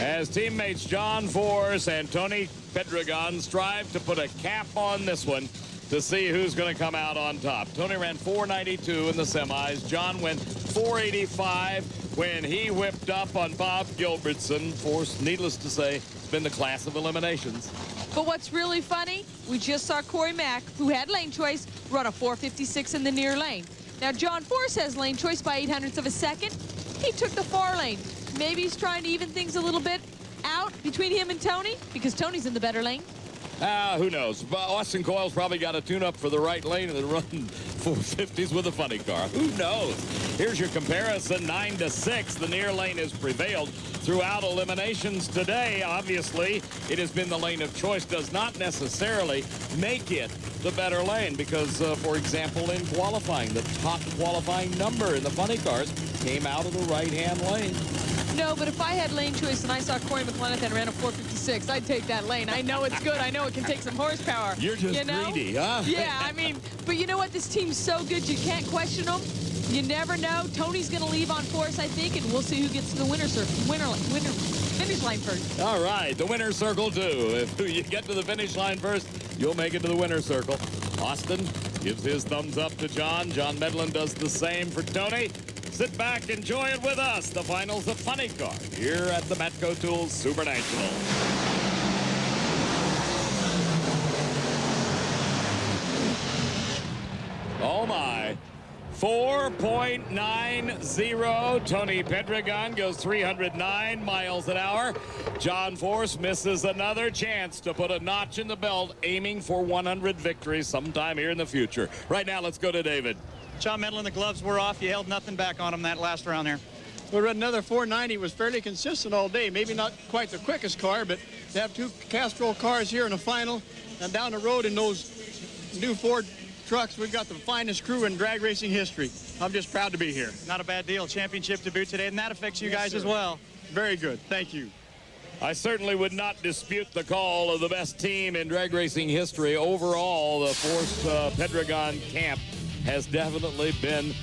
S3: As teammates John Force and Tony Pedregons strive to put a cap on this one to see who's going to come out on top. Tony ran 492 in the semis. John went 485 when he whipped up on Bob Gilbertson. Force, needless to say, has been the class of eliminations.
S2: But what's really funny, we just saw Corey Mack, who had lane choice, run a 456 in the near lane. Now, John Force has lane choice by 0.08 of a second. He took the far lane. Maybe he's trying to even things a little bit out between him and Tony, because Tony's in the better lane.
S3: Who knows? Austin Coyle's probably got a tune-up for the right lane and then run 450s with a funny car. Who knows? Here's your comparison, 9-6. The near lane has prevailed throughout eliminations today. Obviously, it has been the lane of choice. Does not necessarily make it the better lane because, for example, in qualifying, the top qualifying number in the funny cars came out of the right-hand lane.
S2: No, but if I had lane choice and I saw Corey McLennan and ran a 456, I'd take that lane. I know it's good. I know it can take some horsepower.
S3: You're just greedy, huh?
S2: Yeah, I mean, but you know what? This team's so good you can't question them. You never know. Tony's going to leave on Force, I think, and we'll see who gets to the finish line first.
S3: All right, the winner's circle, too. If you get to the finish line first, you'll make it to the winner's circle. Austin gives his thumbs up to John. John Medlin does the same for Tony. Sit back, enjoy it with us. The finals of Funny Car here at the Matco Tools Super National. Oh my. 4.90. Tony Pedregons goes 309 miles an hour. John Force misses another chance to put a notch in the belt, aiming for 100 victories sometime here in the future. Right now, let's go to David.
S4: John Medlin, the gloves were off. You held nothing back on him that last round there.
S16: We ran another 490. Was fairly consistent all day. Maybe not quite the quickest car, but to have two Castrol cars here in the final and down the road in those new Ford trucks, we've got the finest crew in drag racing history. I'm just proud to be here.
S4: Not a bad deal. Championship debut today, and that affects you guys as well.
S16: Very good. Thank you.
S3: I certainly would not dispute the call of the best team in drag racing history. Overall, the Force Pedregon camp has definitely been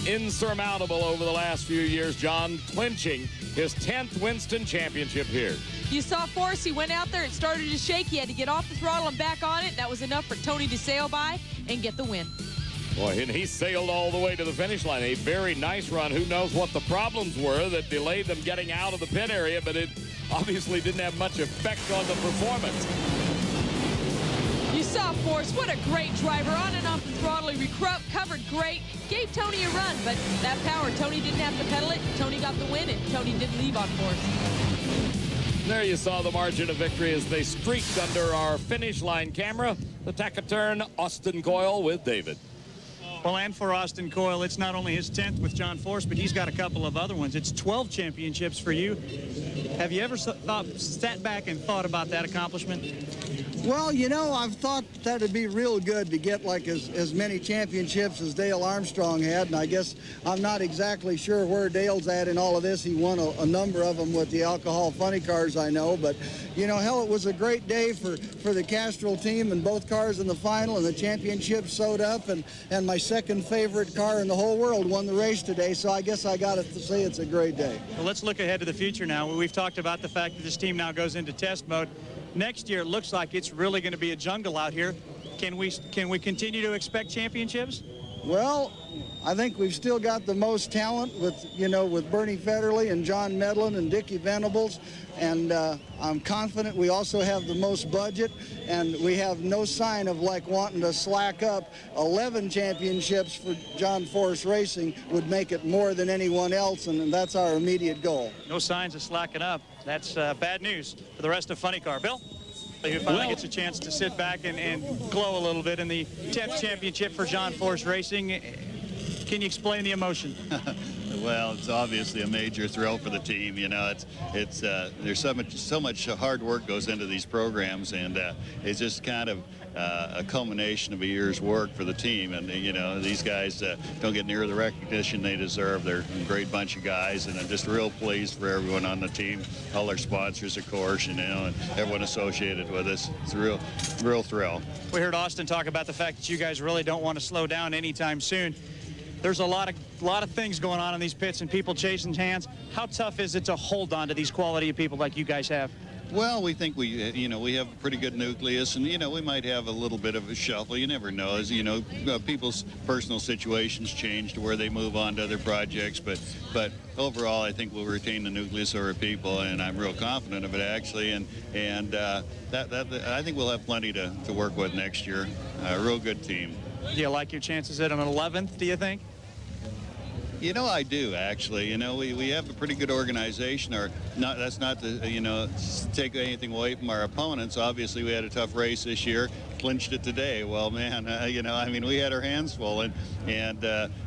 S3: insurmountable over the last few years. John clinching his 10th Winston Championship here.
S2: You saw Force, he went out there and started to shake. He had to get off the throttle and back on it. That was enough for Tony to sail by and get the win.
S3: Boy, and he sailed all the way to the finish line. A very nice run. Who knows what the problems were that delayed them getting out of the pit area, but it obviously didn't have much effect on the performance.
S2: You saw Force, what a great driver. On and off the throttle, he recovered great. Gave Tony a run, but that power, Tony didn't have to pedal it. Tony got the win, and Tony didn't leave on Force.
S3: There you saw the margin of victory as they streaked under our finish line camera. The taciturn Austin Coyle with David.
S4: Well, and for Austin Coyle, it's not only his 10th with John Force, but he's got a couple of other ones. It's 12 championships for you. Have you ever sat back and thought about that accomplishment?
S6: Well, you know, I've thought that it'd be real good to get like as many championships as Dale Armstrong had, and I guess I'm not exactly sure where Dale's at in all of this. He won a number of them with the alcohol funny cars, I know, but you know, hell, it was a great day for the Castrol team and both cars in the final, and the championship sewed up, and my second favorite car in the whole world won the race today, so I guess I got to say it's a great day.
S4: Well, let's look ahead to the future now. We've talked about the fact that this team now goes into test mode. Next year, it looks like it's really going to be a jungle out here. Can we continue to expect championships?
S6: Well, I think we've still got the most talent with Bernie Federley and John Medlin and Dickie Venables, and I'm confident we also have the most budget, and we have no sign of like wanting to slack up. 11 championships for John Force Racing would make it more than anyone else, and that's our immediate goal.
S4: No signs of slacking up. That's bad news for the rest of Funny Car. Bill? Who finally gets a chance to sit back and glow a little bit in the 10th championship for John Force Racing. Can you explain the emotion?
S11: Well, it's obviously a major thrill for the team. You know, it's there's so much hard work goes into these programs, and it's just kind of a culmination of a year's work for the team. And you know, these guys don't get near the recognition they deserve. They're a great bunch of guys, and I'm just real pleased for everyone on the team, all their sponsors, of course, you know, and everyone associated with us. It's a real thrill.
S4: We heard Austin talk about the fact that you guys really don't want to slow down anytime soon. There's a lot of things going on in these pits and people chasing hands. How tough is it to hold on to these quality of people like you guys have?
S11: Well, we think we have a pretty good nucleus, and we might have a little bit of a shuffle. You never know, as people's personal situations change to where they move on to other projects. But overall, I think we'll retain the nucleus of our people, and I'm real confident of it actually. And I think we'll have plenty to work with next year. A real good team.
S4: Do you like your chances at an 11th? Do you think?
S11: You know, I do, actually. You know, we have a pretty good organization. That's not to, take anything away from our opponents. Obviously, we had a tough race this year, clinched it today. Well, man, we had our hands full, and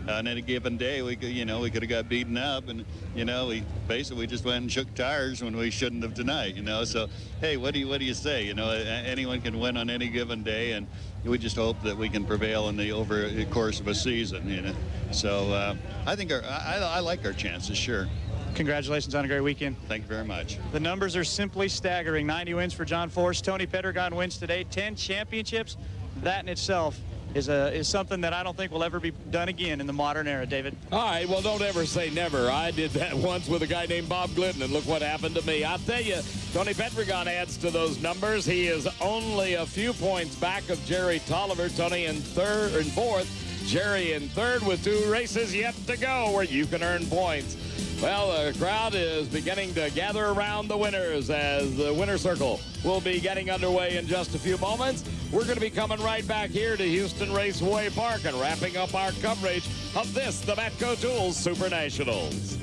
S11: on any given day, we could have got beaten up, and, we basically just went and shook tires when we shouldn't have tonight, So, hey, what do you say? Anyone can win on any given day, and we just hope that we can prevail over the course of a season, So I think I like our chances, sure.
S4: Congratulations on a great weekend.
S11: Thank you very much.
S4: The numbers are simply staggering. 90 wins for John Force. Tony Pedregon wins today. 10 championships. That in itself is something that I don't think will ever be done again in the modern era, David.
S3: All right, well, don't ever say never. I did that once with a guy named Bob Glidden, and look what happened to me. I'll tell you, Tony Pedregon adds to those numbers. He is only a few points back of Jerry Tolliver. Tony in third and fourth. Jerry in third with 2 races yet to go where you can earn points. Well, the crowd is beginning to gather around the winners as the winner circle will be getting underway in just a few moments. We're going to be coming right back here to Houston Raceway Park and wrapping up our coverage of this, the Matco Tools Super Nationals.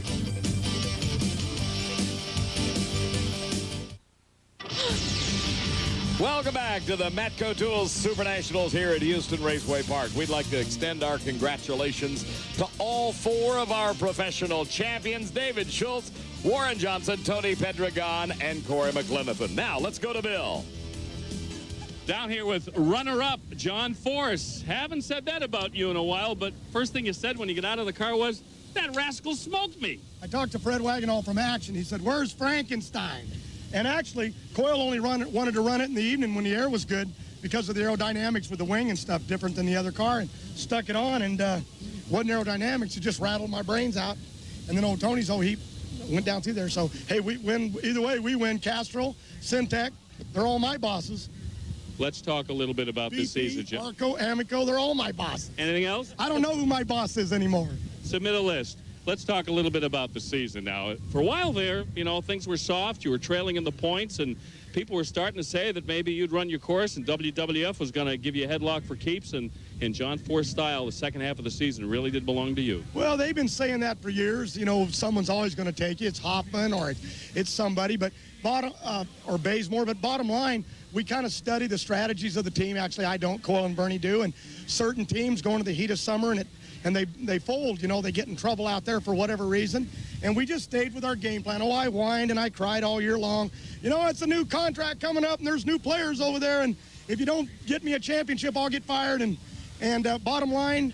S3: Welcome back to the Matco Tools Super Nationals here at Houston Raceway Park. We'd like to extend our congratulations to all 4 of our professional champions, David Schultz, Warren Johnson, Tony Pedregon, and Corey McLenithan. Now, let's go to Bill.
S7: Down here with runner-up John Force. Haven't said that about you in a while, but first thing you said when you got out of the car was, that rascal smoked me.
S1: I talked to Fred Wagenhall from Action. He said, "Where's Frankenstein?" And actually, Coyle only wanted to run it in the evening when the air was good because of the aerodynamics with the wing and stuff, different than the other car, and stuck it on, and wasn't aerodynamics. It just rattled my brains out. And then old Tony's he went down through there. So, hey, we win. Either way, we win. Castrol, Syntec, they're all my bosses.
S7: Let's talk a little bit about this season, Jim.
S1: Marco, Amico, they're all my bosses.
S7: Anything else?
S1: I don't know who my boss is anymore.
S7: Submit a list. Let's talk a little bit about the season now. For a while there, you know, things were soft. You were trailing in the points, and people were starting to say that maybe you'd run your course and WWF was going to give you a headlock for keeps, and in John Force style, the second half of the season really did belong to you.
S1: Well, they've been saying that for years. You know, someone's always going to take you. It's Hoffman or it's somebody, but or Bazemore. But bottom line, we kind of study the strategies of the team. Actually, I don't. Coyle and Bernie do. And certain teams go into the heat of summer and they fold. You know, they get in trouble out there for whatever reason. And we just stayed with our game plan. Oh, I whined and I cried all year long. You know, it's a new contract coming up and there's new players over there. And if you don't get me a championship, I'll get fired. And bottom line,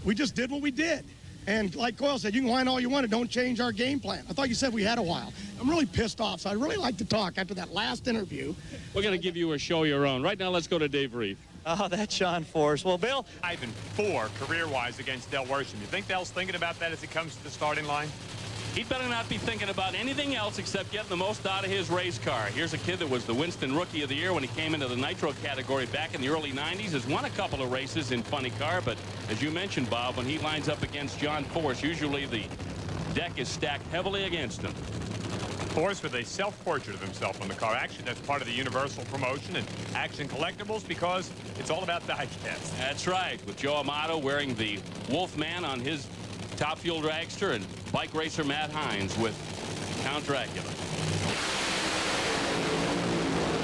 S1: we just did what we did. And like Coyle said, you can whine all you want and don't change our game plan. I thought you said we had a while. I'm really pissed off, so I'd really like to talk after that last interview.
S7: We're going to give you a show of your own. Right now, let's go to Dave Reef.
S4: Oh, that's John Force. Well, Bill.
S9: 5-4 career-wise against Del Worsham. You think Del's thinking about that as he comes to the starting line?
S7: He'd better not be thinking about anything else except getting the most out of his race car. Here's a kid that was the Winston Rookie of the Year when he came into the Nitro category back in the early 90s. Has won a couple of races in funny car, but as you mentioned, Bob, when he lines up against John Force, usually the deck is stacked heavily against him.
S9: Force with a self-portrait of himself on the car. Actually, that's part of the Universal promotion and Action Collectibles because it's all about diecast.
S7: That's right, with Joe Amato wearing the Wolfman on his Top Fuel dragster and bike racer Matt Hines with Count Dracula.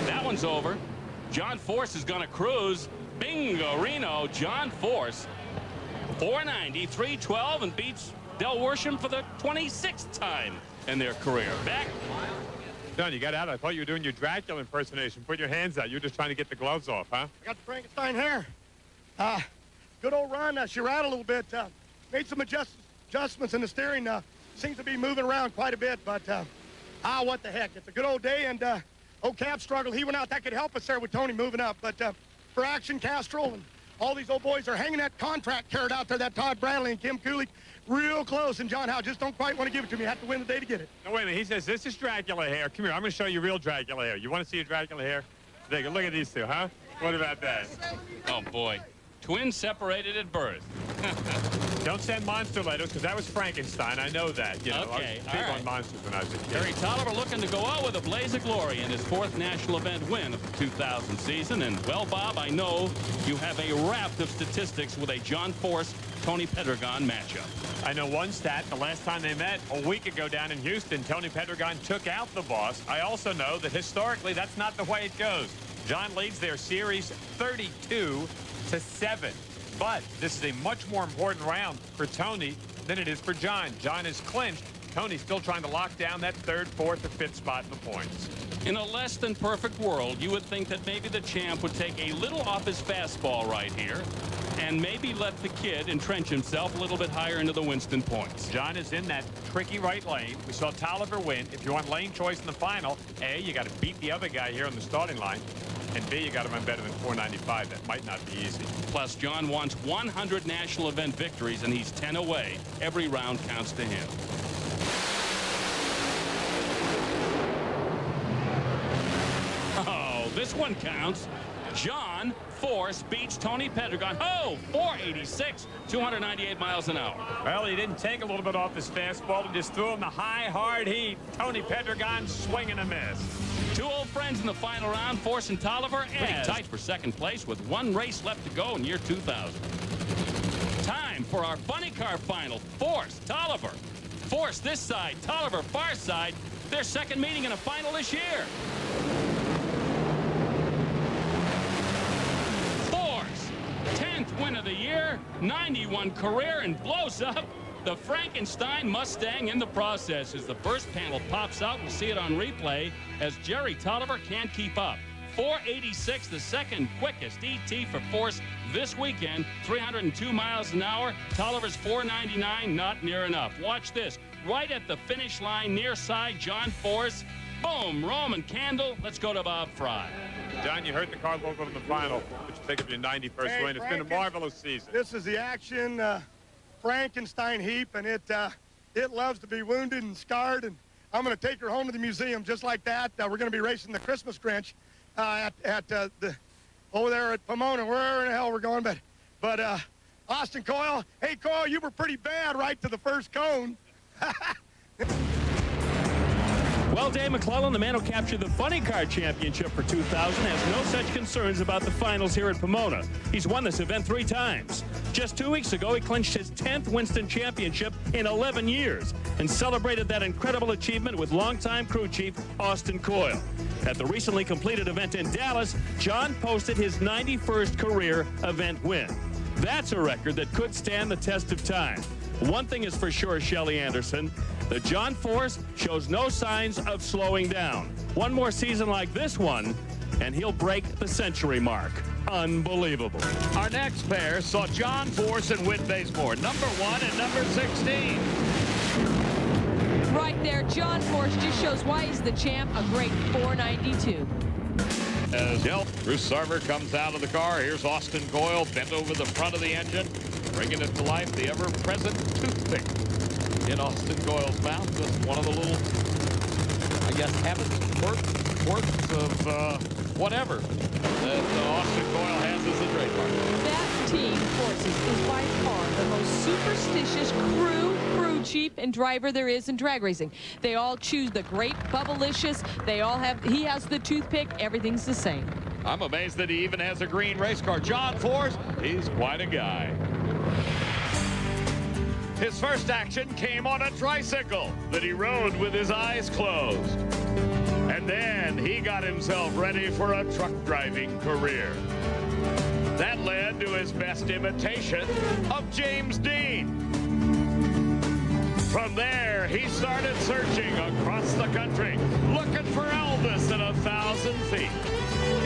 S7: That one's over. John Force is going to cruise. Bingo, Reno. John Force, 490, 312, and beats Del Worsham for the 26th time in their career. Back.
S9: John, you got out. I thought you were doing your Dracula impersonation. Put your hands out. You're just trying to get the gloves off, huh?
S1: I got the Frankenstein hair. Good old run. She rattled a little bit. Made some adjustments in the steering. Seems to be moving around quite a bit, but what the heck. It's a good old day, and old Cap struggled. He went out. That could help us there with Tony moving up. But for Action, Castrol, and all these old boys are hanging that contract carrot out there, that Todd Bradley and Kim Cooley, real close. And John Howe just don't quite want to give it to me. You have to win the day to get it.
S9: No, wait a minute. He says, this is Dracula hair. Come here. I'm going to show you real Dracula hair. You want to see a Dracula hair? Take a look at these two, huh? What about that?
S7: Oh, boy. Twins separated at birth.
S9: Don't send monster letters, because that was Frankenstein. I know that. You know,
S7: Okay,
S9: I was big on monsters when I was a kid.
S7: Terry Tolliver looking to go out with a blaze of glory in his 4th national event win of the 2000 season. And, well, Bob, I know you have a raft of statistics with a John Force, Tony Pedregon matchup.
S9: I know one stat. The last time they met a week ago down in Houston, Tony Pedregon took out the boss. I also know that historically that's not the way it goes. John leads their series 32-7. But this is a much more important round for Tony than it is for John. John is clinched. Tony's still trying to lock down that 3rd, 4th, or 5th spot in the points.
S7: In a less than perfect world, you would think that maybe the champ would take a little off his fastball right here and maybe let the kid entrench himself a little bit higher into the Winston points.
S9: John is in that tricky right lane. We saw Tolliver win. If you want lane choice in the final, A, you got to beat the other guy here on the starting line. And B, you got to run better than 495. That might not be easy.
S7: Plus, John wants 100 national event victories, and he's 10 away. Every round counts to him. Oh, this one counts. John Force beats Tony Pedregon. Oh, 486, 298 miles an hour.
S9: Well, he didn't take a little bit off his fastball and just threw him the high, hard heat. Tony Pedregon swing and a miss.
S7: Two old friends in the final round, Force and Tolliver, pretty tight for second place with one race left to go in year 2000. Time for our funny car final. Force, Tolliver. Force this side, Tolliver far side. Their second meeting in a final this year. Force, 10th win of the year, 91 career, and blows up the Frankenstein Mustang in the process. As the first panel pops out, we'll see it on replay as Jerry Tolliver can't keep up. 486, the second quickest ET for Force this weekend, 302 miles an hour. Tolliver's 499, not near enough. Watch this. Right at the finish line, near side, John Force Boom, Roman Candle. Let's go to Bob Fry.
S20: John, you heard the car local in the final. What you think of your 91st win? It's been a marvelous season.
S1: This is the action Frankenstein heap, and it loves to be wounded and scarred, and I'm going to take her home to the museum just like that. We're going to be racing the Christmas Grinch over there at Pomona, wherever in the hell we're going. But Austin Coyle, hey, Coyle, you were pretty bad right to the first cone.
S5: Well, Dave McClellan, the man who captured the Funny Car Championship for 2000, has no such concerns about the finals here at Pomona. He's won this event 3 times. Just 2 weeks ago, he clinched his 10th Winston Championship in 11 years and celebrated that incredible achievement with longtime crew chief Austin Coyle. At the recently completed event in Dallas, John posted his 91st career event win. That's a record that could stand the test of time. One thing is for sure, Shelley Anderson, the John Force shows no signs of slowing down. One more season like this one, and he'll break the century mark. Unbelievable.
S3: Our next pair saw John Force and Whit Bazemore, number 1 and number 16.
S2: Right there, John Force just shows why he's the champ, a great 492.
S3: As Bruce Sarver comes out of the car, here's Austin Coyle bent over the front of the engine, bringing it to life, the ever-present toothpick in Austin Coyle's mouth. Just one of the little, I guess, habits, quirks of whatever that Austin Coyle has as a trademark.
S2: That team, Forces, is by far the most superstitious crew chief and driver there is in drag racing. They all choose the great Bubblicious. He has the toothpick. Everything's the same.
S3: I'm amazed that he even has a green race car. John Force, he's quite a guy. His first action came on a tricycle that he rode with his eyes closed. And then he got himself ready for a truck driving career. That led to his best imitation of James Dean. From there, he started searching across the country, looking for Elvis at 1,000 feet.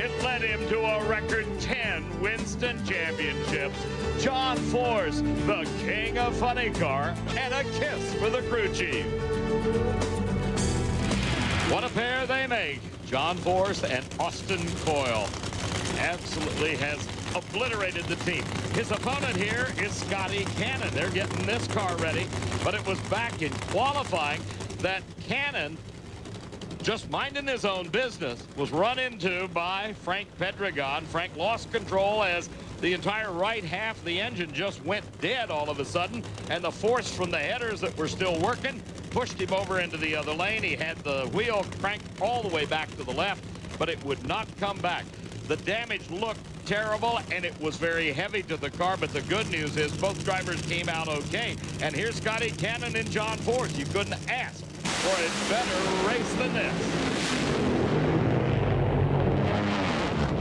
S3: It led him to a record 10 Winston Championships. John Force, the king of funny car, and a kiss for the crew chief. What a pair they make, John Force and Austin Coyle. Absolutely has obliterated the team. His opponent here is Scotty Cannon. They're getting this car ready, but it was back in qualifying that Cannon, just minding his own business, was run into by Frank Pedregon. Frank lost control as the entire right half of the engine just went dead all of a sudden, and the force from the headers that were still working pushed him over into the other lane. He had the wheel cranked all the way back to the left, but it would not come back. The damage looked terrible, and it was very heavy to the car, but the good news is both drivers came out okay. And here's Scotty Cannon and John Force. You couldn't ask for a better race than this.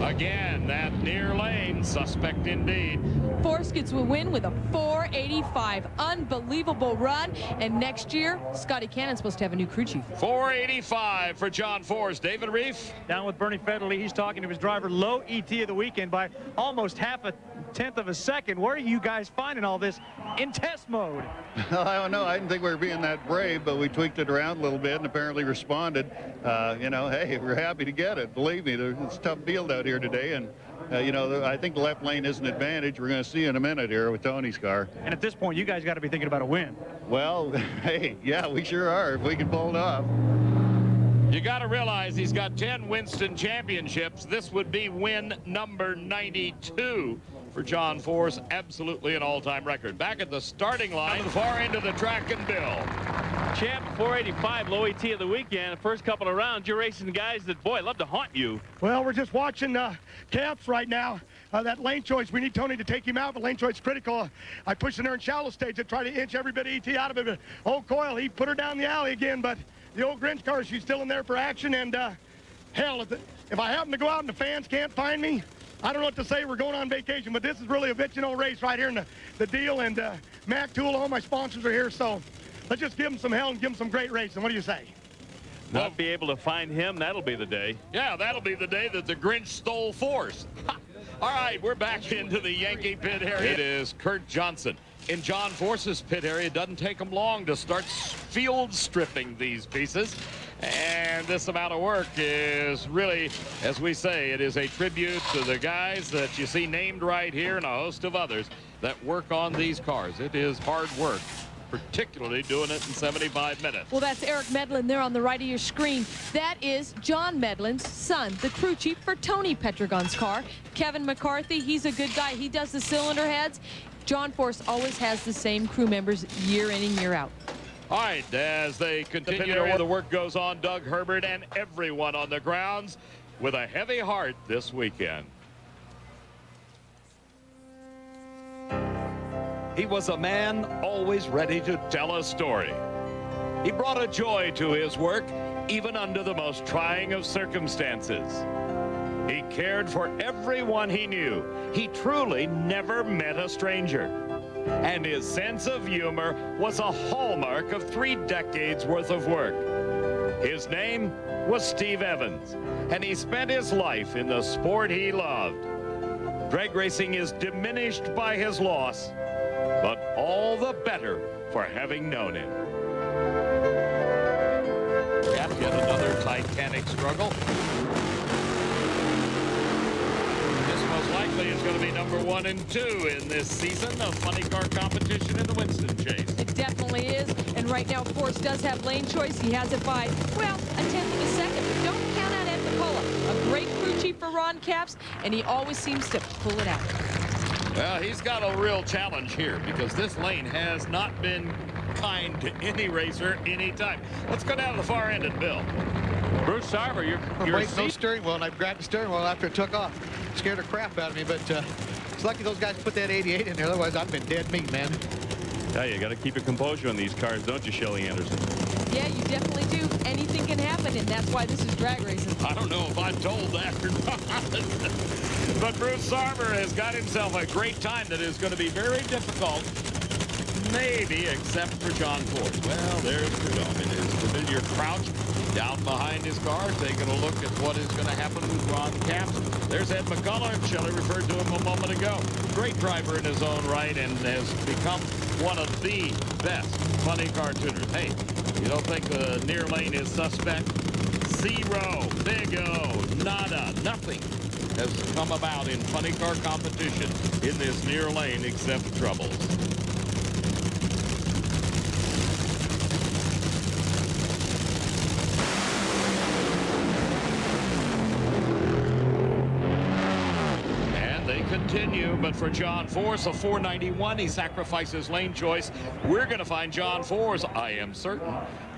S3: Again, that near lane, suspect indeed.
S2: Force gets a win with a 485. Unbelievable run. And next year, Scotty Cannon's supposed to have a new crew chief.
S3: 485 for John Force. David Reef.
S4: Down with Bernie Federle. He's talking to his driver, low ET of the weekend by almost 0.5 of a second. Where are you guys finding all this in test mode?
S11: I don't know. I didn't think we were being that brave, but we tweaked it around a little bit and apparently responded. You know, hey, we're happy to get it. Believe me, it's a tough field out here today, and you know, I think the left lane is an advantage. We're going to see in a minute here with Tony's car.
S4: And at this point, you guys got to be thinking about a win.
S11: Well, hey, yeah, we sure are, if we can pull it off.
S3: You got to realize he's got 10 Winston Championships. This would be win number 92 for John Force. Absolutely an all-time record. Back at the starting line, the far end of the track and Bill.
S5: Champ 485, low ET of the weekend. The first couple of rounds, you're racing guys that, boy, love to haunt you.
S1: Well, we're just watching Caps right now. That lane choice, we need Tony to take him out, but lane choice is critical. I pushed in there in shallow stage to try to inch every bit of ET out of it. But old Coyle, he put her down the alley again, but the old Grinch car, she's still in there for action. And hell, if I happen to go out and the fans can't find me, I don't know what to say. We're going on vacation, but this is really a bitchin' old race right here in the deal. And Mac Tool, all my sponsors are here, so let's just give them some hell and give them some great racing. What do you say?
S5: Not be able to find him, that'll be the day.
S3: Yeah, that'll be the day that the Grinch stole Force. All right, we're back into the Yankee pit area. It is Kurt Johnson. In John Force's pit area, it doesn't take them long to start field stripping these pieces. And And this amount of work is really, as we say, it is a tribute to the guys that you see named right here and a host of others that work on these cars. It is hard work, particularly doing it in 75 minutes.
S2: Well, that's Eric Medlin there on the right of your screen. That is John Medlin's son, the crew chief for Tony Pedregons' car. Kevin McCarthy, he's a good guy. He does the cylinder heads. John Force always has the same crew members year in and year out.
S3: All right, as they continue, the work goes on. Doug Herbert and everyone on the grounds with a heavy heart this weekend. He was a man always ready to tell a story. He brought a joy to his work, even under the most trying of circumstances. He cared for everyone he knew. He truly never met a stranger. And his sense of humor was a hallmark of 3 decades worth of work. His name was Steve Evans, and he spent his life in the sport he loved. Drag racing is diminished by his loss, but all the better for having known him. Yet another Titanic struggle. Most likely is going to be number 1 and 2 in this season of funny car competition in the Winston Chase.
S2: It definitely is, and right now Force does have lane choice. He has it by, well, 1/10 of a second, but don't count out Ed McCullough. A great crew chief for Ron Capps, and he always seems to pull it out.
S3: Well, he's got a real challenge here because this lane has not been kind to any racer any time. Let's go down to the far end and Bill.
S14: Bruce Sarver,
S10: you're waiting on the steering wheel, and I grabbed the steering wheel after it took off. Scared the crap out of me, but it's lucky those guys put that 88 in there. Otherwise, I'd been dead meat, man.
S7: Yeah, you got to keep your composure on these cars, don't you, Shelly Anderson?
S2: Yeah, you definitely do. Anything can happen, and that's why this is drag racing.
S3: I don't know if I'm told that or not. But Bruce Sarver has got himself a great time that is going to be very difficult, maybe except for John Force. Well, there's Prudhomme in his familiar crouch down behind his car, taking a look at what is going to happen with Ron Capps. There's Ed McCullough. Shelley referred to him a moment ago. Great driver in his own right and has become one of the best funny car tuners. Hey, you don't think the near lane is suspect? Zero, big O, nada, nothing has come about in funny car competition in this near lane except troubles. Continue, but for John Force, a 491, he sacrifices lane choice. We're going to find John Force, I am certain,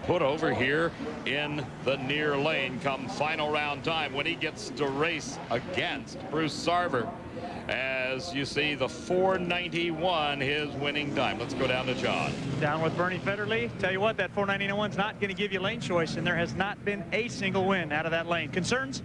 S3: put over here in the near lane come final round time when he gets to race against Bruce Sarver. As you see, the 491, his winning time. Let's go down to John.
S4: Down with Bernie Federle. Tell you what, that 491's not going to give you lane choice, and there has not been a single win out of that lane. Concerns?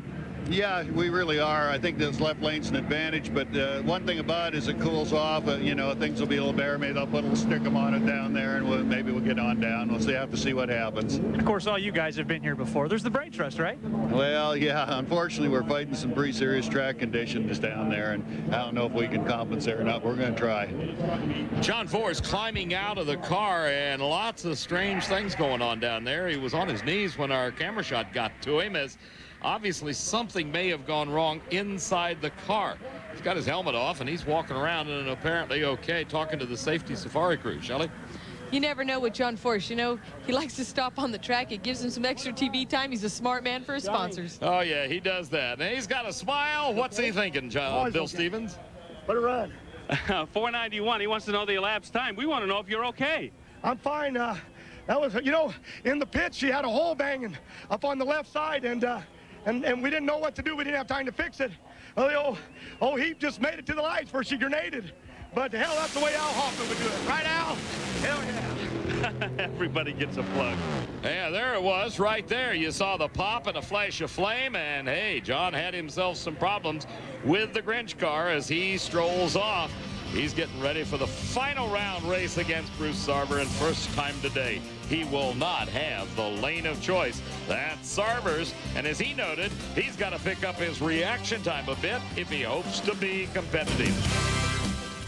S11: Yeah, we really are. I think this left lane's an advantage, but one thing about it is it cools off. You know, things will be a little bare. Maybe they'll put a little stick 'em on it down there, and maybe we'll get on down. We'll have to see what happens.
S4: And of course, all you guys have been here before. There's the brake trust, right?
S11: Well, yeah. Unfortunately, we're fighting some pretty serious track conditions down there, and I don't know if we can compensate or not. We're going to try.
S3: John Force climbing out of the car, and lots of strange things going on down there. He was on his knees when our camera shot got to him, as obviously something may have gone wrong inside the car. He's got his helmet off and he's walking around and apparently okay, talking to the safety safari crew. Shelley?
S2: You never know with John Force. You know, he likes to stop on the track. It gives him some extra TV time. He's a smart man for his sponsors.
S3: Oh yeah, he does that. And he's got a smile. What's he thinking, Bill Stevens?
S16: Let it run.
S7: 491, he wants to know the elapsed time. We want to know if you're okay.
S1: I'm fine. That was, you know, in the pit, she had a hole banging up on the left side, and we didn't know what to do. We didn't have time to fix it. Oh, he just made it to the lights where she grenaded. But hell, that's the way Al Hoffman would do it. Right, Al? Hell yeah.
S7: Everybody gets a plug.
S3: Yeah, there it was right there. You saw the pop and a flash of flame, and hey, John had himself some problems with the Grinch car as he strolls off. He's getting ready for the final round race against Bruce Sarver, and first time today, he will not have the lane of choice. That's Sarver's, and as he noted, he's got to pick up his reaction time a bit if he hopes to be competitive.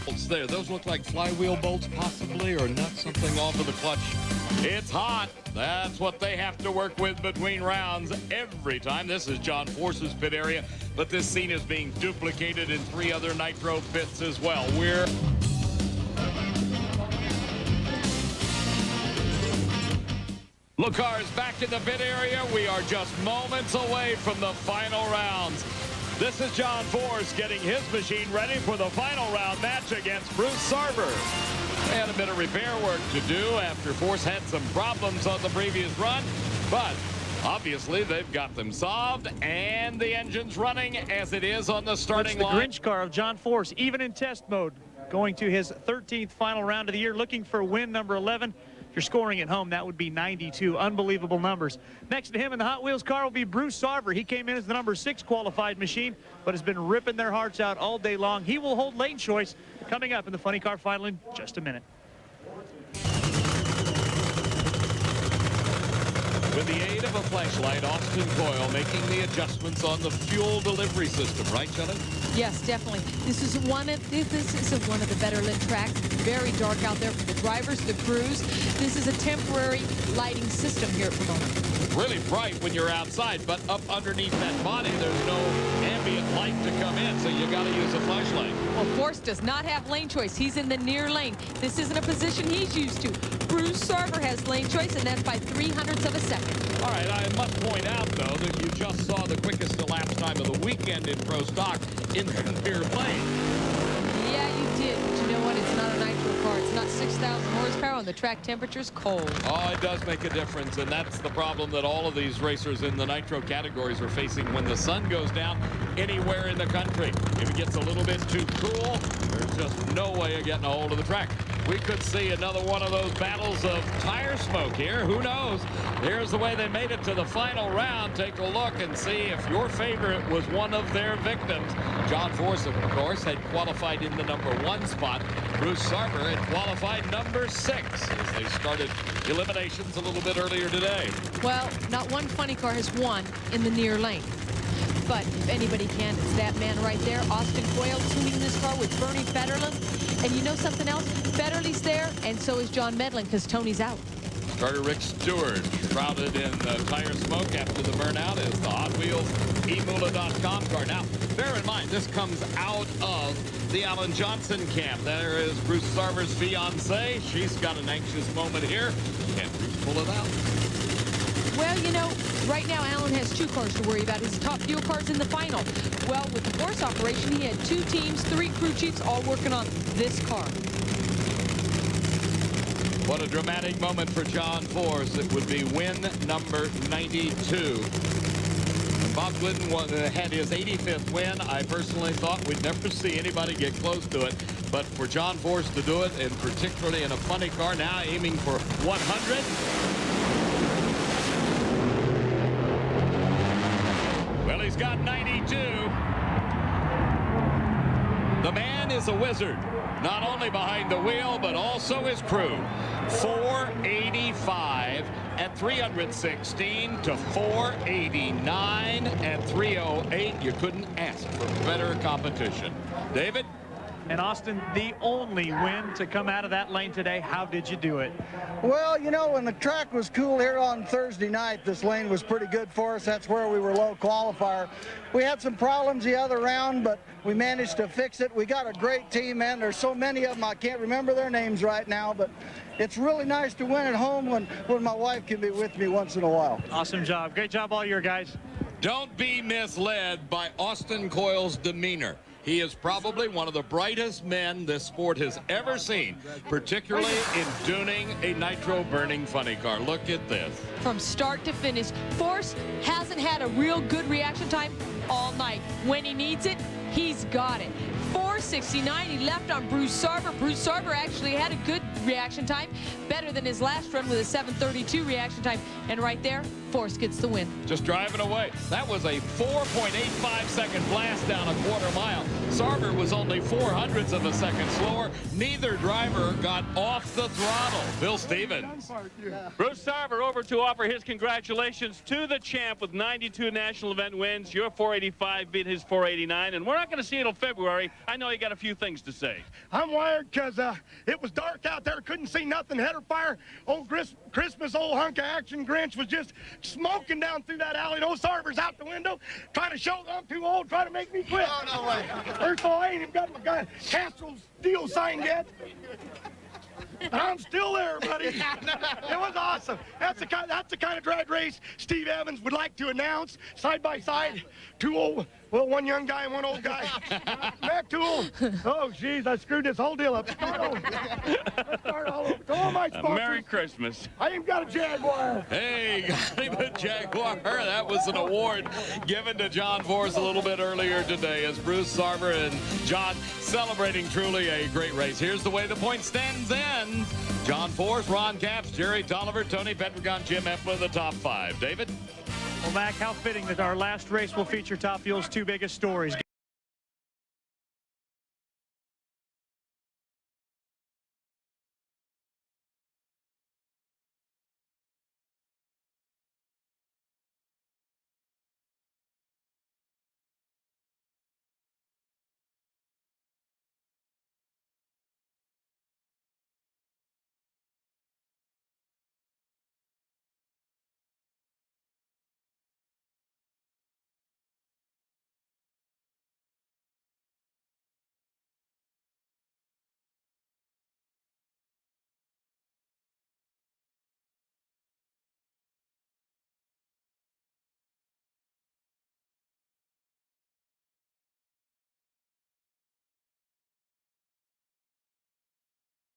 S3: Bolts there. Those look like flywheel bolts possibly, or nuts, something off of the clutch. It's hot. That's what they have to work with between rounds every time. This is John Force's pit area, but this scene is being duplicated in 3 other nitro pits as well. Lucar's back in the pit area. We are just moments away from the final rounds. This is John Force getting his machine ready for the final round match against Bruce Sarber. They had a bit of repair work to do after Force had some problems on the previous run, but obviously they've got them solved, and the engine's running as it is on the starting line.
S4: The Grinch car of John Force, even in test mode, going to his 13th final round of the year, looking for win number 11. If you're scoring at home, that would be 92. Unbelievable numbers. Next to him in the Hot Wheels car will be Bruce Sarber. He came in as the number 6 qualified machine, but has been ripping their hearts out all day long. He will hold lane choice coming up in the funny car final in just a minute.
S3: With the aid of a flashlight, Austin Coyle making the adjustments on the fuel delivery system, right, Shelley?
S2: Yes, definitely. This is one of the better lit tracks. Very dark out there for the drivers, the crews. This is a temporary lighting system here at Pomona.
S3: Really bright when you're outside, but up underneath that body, there's no ambient light to come in, so you got to use a flashlight.
S2: Well, Force does not have lane choice. He's in the near lane. This isn't a position he's used to. Bruce Sarber has lane choice, and that's by 0.03 of a second.
S3: All right, I must point out, though, that you just saw the quickest elapsed time of the weekend in Pro Stock in the near lane.
S2: Yeah, you did. But you know what? It's not a nitro car. It's not 6,000 horsepower, and the track temperature's cold.
S3: Oh, it does make a difference, and that's the problem that all of these racers in the nitro categories are facing when the sun goes down anywhere in the country. If it gets a little bit too cool, there's just no way of getting a hold of the track. We could see another one of those battles of tire smoke here. Who knows? Here's the way they made it to the final round. Take a look and see if your favorite was one of their victims. John Force, of course, had qualified in the number 1 spot. Bruce Sarber had qualified number 6 as they started eliminations a little bit earlier today.
S2: Well, not one funny car has won in the near lane. But if anybody can, it's that man right there, Austin Coyle, tuning this car with Bernie Federland. And you know something else? Federley's there, and so is John Medlin, because Tony's out.
S3: Starter Rick Stewart, shrouded in tire smoke after the burnout, is the Hot Wheels emula.com car. Now, bear in mind, this comes out of the Alan Johnson camp. There is Bruce Sarber's fiancée. She's got an anxious moment here. Can Bruce pull it out?
S2: Well, you know, right now Alan has 2 cars to worry about. His top fuel cars in the final. Well, with the Force operation, he had 2 teams, 3 crew chiefs, all working on this car.
S3: What a dramatic moment for John Force. It would be win number 92. Bob Glidden had his 85th win. I personally thought we'd never see anybody get close to it. But for John Force to do it, and particularly in a funny car, now aiming for 100. Well, he's got 92. The man is a wizard, not only behind the wheel, but also his crew. 485 at 316 to 489 at 308. You couldn't ask for better competition. David?
S4: And Austin, the only win to come out of that lane today. How did you do it?
S6: Well, you know, when the track was cool here on Thursday night, this lane was pretty good for us. That's where we were low qualifier. We had some problems the other round, but we managed to fix it. We got a great team, man. There's so many of them, I can't remember their names right now, but it's really nice to win at home when my wife can be with me once in a while.
S4: Awesome job. Great job all year, guys.
S3: Don't be misled by Austin Coyle's demeanor. He is probably one of the brightest men this sport has ever seen, particularly in tuning a nitro-burning funny car. Look at this.
S2: From start to finish, Force hasn't had a real good reaction time all night. When he needs it, he's got it. 469, he left on Bruce Sarber. Bruce Sarber actually had a good reaction time, better than his last run with a 732 reaction time. And right there, Force gets the win.
S3: Just driving away. That was a 4.85-second blast down a quarter mile. Sarver was only 0.04 of a second slower. Neither driver got off the throttle. Bill Stevens.
S5: Bruce Sarver over to offer his congratulations to the champ with 92 national event wins. Your 485 beat his 489, and we're not going to see it until February. I know you got a few things to say.
S1: I'm wired because it was dark out there. Couldn't see nothing. Header fire. Old Christmas old hunk of action Grinch was just smoking down through that alley. Those Sarver's out the window trying to show I'm too old, trying to make me quit. Oh, no way. First of all, I ain't even got my guy Castro's deal signed yet. I'm still there, buddy. It was awesome. That's the kind of drag race Steve Evans would like to announce. Side by side, two old, well, one young guy and one old guy. Back to old. Oh, geez, I screwed this whole deal up. Start over. Let's start all over. To all my sponsors.
S5: Merry Christmas.
S1: I even got a Jaguar.
S3: Hey, got him a Jaguar. That was an award given to John Force a little bit earlier today as Bruce Sarver and John celebrating truly a great race. Here's the way the point stands in. John Force, Ron Capps, Jerry Tolliver, Tony Pedregons, Jim Epler, the top five. David?
S4: Well, Mac, how fitting that our last race will feature Top Fuel's two biggest stories.